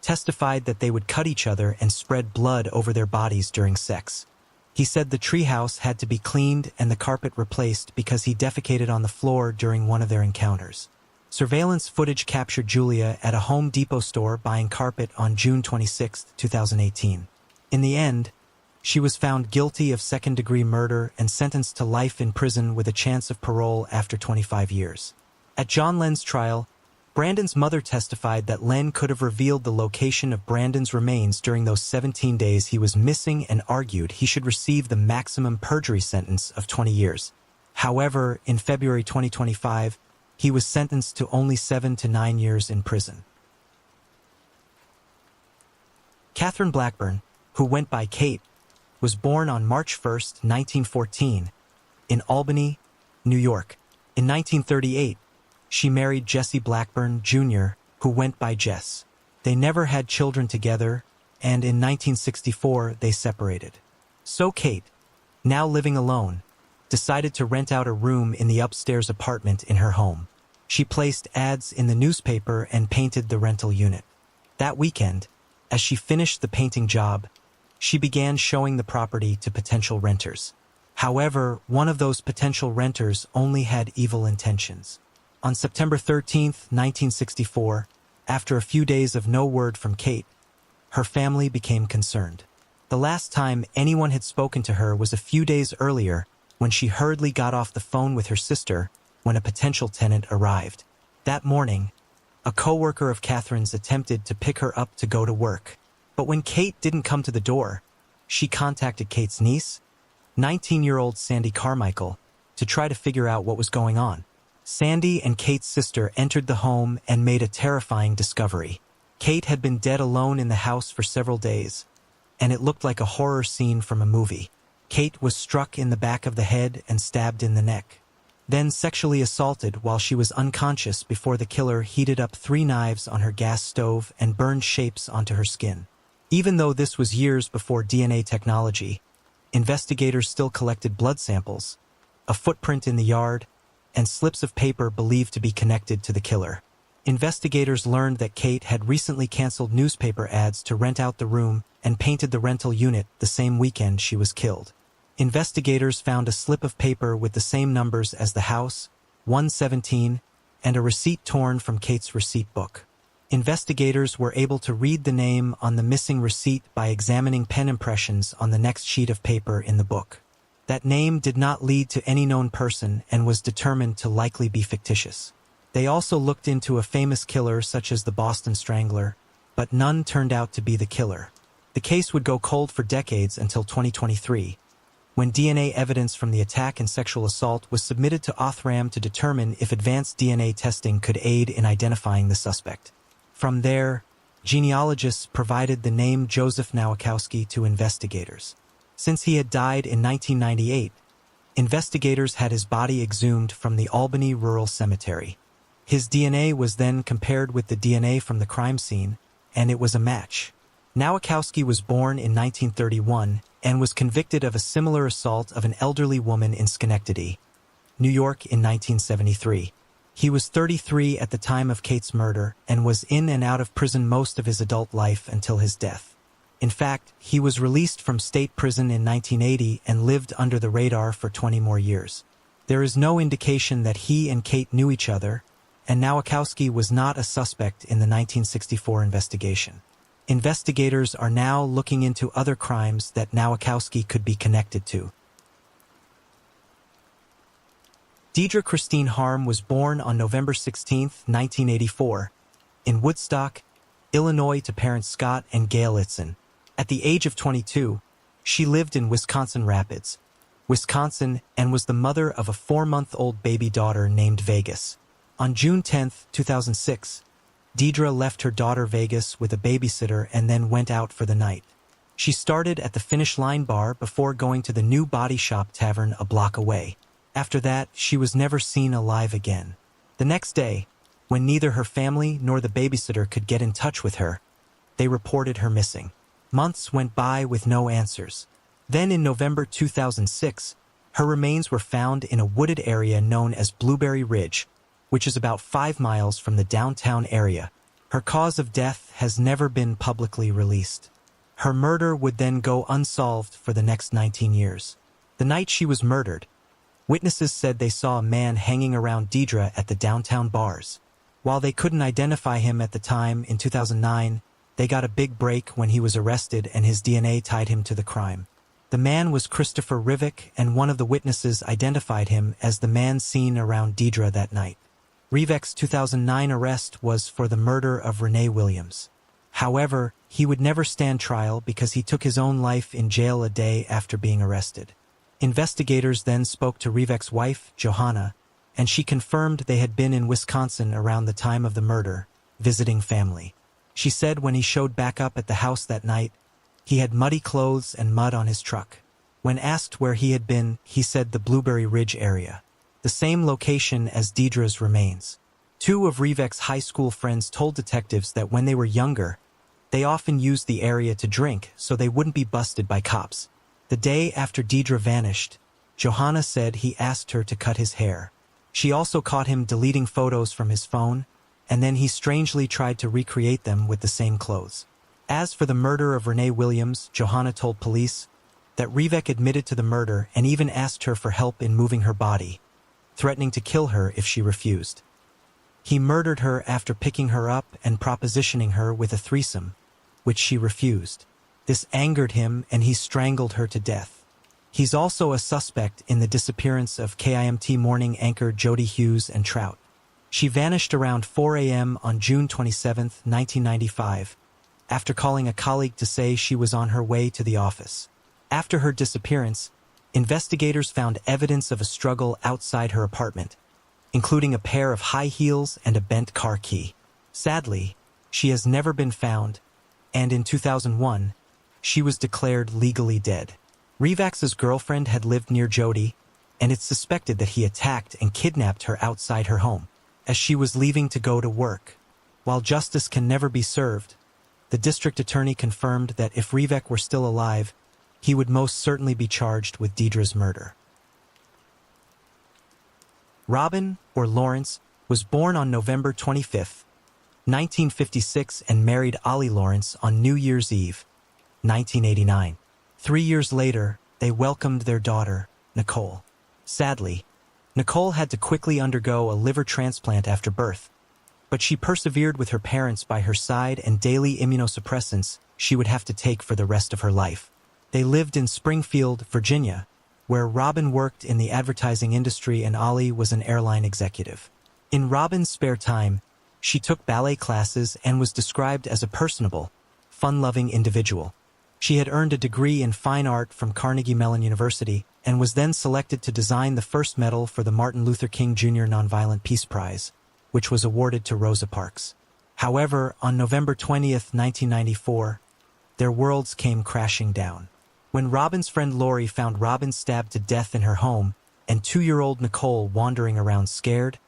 testified that they would cut each other and spread blood over their bodies during sex. He said the treehouse had to be cleaned and the carpet replaced because he defecated on the floor during one of their encounters. Surveillance footage captured Julia at a Home Depot store buying carpet on June 26, 2018. In the end, she was found guilty of second-degree murder and sentenced to life in prison with a chance of parole after 25 years. At John Len's trial, Brandon's mother testified that Len could have revealed the location of Brandon's remains during those 17 days he was missing and argued he should receive the maximum perjury sentence of 20 years. However, in February 2025, he was sentenced to only 7 to 9 years in prison. Catherine Blackburn, who went by Kate, was born on March 1, 1914, in Albany, New York. In 1938, she married Jesse Blackburn, Jr., who went by Jess. They never had children together, and in 1964 they separated. So Kate, now living alone, decided to rent out a room in the upstairs apartment in her home. She placed ads in the newspaper and painted the rental unit. That weekend, as she finished the painting job, she began showing the property to potential renters. However, one of those potential renters only had evil intentions. On September 13th, 1964, after a few days of no word from Kate, her family became concerned. The last time anyone had spoken to her was a few days earlier when she hurriedly got off the phone with her sister when a potential tenant arrived. That morning, a co-worker of Catherine's attempted to pick her up to go to work. But when Kate didn't come to the door, she contacted Kate's niece, 19-year-old Sandy Carmichael, to try to figure out what was going on. Sandy and Kate's sister entered the home and made a terrifying discovery. Kate had been dead alone in the house for several days, and it looked like a horror scene from a movie. Kate was struck in the back of the head and stabbed in the neck, then sexually assaulted while she was unconscious before the killer heated up 3 knives on her gas stove and burned shapes onto her skin. Even though this was years before DNA technology, investigators still collected blood samples, a footprint in the yard, and slips of paper believed to be connected to the killer. Investigators learned that Kate had recently canceled newspaper ads to rent out the room and painted the rental unit the same weekend she was killed. Investigators found a slip of paper with the same numbers as the house, 117, and a receipt torn from Kate's receipt book. Investigators were able to read the name on the missing receipt by examining pen impressions on the next sheet of paper in the book. That name did not lead to any known person and was determined to likely be fictitious. They also looked into a famous killer such as the Boston Strangler, but none turned out to be the killer. The case would go cold for decades until 2023, when DNA evidence from the attack and sexual assault was submitted to Othram to determine if advanced DNA testing could aid in identifying the suspect. From there, genealogists provided the name Joseph Nowakowski to investigators. Since he had died in 1998, investigators had his body exhumed from the Albany Rural Cemetery. His DNA was then compared with the DNA from the crime scene, and it was a match. Nowakowski was born in 1931 and was convicted of a similar assault of an elderly woman in Schenectady, New York in 1973. He was 33 at the time of Kate's murder and was in and out of prison most of his adult life until his death. In fact, he was released from state prison in 1980 and lived under the radar for 20 more years. There is no indication that he and Kate knew each other, and Nowakowski was not a suspect in the 1964 investigation. Investigators are now looking into other crimes that Nowakowski could be connected to. Deidre Christine Harm was born on November 16, 1984, in Woodstock, Illinois to parents Scott and Gail Itzen. At the age of 22, she lived in Wisconsin Rapids, Wisconsin, and was the mother of a 4-month-old baby daughter named Vegas. On June 10, 2006, Deidre left her daughter Vegas with a babysitter and then went out for the night. She started at the Finish Line bar before going to the New Body Shop Tavern a block away. After that, she was never seen alive again. The next day, when neither her family nor the babysitter could get in touch with her, they reported her missing. Months went by with no answers. Then in November 2006, her remains were found in a wooded area known as Blueberry Ridge, which is about 5 miles from the downtown area. Her cause of death has never been publicly released. Her murder would then go unsolved for the next 19 years. The night she was murdered, witnesses said they saw a man hanging around Deidre at the downtown bars. While they couldn't identify him at the time, in 2009, they got a big break when he was arrested and his DNA tied him to the crime. The man was Christopher Rivik, and one of the witnesses identified him as the man seen around Deidre that night. Rivik's 2009 arrest was for the murder of Renee Williams. However, he would never stand trial because he took his own life in jail a day after being arrested. Investigators then spoke to Rivik's wife, Johanna, and she confirmed they had been in Wisconsin around the time of the murder, visiting family. She said when he showed back up at the house that night, he had muddy clothes and mud on his truck. When asked where he had been, he said the Blueberry Ridge area, the same location as Deidre's remains. 2 of Rivik's high school friends told detectives that when they were younger, they often used the area to drink so they wouldn't be busted by cops. The day after Deidre vanished, Johanna said he asked her to cut his hair. She also caught him deleting photos from his phone, and then he strangely tried to recreate them with the same clothes. As for the murder of Renee Williams, Johanna told police that Rivik admitted to the murder and even asked her for help in moving her body, threatening to kill her if she refused. He murdered her after picking her up and propositioning her with a threesome, which she refused. This angered him and he strangled her to death. He's also a suspect in the disappearance of KIMT morning anchor Jody Hughes and Trout. She vanished around 4 a.m. on June 27, 1995, after calling a colleague to say she was on her way to the office. After her disappearance, investigators found evidence of a struggle outside her apartment, including a pair of high heels and a bent car key. Sadly, she has never been found, and in 2001, she was declared legally dead. Revax's girlfriend had lived near Jody, and it's suspected that he attacked and kidnapped her outside her home as she was leaving to go to work. While justice can never be served, the district attorney confirmed that if Revac were still alive, he would most certainly be charged with Deidre's murder. Robin, or Lawrence, was born on November 25, 1956 and married Ollie Lawrence on New Year's Eve, 1989. 3 years later, they welcomed their daughter, Nicole. Sadly, Nicole had to quickly undergo a liver transplant after birth, but she persevered with her parents by her side and daily immunosuppressants she would have to take for the rest of her life. They lived in Springfield, Virginia, where Robin worked in the advertising industry and Ollie was an airline executive. In Robin's spare time, she took ballet classes and was described as a personable, fun-loving individual. She had earned a degree in fine art from Carnegie Mellon University and was then selected to design the first medal for the Martin Luther King Jr. Nonviolent Peace Prize, which was awarded to Rosa Parks. However, on November 20, 1994, their worlds came crashing down. When Robin's friend Lori found Robin stabbed to death in her home and 2-year-old Nicole wandering around scared,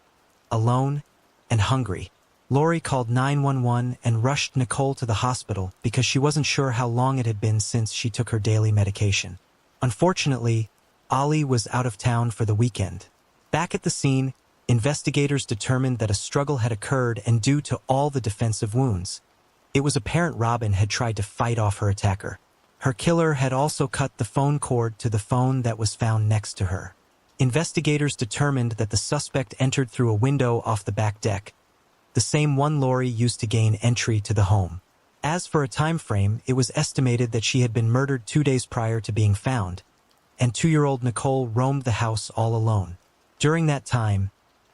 alone, and hungry, Lori called 911 and rushed Nicole to the hospital because she wasn't sure how long it had been since she took her daily medication. Unfortunately, Ollie was out of town for the weekend. Back at the scene, investigators determined that a struggle had occurred and due to all the defensive wounds, it was apparent Robin had tried to fight off her attacker. Her killer had also cut the phone cord to the phone that was found next to her. Investigators determined that the suspect entered through a window off the back deck, the same one Lori used to gain entry to the home. As for a time frame, it was estimated that she had been murdered 2 days prior to being found, and 2-year-old Nicole roamed the house all alone. During that time,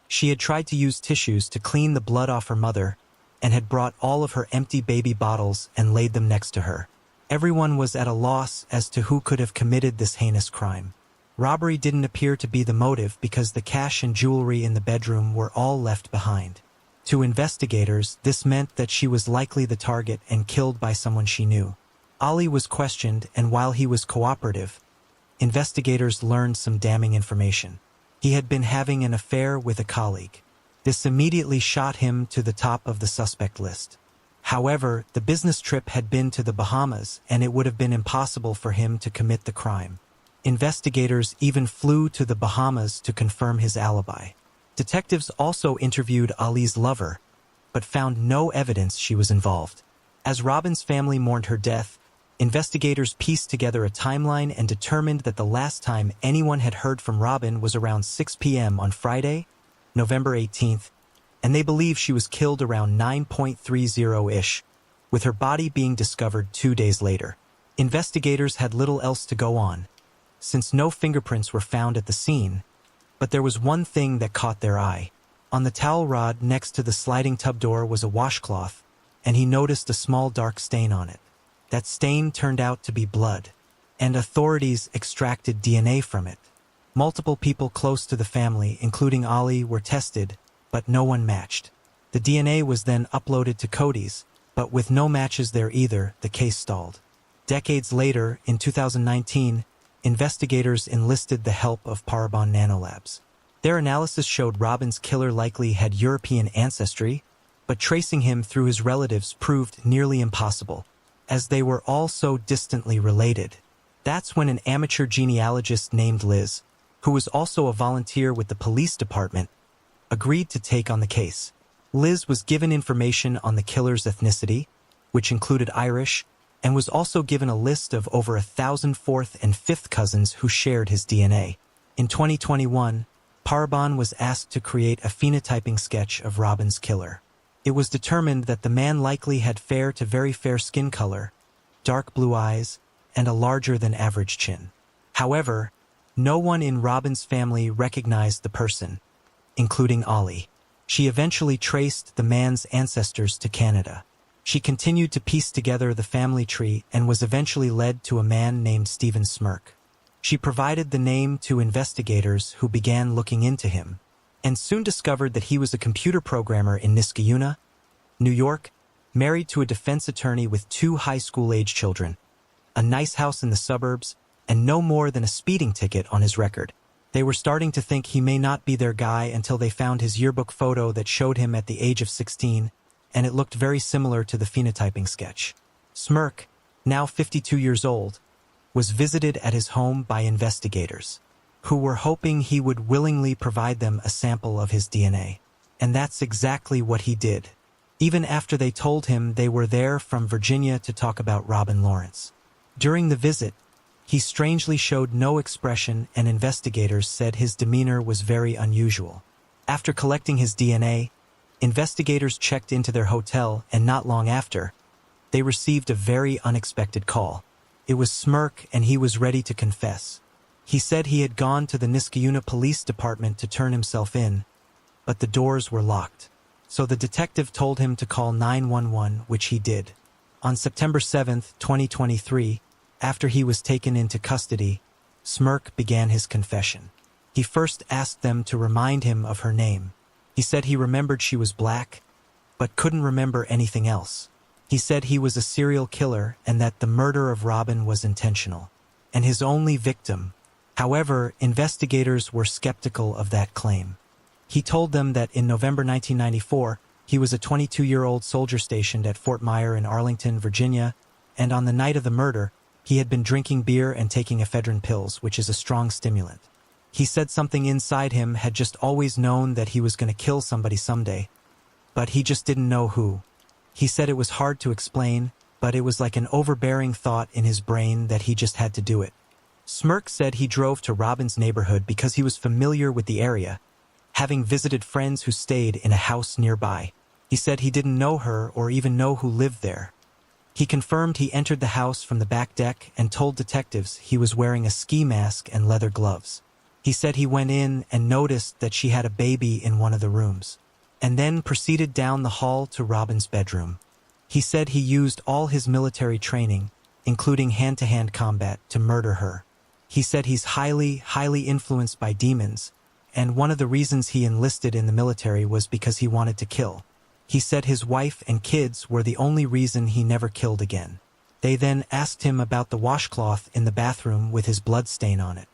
she had tried to use tissues to clean the blood off her mother and had brought all of her empty baby bottles and laid them next to her. Everyone was at a loss as to who could have committed this heinous crime. Robbery didn't appear to be the motive because the cash and jewelry in the bedroom were all left behind. To investigators, this meant that she was likely the target and killed by someone she knew. Ollie was questioned, and while he was cooperative, investigators learned some damning information. He had been having an affair with a colleague. This immediately shot him to the top of the suspect list. However, the business trip had been to the Bahamas, and it would have been impossible for him to commit the crime. Investigators even flew to the Bahamas to confirm his alibi. Detectives also interviewed Ali's lover, but found no evidence she was involved. As Robin's family mourned her death, investigators pieced together a timeline and determined that the last time anyone had heard from Robin was around 6 p.m. on Friday, November 18th, and they believe she was killed around 9:30-ish, with her body being discovered 2 days later. Investigators had little else to go on, since no fingerprints were found at the scene, but there was one thing that caught their eye. On the towel rod next to the sliding tub door was a washcloth, and he noticed a small dark stain on it. That stain turned out to be blood, and authorities extracted DNA from it. Multiple people close to the family, including Ollie, were tested, but no one matched. The DNA was then uploaded to Cody's, but with no matches there either, the case stalled. Decades later, in 2019, investigators enlisted the help of Parabon Nanolabs. Their analysis showed Robin's killer likely had European ancestry, but tracing him through his relatives proved nearly impossible, as they were all so distantly related. That's when an amateur genealogist named Liz, who was also a volunteer with the police department, agreed to take on the case. Liz was given information on the killer's ethnicity, which included Irish, and was also given a list of over 1,000 fourth and fifth cousins who shared his DNA. In 2021, Parban was asked to create a phenotyping sketch of Robin's killer. It was determined that the man likely had fair to very fair skin color, dark blue eyes, and a larger-than-average chin. However, no one in Robin's family recognized the person, including Ollie. She eventually traced the man's ancestors to Canada. She continued to piece together the family tree and was eventually led to a man named Stephen Smirk. She provided the name to investigators who began looking into him, and soon discovered that he was a computer programmer in Niskayuna, New York, married to a defense attorney with 2 high school-age children, a nice house in the suburbs, and no more than a speeding ticket on his record. They were starting to think he may not be their guy until they found his yearbook photo that showed him at the age of 16, and it looked very similar to the phenotyping sketch. Smirk, now 52 years old, was visited at his home by investigators, who were hoping he would willingly provide them a sample of his DNA. And that's exactly what he did, even after they told him they were there from Virginia to talk about Robin Lawrence. During the visit, he strangely showed no expression, and investigators said his demeanor was very unusual. After collecting his DNA, investigators checked into their hotel, and not long after, they received a very unexpected call. It was Smirk, and he was ready to confess. He said he had gone to the Niskayuna Police Department to turn himself in, but the doors were locked. So the detective told him to call 911, which he did. On September 7, 2023, after he was taken into custody, Smirk began his confession. He first asked them to remind him of her name. He said he remembered she was black, but couldn't remember anything else. He said he was a serial killer and that the murder of Robin was intentional, and his only victim. However, investigators were skeptical of that claim. He told them that in November 1994, he was a 22-year-old soldier stationed at Fort Myer in Arlington, Virginia, and on the night of the murder, he had been drinking beer and taking ephedrine pills, which is a strong stimulant. He said something inside him had just always known that he was going to kill somebody someday, but he just didn't know who. He said it was hard to explain, but it was like an overbearing thought in his brain that he just had to do it. Smirk said he drove to Robin's neighborhood because he was familiar with the area, having visited friends who stayed in a house nearby. He said he didn't know her or even know who lived there. He confirmed he entered the house from the back deck and told detectives he was wearing a ski mask and leather gloves. He said he went in and noticed that she had a baby in one of the rooms, and then proceeded down the hall to Robin's bedroom. He said he used all his military training, including hand-to-hand combat, to murder her. He said he's highly influenced by demons, and one of the reasons he enlisted in the military was because he wanted to kill. He said his wife and kids were the only reason he never killed again. They then asked him about the washcloth in the bathroom with his blood stain on it.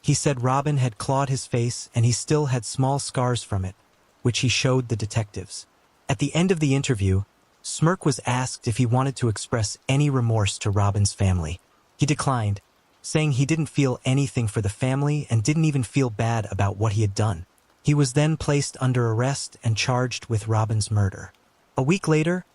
He said Robin had clawed his face and he still had small scars from it, which he showed the detectives. At the end of the interview, Smirk was asked if he wanted to express any remorse to Robin's family. He declined, saying he didn't feel anything for the family and didn't even feel bad about what he had done. He was then placed under arrest and charged with Robin's murder. A week later,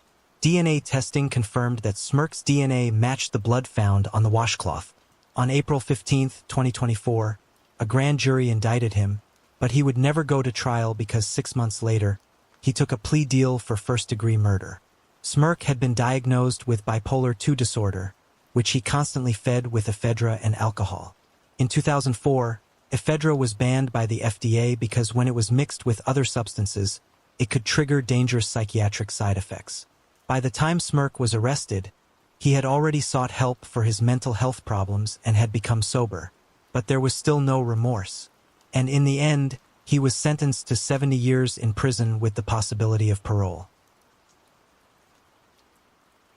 DNA testing confirmed that Smirk's DNA matched the blood found on the washcloth. On April 15, 2024, a grand jury indicted him, but he would never go to trial because 6 months later, he took a plea deal for first-degree murder. Smirk had been diagnosed with bipolar II disorder, which he constantly fed with ephedra and alcohol. In 2004, ephedra was banned by the FDA because when it was mixed with other substances, it could trigger dangerous psychiatric side effects. By the time Smirk was arrested, he had already sought help for his mental health problems and had become sober, but there was still no remorse. And in the end, he was sentenced to 70 years in prison with the possibility of parole.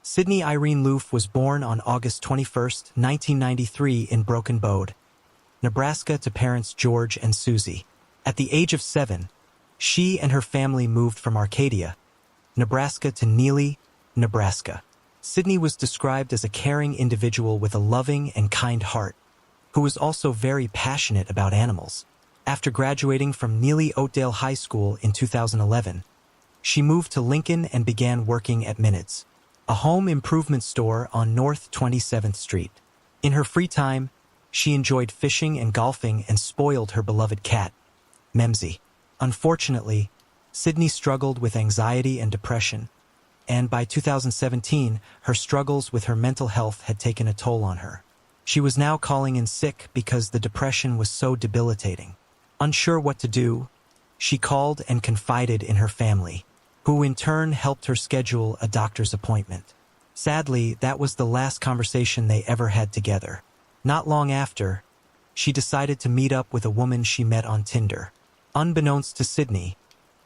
Sydney Irene Loof was born on August 21, 1993 in Broken Bow, Nebraska to parents George and Susie. At the age of 7, she and her family moved from Arcadia, Nebraska to Neely, Nebraska. Sydney was described as a caring individual with a loving and kind heart, who was also very passionate about animals. After graduating from Neely Oakdale High School in 2011, she moved to Lincoln and began working at Minutes, a home improvement store on North 27th Street. In her free time, she enjoyed fishing and golfing and spoiled her beloved cat. Memsey. Unfortunately, Sydney struggled with anxiety and depression, and by 2017, her struggles with her mental health had taken a toll on her. She was now calling in sick because the depression was so debilitating. Unsure what to do, she called and confided in her family, who in turn helped her schedule a doctor's appointment. Sadly, that was the last conversation they ever had together. Not long after, she decided to meet up with a woman she met on Tinder. Unbeknownst to Sydney,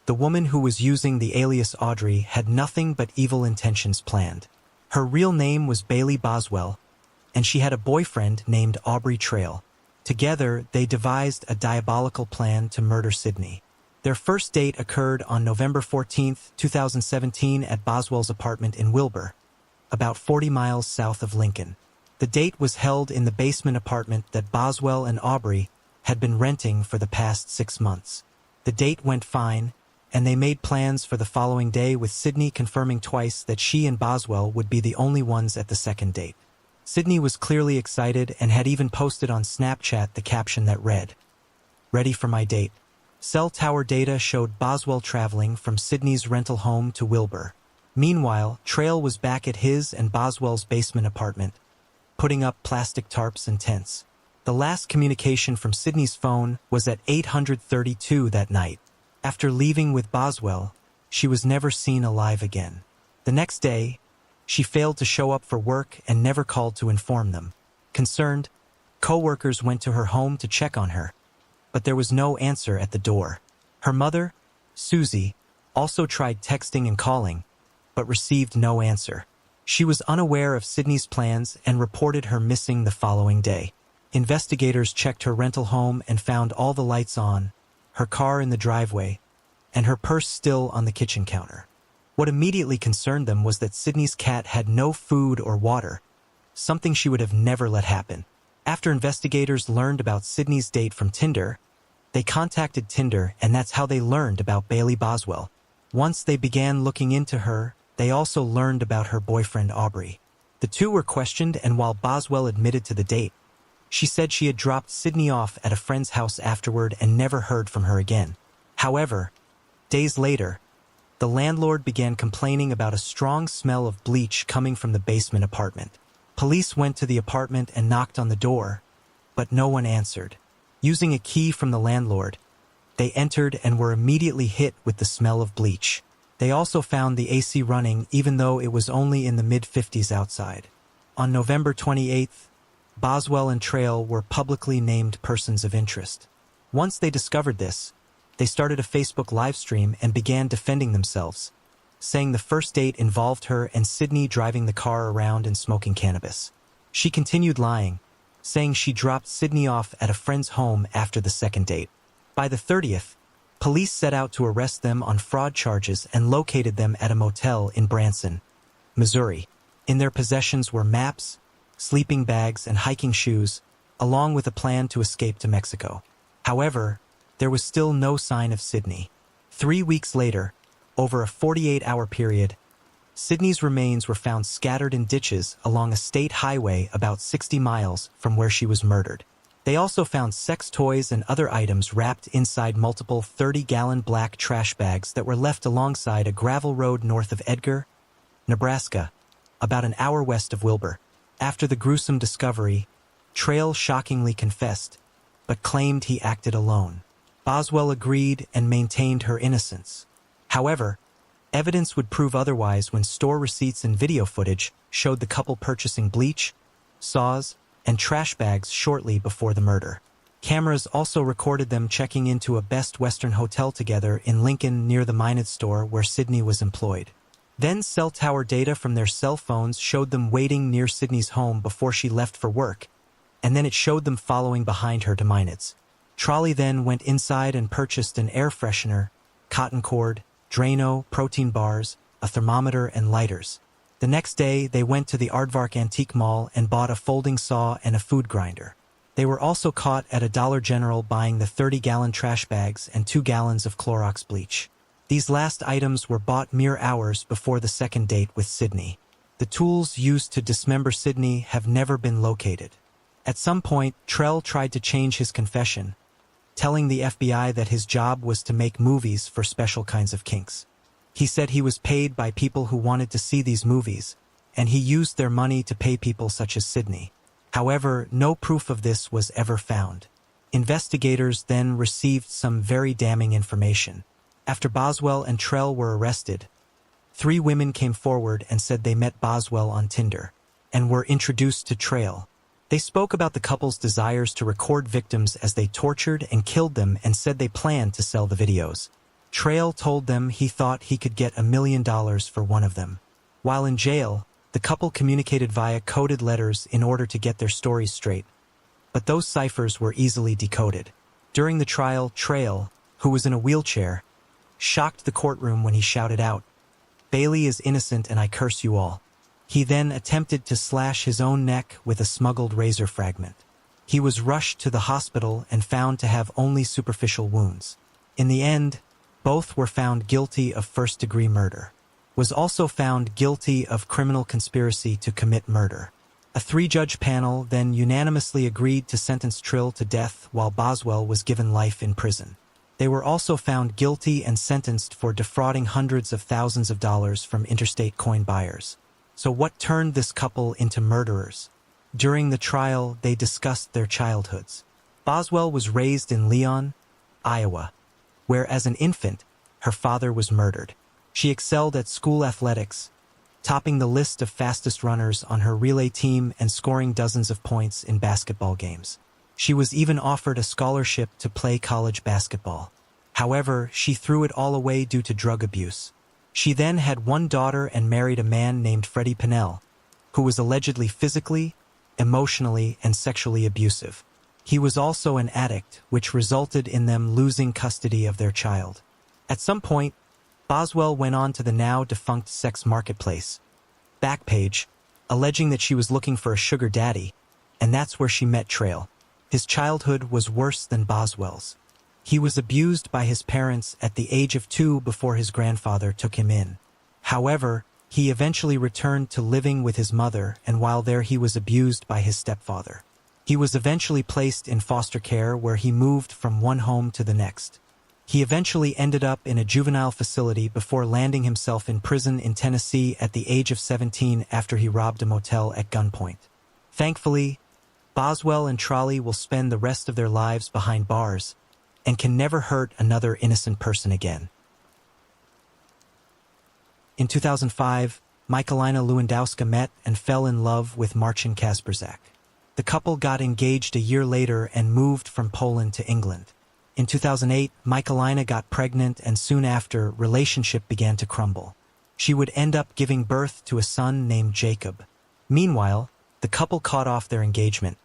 the woman who was using the alias Audrey had nothing but evil intentions planned. Her real name was Bailey Boswell, and she had a boyfriend named Aubrey Trail. Together, they devised a diabolical plan to murder Sydney. Their first date occurred on November 14, 2017 at Boswell's apartment in Wilbur, about 40 miles south of Lincoln. The date was held in the basement apartment that Boswell and Aubrey had been renting for the past 6 months. The date went fine, and they made plans for the following day, with Sydney confirming twice that she and Boswell would be the only ones at the second date. Sydney was clearly excited and had even posted on Snapchat the caption that read, "Ready for my date." Cell tower data showed Boswell traveling from Sydney's rental home to Wilbur. Meanwhile, Trail was back at his and Boswell's basement apartment, putting up plastic tarps and tents. The last communication from Sydney's phone was at 8:32 that night. After leaving with Boswell, she was never seen alive again. The next day, she failed to show up for work and never called to inform them. Concerned, co-workers went to her home to check on her, but there was no answer at the door. Her mother, Susie, also tried texting and calling, but received no answer. She was unaware of Sydney's plans and reported her missing the following day. Investigators checked her rental home and found all the lights on, her car in the driveway, and her purse still on the kitchen counter. What immediately concerned them was that Sydney's cat had no food or water, something she would have never let happen. After investigators learned about Sydney's date from Tinder, they contacted Tinder, and that's how they learned about Bailey Boswell. Once they began looking into her, they also learned about her boyfriend Aubrey. The two were questioned, and while Boswell admitted to the date, she said she had dropped Sydney off at a friend's house afterward and never heard from her again. However, days later, the landlord began complaining about a strong smell of bleach coming from the basement apartment. Police went to the apartment and knocked on the door, but no one answered. Using a key from the landlord, they entered and were immediately hit with the smell of bleach. They also found the AC running even though it was only in the mid-50s outside. On November 28th, Boswell and Trail were publicly named persons of interest. Once they discovered this, they started a Facebook live stream and began defending themselves, saying the first date involved her and Sydney driving the car around and smoking cannabis. She continued lying, saying she dropped Sydney off at a friend's home after the second date. By the 30th, police set out to arrest them on fraud charges and located them at a motel in Branson, Missouri. In their possessions were maps, sleeping bags, and hiking shoes, along with a plan to escape to Mexico. However, there was still no sign of Sydney. 3 weeks later, over a 48-hour period, Sydney's remains were found scattered in ditches along a state highway about 60 miles from where she was murdered. They also found sex toys and other items wrapped inside multiple 30-gallon black trash bags that were left alongside a gravel road north of Edgar, Nebraska, about an hour west of Wilbur. After the gruesome discovery, Trail shockingly confessed, but claimed he acted alone. Boswell agreed and maintained her innocence. However, evidence would prove otherwise when store receipts and video footage showed the couple purchasing bleach, saws, and trash bags shortly before the murder. Cameras also recorded them checking into a Best Western hotel together in Lincoln near the Minot store where Sydney was employed. Then cell tower data from their cell phones showed them waiting near Sydney's home before she left for work, and then it showed them following behind her to Minot's. Trolley then went inside and purchased an air freshener, cotton cord, Drano, protein bars, a thermometer, and lighters. The next day, they went to the Aardvark Antique Mall and bought a folding saw and a food grinder. They were also caught at a Dollar General buying the 30-gallon trash bags and 2 gallons of Clorox bleach. These last items were bought mere hours before the second date with Sydney. The tools used to dismember Sydney have never been located. At some point, Trail tried to change his confession, telling the FBI that his job was to make movies for special kinds of kinks. He said he was paid by people who wanted to see these movies, and he used their money to pay people such as Sydney. However, no proof of this was ever found. Investigators then received some very damning information. After Boswell and Trell were arrested, 3 women came forward and said they met Boswell on Tinder and were introduced to Trell. They spoke about the couple's desires to record victims as they tortured and killed them and said they planned to sell the videos. Trell told them he thought he could get $1 million for one of them. While in jail, the couple communicated via coded letters in order to get their stories straight, but those ciphers were easily decoded. During the trial, Trell, who was in a wheelchair, shocked the courtroom when he shouted out, "Bailey is innocent and I curse you all." He then attempted to slash his own neck with a smuggled razor fragment. He was rushed to the hospital and found to have only superficial wounds. In the end, both were found guilty of first-degree murder. Was also found guilty of criminal conspiracy to commit murder. A 3-judge panel then unanimously agreed to sentence Trell to death while Boswell was given life in prison. They were also found guilty and sentenced for defrauding hundreds of thousands of dollars from interstate coin buyers. So what turned this couple into murderers? During the trial, they discussed their childhoods. Boswell was raised in Leon, Iowa, where as an infant, her father was murdered. She excelled at school athletics, topping the list of fastest runners on her relay team and scoring dozens of points in basketball games. She was even offered a scholarship to play college basketball. However, she threw it all away due to drug abuse. She then had 1 daughter and married a man named Freddie Pinnell, who was allegedly physically, emotionally, and sexually abusive. He was also an addict, which resulted in them losing custody of their child. At some point, Boswell went on to the now-defunct sex marketplace, Backpage, alleging that she was looking for a sugar daddy, and that's where she met Trell. His childhood was worse than Boswell's. He was abused by his parents at the age of 2 before his grandfather took him in. However, he eventually returned to living with his mother, and while there he was abused by his stepfather. He was eventually placed in foster care where he moved from one home to the next. He eventually ended up in a juvenile facility before landing himself in prison in Tennessee at the age of 17 after he robbed a motel at gunpoint. Thankfully, Boswell and Trolley will spend the rest of their lives behind bars and can never hurt another innocent person again. In 2005, Michalina Lewandowska met and fell in love with Marcin Kasperzak. The couple got engaged a year later and moved from Poland to England. In 2008, Michalina got pregnant and soon after, relationship began to crumble. She would end up giving birth to a son named Jacob. Meanwhile, the couple caught off their engagement,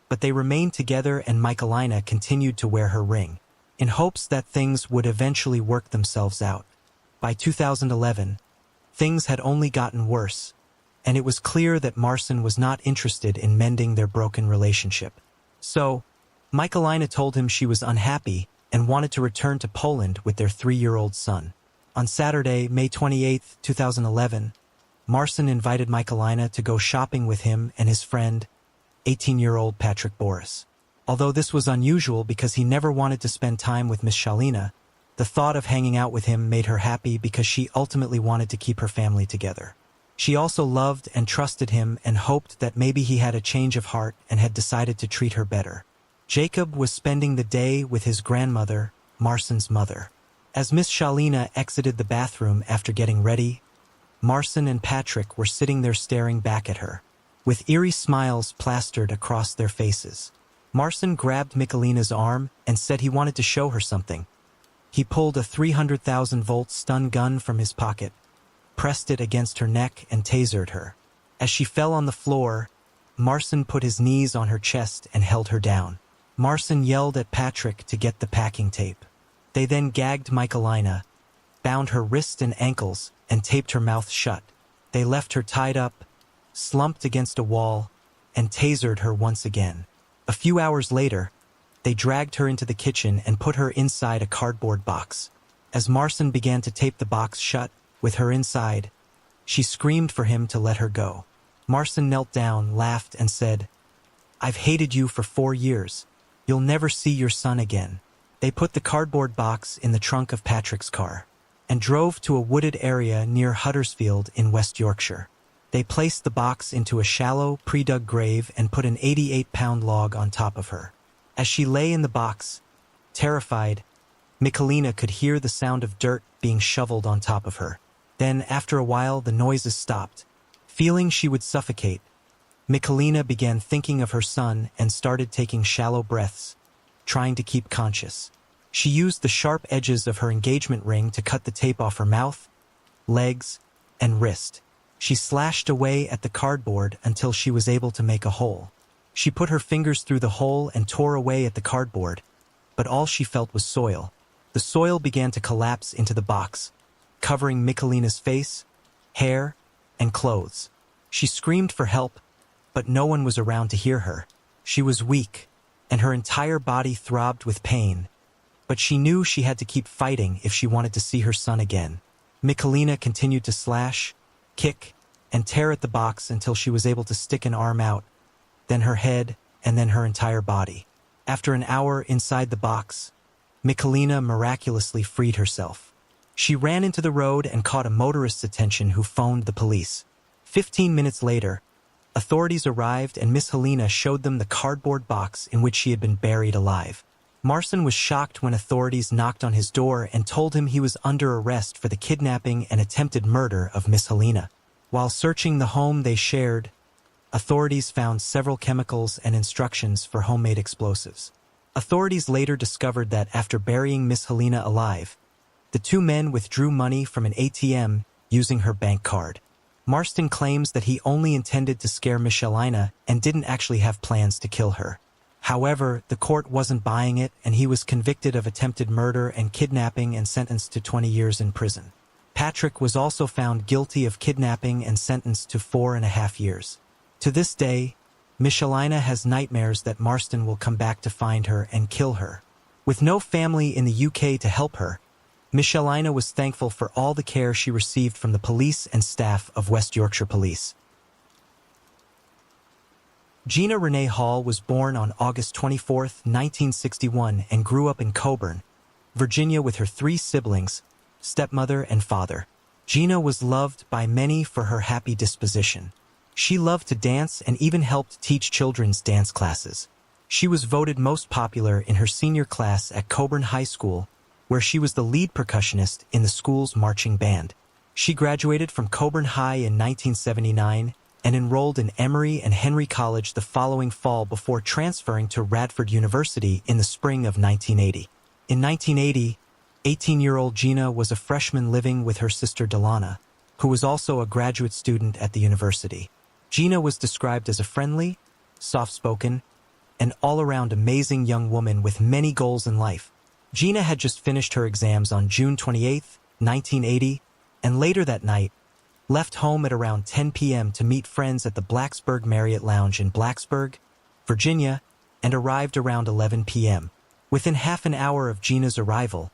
but they remained together and Michalina continued to wear her ring, in hopes that things would eventually work themselves out. By 2011, things had only gotten worse, and it was clear that Marcin was not interested in mending their broken relationship. So, Michalina told him she was unhappy and wanted to return to Poland with their 3-year-old son. On Saturday, May 28, 2011, Marcin invited Michalina to go shopping with him and his friend, 18-year-old Patrick Boris. Although this was unusual because he never wanted to spend time with Miss Shalina, the thought of hanging out with him made her happy because she ultimately wanted to keep her family together. She also loved and trusted him and hoped that maybe he had a change of heart and had decided to treat her better. Jacob was spending the day with his grandmother, Marcin's mother. As Miss Shalina exited the bathroom after getting ready, Marcin and Patrick were sitting there staring back at her, with eerie smiles plastered across their faces. Marcin grabbed Michalina's arm and said he wanted to show her something. He pulled a 300,000-volt stun gun from his pocket, pressed it against her neck and tasered her. As she fell on the floor, Marcin put his knees on her chest and held her down. Marcin yelled at Patrick to get the packing tape. They then gagged Michalina, bound her wrists and ankles, and taped her mouth shut. They left her tied up, slumped against a wall, and tasered her once again. A few hours later, they dragged her into the kitchen and put her inside a cardboard box. As Marcin began to tape the box shut, with her inside, she screamed for him to let her go. Marcin knelt down, laughed, and said, "I've hated you for 4 years. You'll never see your son again." They put the cardboard box in the trunk of Patrick's car and drove to a wooded area near Huddersfield in West Yorkshire. They placed the box into a shallow, pre-dug grave and put an 88-pound log on top of her. As she lay in the box, terrified, Michalina could hear the sound of dirt being shoveled on top of her. Then, after a while, the noises stopped. Feeling she would suffocate, Michalina began thinking of her son and started taking shallow breaths, trying to keep conscious. She used the sharp edges of her engagement ring to cut the tape off her mouth, legs, and wrist. She slashed away at the cardboard until she was able to make a hole. She put her fingers through the hole and tore away at the cardboard, but all she felt was soil. The soil began to collapse into the box, covering Michalina's face, hair, and clothes. She screamed for help, but no one was around to hear her. She was weak, and her entire body throbbed with pain, but she knew she had to keep fighting if she wanted to see her son again. Michalina continued to slash, kick, and tear at the box until she was able to stick an arm out, then her head, and then her entire body. After an hour inside the box, Michalina miraculously freed herself. She ran into the road and caught a motorist's attention who phoned the police. 15 minutes later, authorities arrived and Miss Helena showed them the cardboard box in which she had been buried alive. Marson was shocked when authorities knocked on his door and told him he was under arrest for the kidnapping and attempted murder of Miss Helena. While searching the home they shared, authorities found several chemicals and instructions for homemade explosives. Authorities later discovered that after burying Miss Helena alive, the two men withdrew money from an ATM using her bank card. Marston claims that he only intended to scare Michalina and didn't actually have plans to kill her. However, the court wasn't buying it and he was convicted of attempted murder and kidnapping and sentenced to 20 years in prison. Patrick was also found guilty of kidnapping and sentenced to 4.5 years. To this day, Michalina has nightmares that Marston will come back to find her and kill her. With no family in the UK to help her, Michalina was thankful for all the care she received from the police and staff of West Yorkshire Police. Gina Renee Hall was born on August 24, 1961 and grew up in Coburn, Virginia with her 3 siblings, stepmother and father. Gina was loved by many for her happy disposition. She loved to dance and even helped teach children's dance classes. She was voted most popular in her senior class at Coburn High School, where she was the lead percussionist in the school's marching band. She graduated from Coburn High in 1979 and enrolled in Emory and Henry College the following fall before transferring to Radford University in the spring of 1980. In 1980, 18-year-old Gina was a freshman living with her sister Delana, who was also a graduate student at the university. Gina was described as a friendly, soft-spoken, and all-around amazing young woman with many goals in life. Gina had just finished her exams on June 28, 1980, and later that night, left home at around 10 p.m. to meet friends at the Blacksburg Marriott Lounge in Blacksburg, Virginia, and arrived around 11 p.m. Within half an hour of Gina's arrival,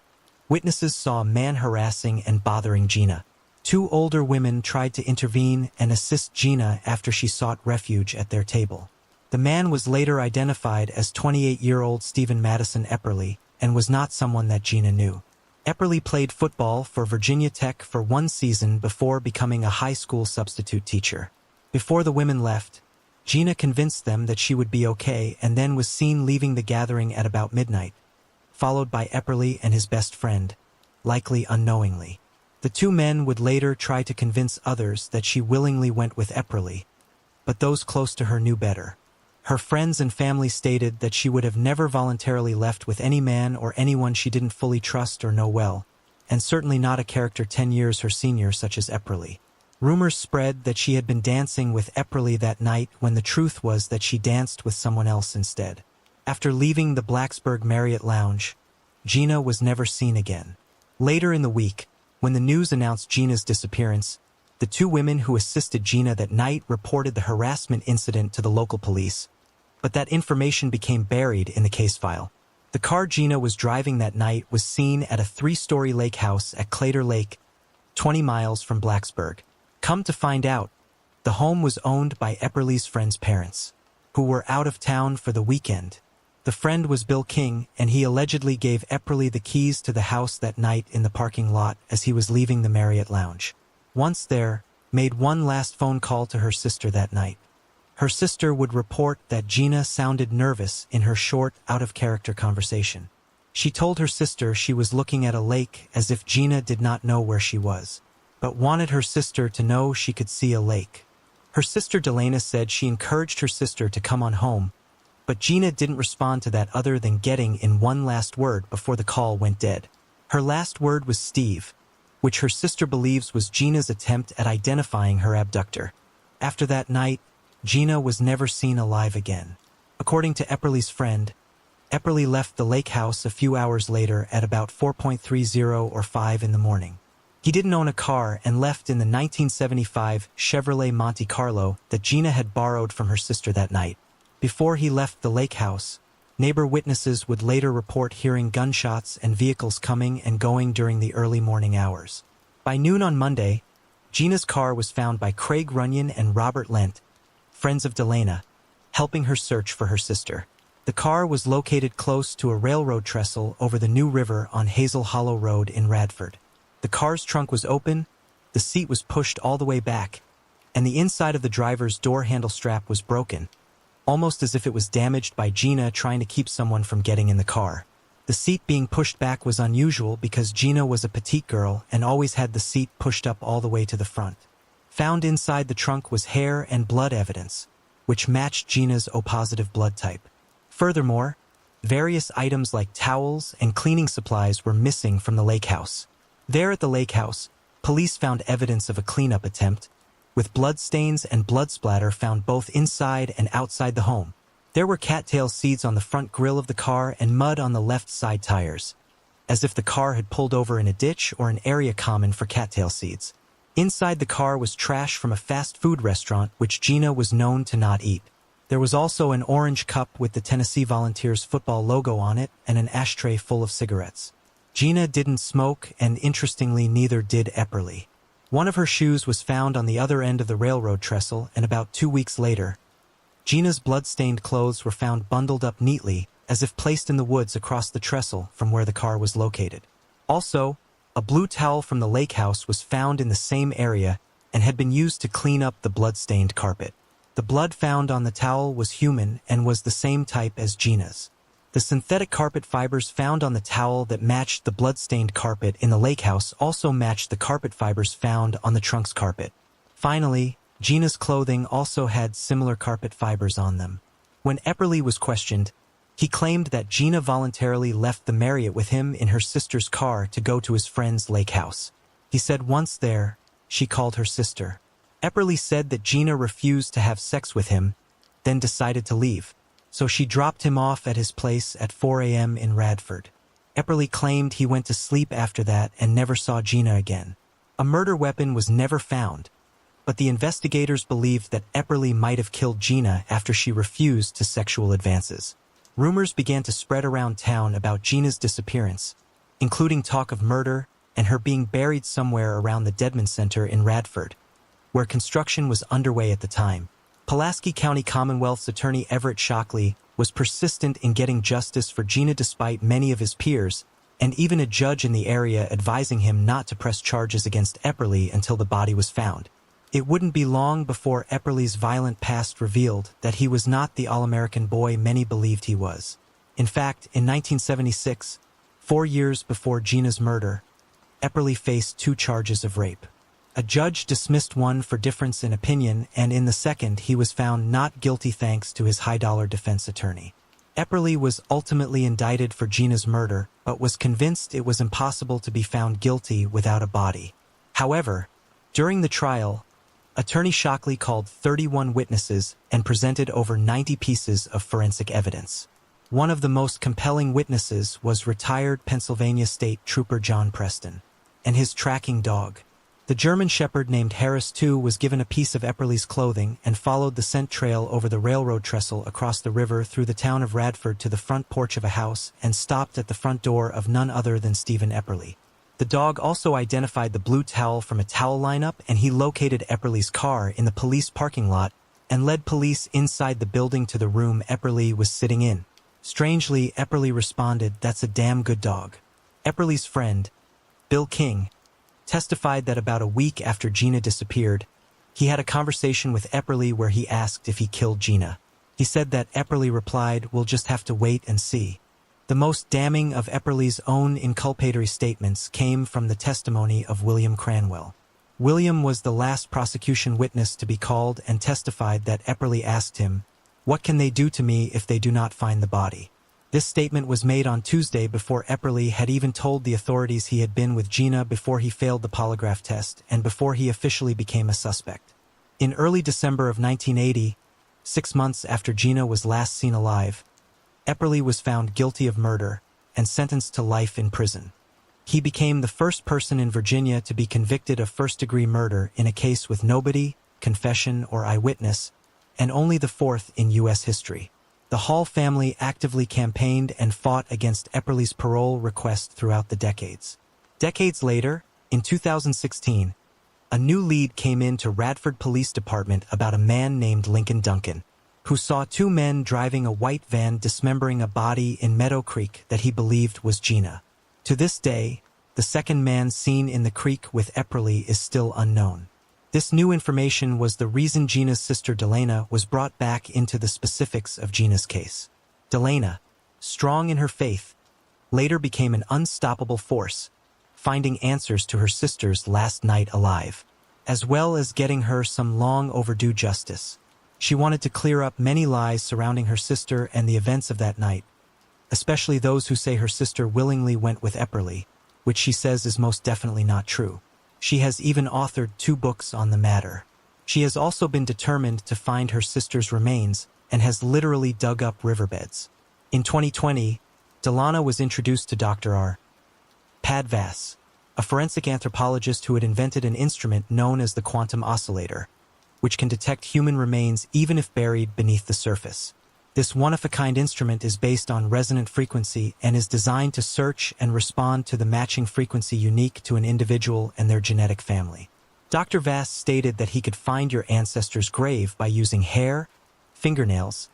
witnesses saw a man harassing and bothering Gina. 2 older women tried to intervene and assist Gina after she sought refuge at their table. The man was later identified as 28-year-old Stephen Madison Epperly and was not someone that Gina knew. Epperly played football for Virginia Tech for 1 season before becoming a high school substitute teacher. Before the women left, Gina convinced them that she would be okay and then was seen leaving the gathering at about midnight, followed by Epperly and his best friend, likely unknowingly. The 2 men would later try to convince others that she willingly went with Epperly, but those close to her knew better. Her friends and family stated that she would have never voluntarily left with any man or anyone she didn't fully trust or know well, and certainly not a character 10 years her senior such as Epperly. Rumors spread that she had been dancing with Epperly that night when the truth was that she danced with someone else instead. After leaving the Blacksburg Marriott Lounge, Gina was never seen again. Later in the week, when the news announced Gina's disappearance, the 2 women who assisted Gina that night reported the harassment incident to the local police, but that information became buried in the case file. The car Gina was driving that night was seen at a 3-story lake house at Clater Lake, 20 miles from Blacksburg. Come to find out, the home was owned by Epperly's friend's parents, who were out of town for the weekend, The friend was Bill King, and he allegedly gave Epperly the keys to the house that night in the parking lot as he was leaving the Marriott lounge. Once there, made one last phone call to her sister that night. Her sister would report that Gina sounded nervous in her short, out-of-character conversation. She told her sister she was looking at a lake as if Gina did not know where she was, but wanted her sister to know she could see a lake. Her sister Delana said she encouraged her sister to come on home, but Gina didn't respond to that other than getting in one last word before the call went dead. Her last word was Steve, which her sister believes was Gina's attempt at identifying her abductor. After that night, Gina was never seen alive again. According to Epperly's friend, Epperly left the lake house a few hours later at about 4:30 or 5 in the morning. He didn't own a car and left in the 1975 Chevrolet Monte Carlo that Gina had borrowed from her sister that night. Before he left the lake house, neighbor witnesses would later report hearing gunshots and vehicles coming and going during the early morning hours. By noon on Monday, Gina's car was found by Craig Runyon and Robert Lent, friends of Delana, helping her search for her sister. The car was located close to a railroad trestle over the New River on Hazel Hollow Road in Radford. The car's trunk was open, the seat was pushed all the way back, and the inside of the driver's door handle strap was broken, almost as if it was damaged by Gina trying to keep someone from getting in the car. The seat being pushed back was unusual because Gina was a petite girl and always had the seat pushed up all the way to the front. Found inside the trunk was hair and blood evidence, which matched Gina's O-positive blood type. Furthermore, various items like towels and cleaning supplies were missing from the lake house. There at the lake house, police found evidence of a cleanup attempt, with blood stains and blood splatter found both inside and outside the home. There were cattail seeds on the front grille of the car and mud on the left side tires, as if the car had pulled over in a ditch or an area common for cattail seeds. Inside the car was trash from a fast food restaurant which Gina was known to not eat. There was also an orange cup with the Tennessee Volunteers football logo on it and an ashtray full of cigarettes. Gina didn't smoke, and interestingly neither did Epperly. One of her shoes was found on the other end of the railroad trestle, and about 2 weeks later, Gina's blood-stained clothes were found bundled up neatly, as if placed in the woods across the trestle from where the car was located. Also, a blue towel from the lake house was found in the same area and had been used to clean up the blood-stained carpet. The blood found on the towel was human and was the same type as Gina's. The synthetic carpet fibers found on the towel that matched the blood-stained carpet in the lake house also matched the carpet fibers found on the trunk's carpet. Finally, Gina's clothing also had similar carpet fibers on them. When Epperly was questioned, he claimed that Gina voluntarily left the Marriott with him in her sister's car to go to his friend's lake house. He said once there, she called her sister. Epperly said that Gina refused to have sex with him, then decided to leave, so she dropped him off at his place at 4 a.m. in Radford. Epperly claimed he went to sleep after that and never saw Gina again. A murder weapon was never found, but the investigators believed that Epperly might have killed Gina after she refused to sexual advances. Rumors began to spread around town about Gina's disappearance, including talk of murder and her being buried somewhere around the Deadman Center in Radford, where construction was underway at the time. Pulaski County Commonwealth's attorney Everett Shockley was persistent in getting justice for Gina despite many of his peers, and even a judge in the area advising him not to press charges against Epperly until the body was found. It wouldn't be long before Epperly's violent past revealed that he was not the all-American boy many believed he was. In fact, in 1976, 4 years before Gina's murder, Epperly faced 2 charges of rape. A judge dismissed one for difference in opinion, and in the second he was found not guilty thanks to his high-dollar defense attorney. Epperly was ultimately indicted for Gina's murder, but was convinced it was impossible to be found guilty without a body. However, during the trial, Attorney Shockley called 31 witnesses and presented over 90 pieces of forensic evidence. One of the most compelling witnesses was retired Pennsylvania State Trooper John Preston and his tracking dog. The German Shepherd named Harris II was given a piece of Epperly's clothing and followed the scent trail over the railroad trestle across the river through the town of Radford to the front porch of a house and stopped at the front door of none other than Stephen Epperly. The dog also identified the blue towel from a towel lineup, and he located Epperly's car in the police parking lot and led police inside the building to the room Epperly was sitting in. Strangely, Epperly responded, "That's a damn good dog." Epperly's friend, Bill King, testified that about a week after Gina disappeared, he had a conversation with Epperly where he asked if he killed Gina. He said that Epperly replied, "We'll just have to wait and see." The most damning of Epperly's own inculpatory statements came from the testimony of William Cranwell. William was the last prosecution witness to be called and testified that Epperly asked him, "What can they do to me if they do not find the body?" This statement was made on Tuesday before Epperly had even told the authorities he had been with Gina before he failed the polygraph test and before he officially became a suspect. In early December of 1980, 6 months after Gina was last seen alive, Epperly was found guilty of murder and sentenced to life in prison. He became the first person in Virginia to be convicted of first-degree murder in a case with nobody, confession, or eyewitness, and only the fourth in U.S. history. The Hall family actively campaigned and fought against Epperly's parole request throughout the decades. Decades later, in 2016, a new lead came into Radford Police Department about a man named Lincoln Duncan, who saw 2 men driving a white van dismembering a body in Meadow Creek that he believed was Gina. To this day, the second man seen in the creek with Epperly is still unknown. This new information was the reason Gina's sister Delana was brought back into the specifics of Gina's case. Delana, strong in her faith, later became an unstoppable force, finding answers to her sister's last night alive, as well as getting her some long overdue justice. She wanted to clear up many lies surrounding her sister and the events of that night, especially those who say her sister willingly went with Epperly, which she says is most definitely not true. She has even authored 2 books on the matter. She has also been determined to find her sister's remains and has literally dug up riverbeds. In 2020, Delana was introduced to Dr. R. Padvass, a forensic anthropologist who had invented an instrument known as the quantum oscillator, which can detect human remains even if buried beneath the surface. This one-of-a-kind instrument is based on resonant frequency and is designed to search and respond to the matching frequency unique to an individual and their genetic family. Dr. Vass stated that he could find your ancestor's grave by using hair, fingernails,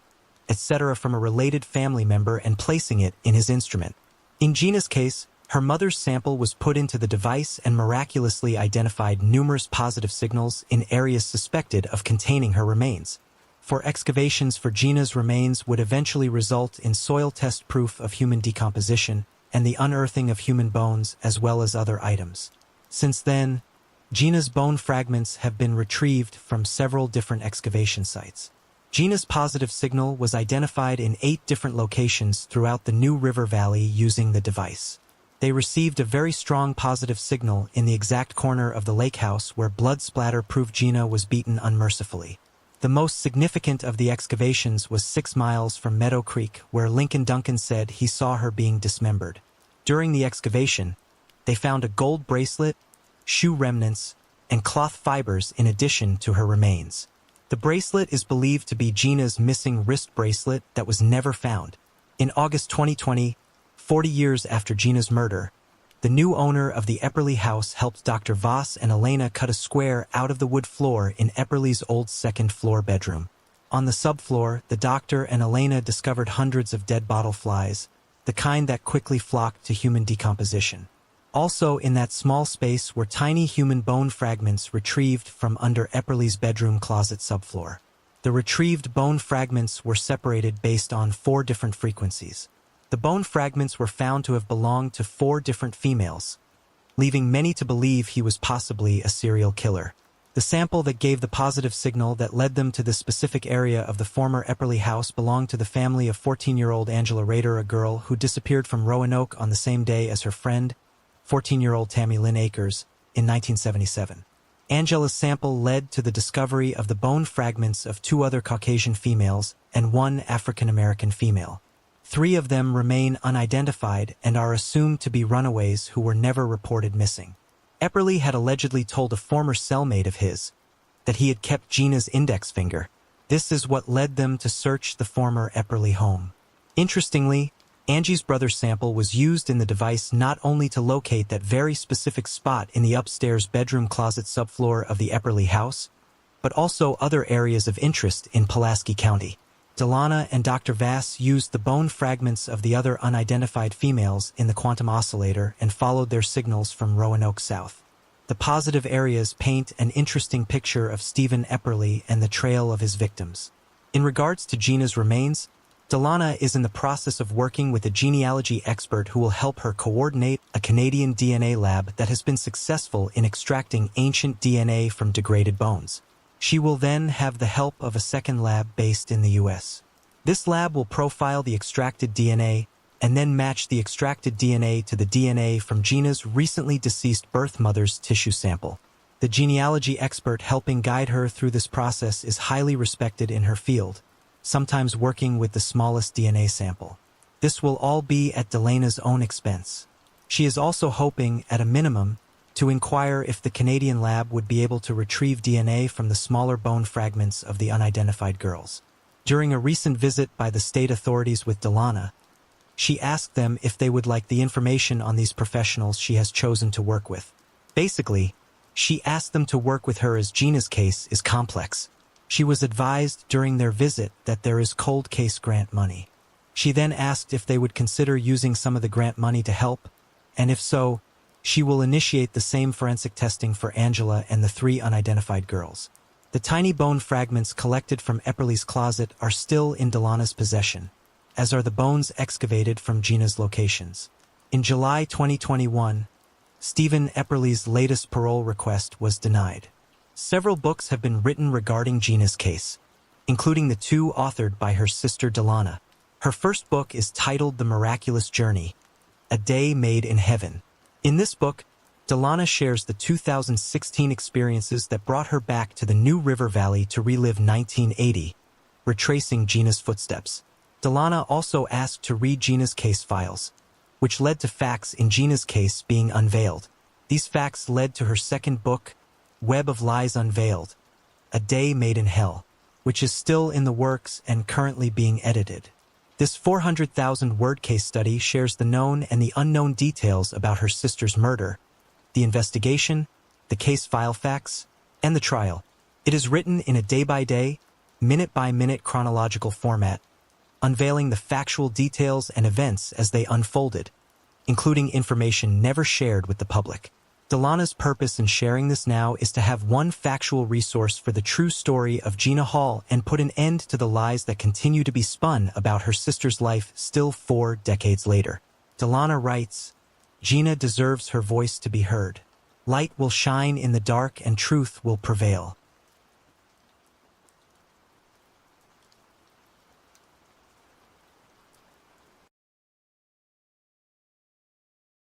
etc. from a related family member and placing it in his instrument. In Gina's case, her mother's sample was put into the device and miraculously identified numerous positive signals in areas suspected of containing her remains. For excavations for Gina's remains would eventually result in soil test proof of human decomposition and the unearthing of human bones as well as other items. Since then, Gina's bone fragments have been retrieved from several different excavation sites. Gina's positive signal was identified in 8 different locations throughout the New River Valley using the device. They received a very strong positive signal in the exact corner of the lake house where blood splatter proved Gina was beaten unmercifully. The most significant of the excavations was 6 miles from Meadow Creek, where Lincoln Duncan said he saw her being dismembered. During the excavation, they found a gold bracelet, shoe remnants, and cloth fibers in addition to her remains. The bracelet is believed to be Gina's missing wrist bracelet that was never found. In August 2020, 40 years after Gina's murder, the new owner of the Epperly house helped Dr. Voss and Elena cut a square out of the wood floor in Epperly's old second-floor bedroom. On the subfloor, the doctor and Elena discovered hundreds of dead bottle flies, the kind that quickly flocked to human decomposition. Also in that small space were tiny human bone fragments retrieved from under Epperly's bedroom closet subfloor. The retrieved bone fragments were separated based on 4 different frequencies. The bone fragments were found to have belonged to 4 different females, leaving many to believe he was possibly a serial killer. The sample that gave the positive signal that led them to the specific area of the former Epperly house belonged to the family of 14-year-old Angela Rader, a girl who disappeared from Roanoke on the same day as her friend, 14-year-old Tammy Lynn Akers, in 1977. Angela's sample led to the discovery of the bone fragments of 2 other Caucasian females and 1 African-American female. 3 of them remain unidentified and are assumed to be runaways who were never reported missing. Epperly had allegedly told a former cellmate of his that he had kept Gina's index finger. This is what led them to search the former Epperly home. Interestingly, Angie's brother's sample was used in the device not only to locate that very specific spot in the upstairs bedroom closet subfloor of the Epperly house, but also other areas of interest in Pulaski County. Delana and Dr. Vass used the bone fragments of the other unidentified females in the quantum oscillator and followed their signals from Roanoke South. The positive areas paint an interesting picture of Stephen Epperly and the trail of his victims. In regards to Gina's remains, Delana is in the process of working with a genealogy expert who will help her coordinate a Canadian DNA lab that has been successful in extracting ancient DNA from degraded bones. She will then have the help of a second lab based in the US. This lab will profile the extracted DNA and then match the extracted DNA to the DNA from Gina's recently deceased birth mother's tissue sample. The genealogy expert helping guide her through this process is highly respected in her field, sometimes working with the smallest DNA sample. This will all be at Delana's own expense. She is also hoping, at a minimum, to inquire if the Canadian lab would be able to retrieve DNA from the smaller bone fragments of the unidentified girls. During a recent visit by the state authorities with Delana, she asked them if they would like the information on these professionals she has chosen to work with. Basically, she asked them to work with her as Gina's case is complex. She was advised during their visit that there is cold case grant money. She then asked if they would consider using some of the grant money to help, and if so, she will initiate the same forensic testing for Angela and the 3 unidentified girls. The tiny bone fragments collected from Epperly's closet are still in Delana's possession, as are the bones excavated from Gina's locations. In July 2021, Stephen Epperly's latest parole request was denied. Several books have been written regarding Gina's case, including the 2 authored by her sister Delana. Her first book is titled The Miraculous Journey, A Day Made in Heaven. In this book, Delana shares the 2016 experiences that brought her back to the New River Valley to relive 1980, retracing Gina's footsteps. Delana also asked to read Gina's case files, which led to facts in Gina's case being unveiled. These facts led to her second book, Web of Lies Unveiled, A Day Made in Hell, which is still in the works and currently being edited. This 400,000-word case study shares the known and the unknown details about her sister's murder, the investigation, the case file facts, and the trial. It is written in a day-by-day, minute-by-minute chronological format, unveiling the factual details and events as they unfolded, including information never shared with the public. Delana's purpose in sharing this now is to have one factual resource for the true story of Gina Hall and put an end to the lies that continue to be spun about her sister's life still 4 decades later. Delana writes, Gina deserves her voice to be heard. Light will shine in the dark and truth will prevail.